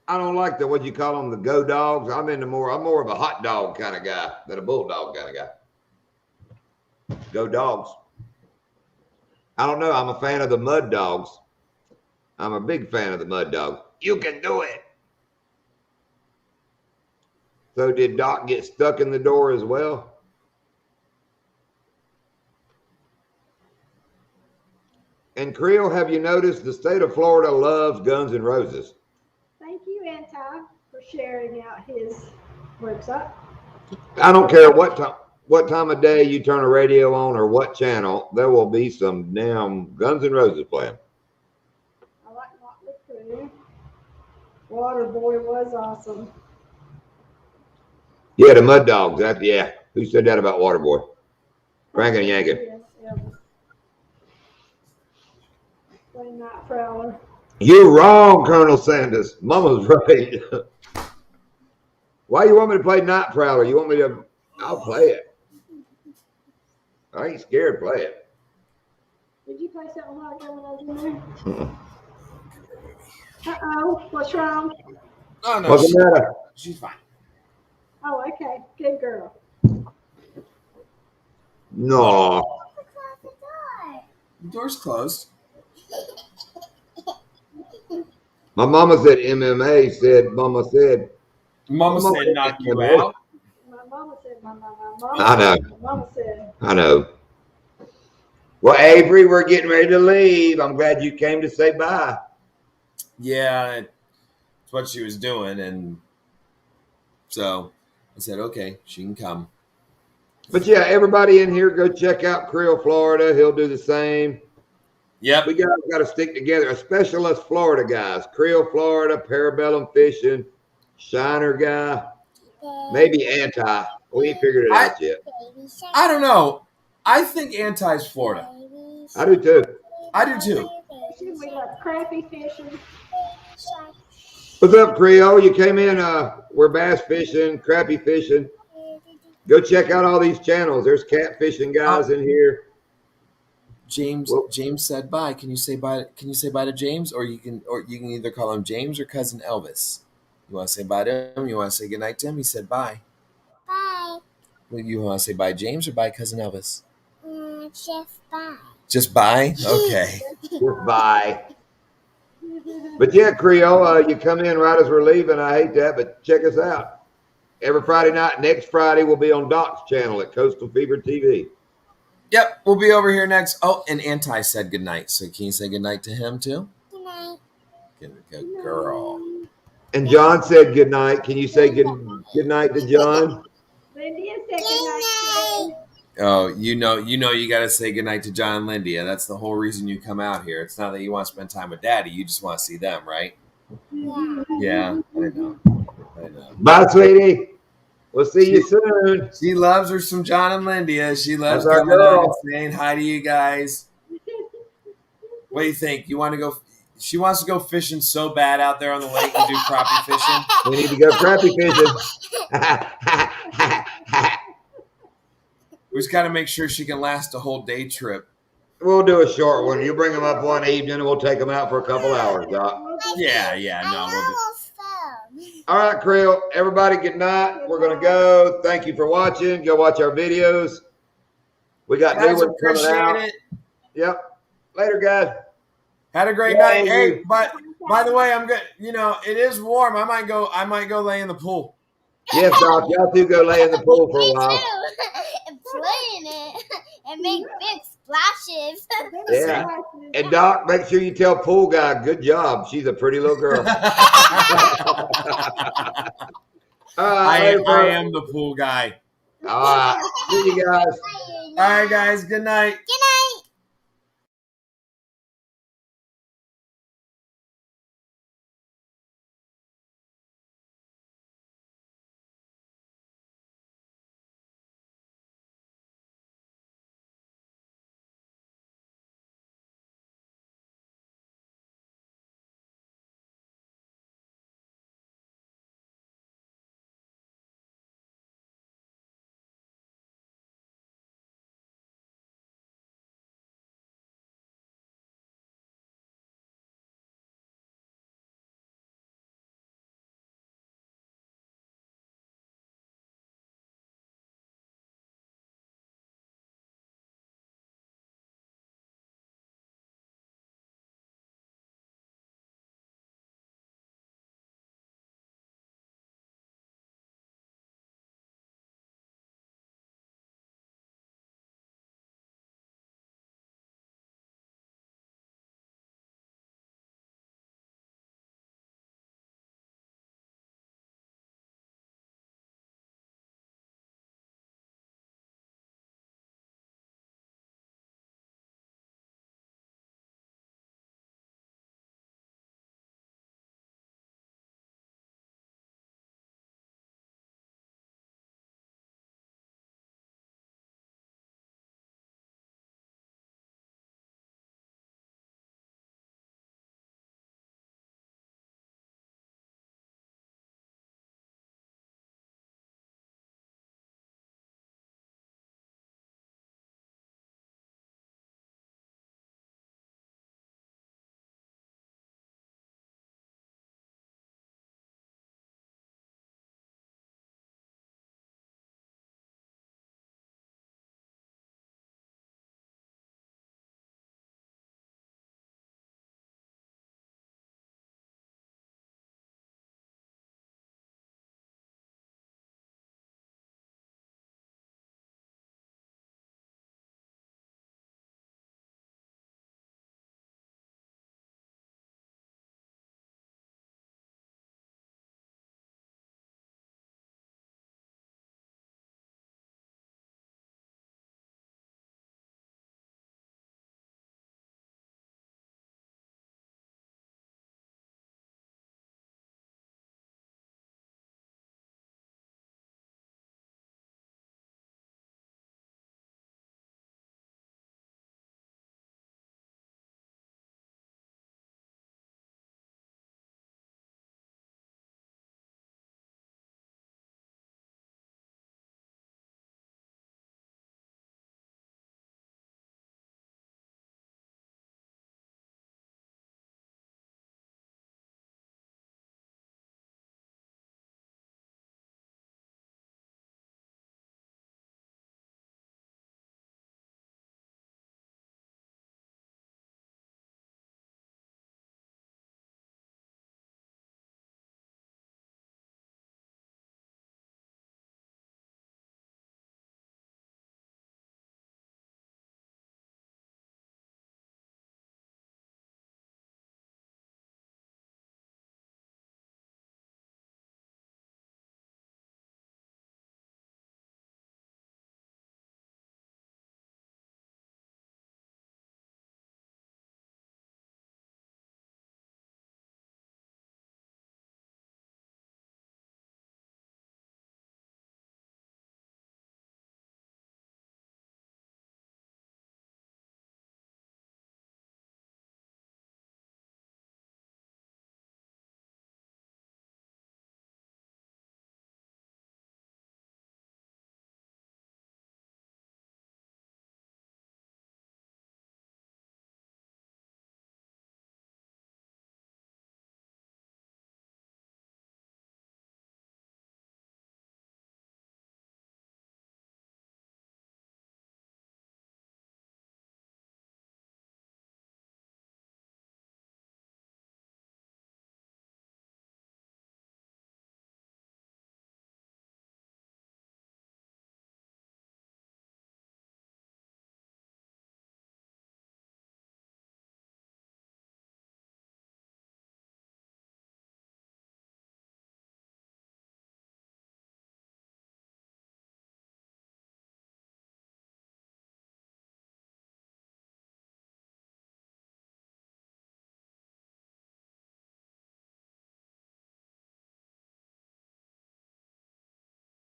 I don't like what you call them, the go dogs. I'm more of a hot dog kind of guy than a bulldog kind of guy. Go dogs. I don't know. I'm a fan of the mud dogs. I'm a big fan of the mud dog. You can do it. So did Doc get stuck in the door as well? And Creel, have you noticed the state of Florida loves Guns N' Roses? Thank you, Anti, for sharing out his website. I don't care what time of day you turn a radio on or what channel, there will be some damn Guns N' Roses playing. I like Motley Crue. Waterboy was awesome. Yeah, the Mud Dogs. Yeah. Who said that about Waterboy? Frank and Yankin. Night Prowler. You're wrong, Colonel Sanders. Mama's right. Why you want me to play Night Prowler? You want me to? I'll play it. I ain't scared to play it. Did you play something like that when I was in there? Uh-oh. What's wrong? Oh, no. What's the matter? She's fine. Oh, okay. Good girl. No. The door's closed. My mama said MMA said, Mama said knock you out. My mama said, I know. Mama said. I know. Well, Avery, we're getting ready to leave. I'm glad you came to say bye. Yeah, it's what she was doing. And so I said, okay, she can come. But yeah, everybody in here, go check out Creel, Florida. He'll do the same. Yep. We got to stick together, especially us Florida guys. Creel, Florida, Parabellum Fishing, Shiner guy, maybe Anti. We ain't figured it out yet. I don't know. I think Anti's Florida. I do too. We love crappie fishing. What's up, Creel? You came in. We're bass fishing, crappie fishing. Go check out all these channels. There's catfishing guys in here. James said bye. Can you say bye? Can you say bye to James, or you can either call him James or cousin Elvis? You want to say bye to him? You want to say goodnight to him? He said bye. Bye. You want to say bye, James, or bye, cousin Elvis? Just bye. Just bye. Okay. Just bye. But yeah, Creole, you come in right as we're leaving. I hate that, but check us out. Every Friday night. Next Friday, we'll be on Doc's channel at Coastal Fever TV. Yep, we'll be over here next. Oh, and Anti said goodnight. So can you say goodnight to him too? Good night. Good girl. And John said goodnight. Can you say good night to John? Lindy said goodnight. Oh, you know, you got to say goodnight to John and Lindy. That's the whole reason you come out here. It's not that you want to spend time with Daddy. You just want to see them, right? Yeah, I know. Bye, sweetie. We'll see you soon. She loves her some John and Lindy. She loves That's our coming on and girl. saying hi to you guys. What do you think? You want to go? She wants to go fishing so bad out there on the lake and do crappie fishing. We need to go crappie fishing. We just got to make sure she can last a whole day trip. We'll do a short one. You bring them up one evening, and we'll take them out for a couple hours, Doc. Yeah. No, we'll do. All right, Creel. Everybody, good night. We're going to go. Thank you for watching. Go watch our videos. We got new Guys, ones coming out. appreciate it. Yep. Later, guys. Had a great night. Hey, but by the way, I'm good. You know, it is warm. I might go lay in the pool. Yes, Doc. Y'all two go lay in the pool for a while. And play in it and make big splashes. Yeah. And Doc, make sure you tell Pool Guy, good job. She's a pretty little girl. I am the pool guy. All right. See you guys. All right, guys. Good night. Good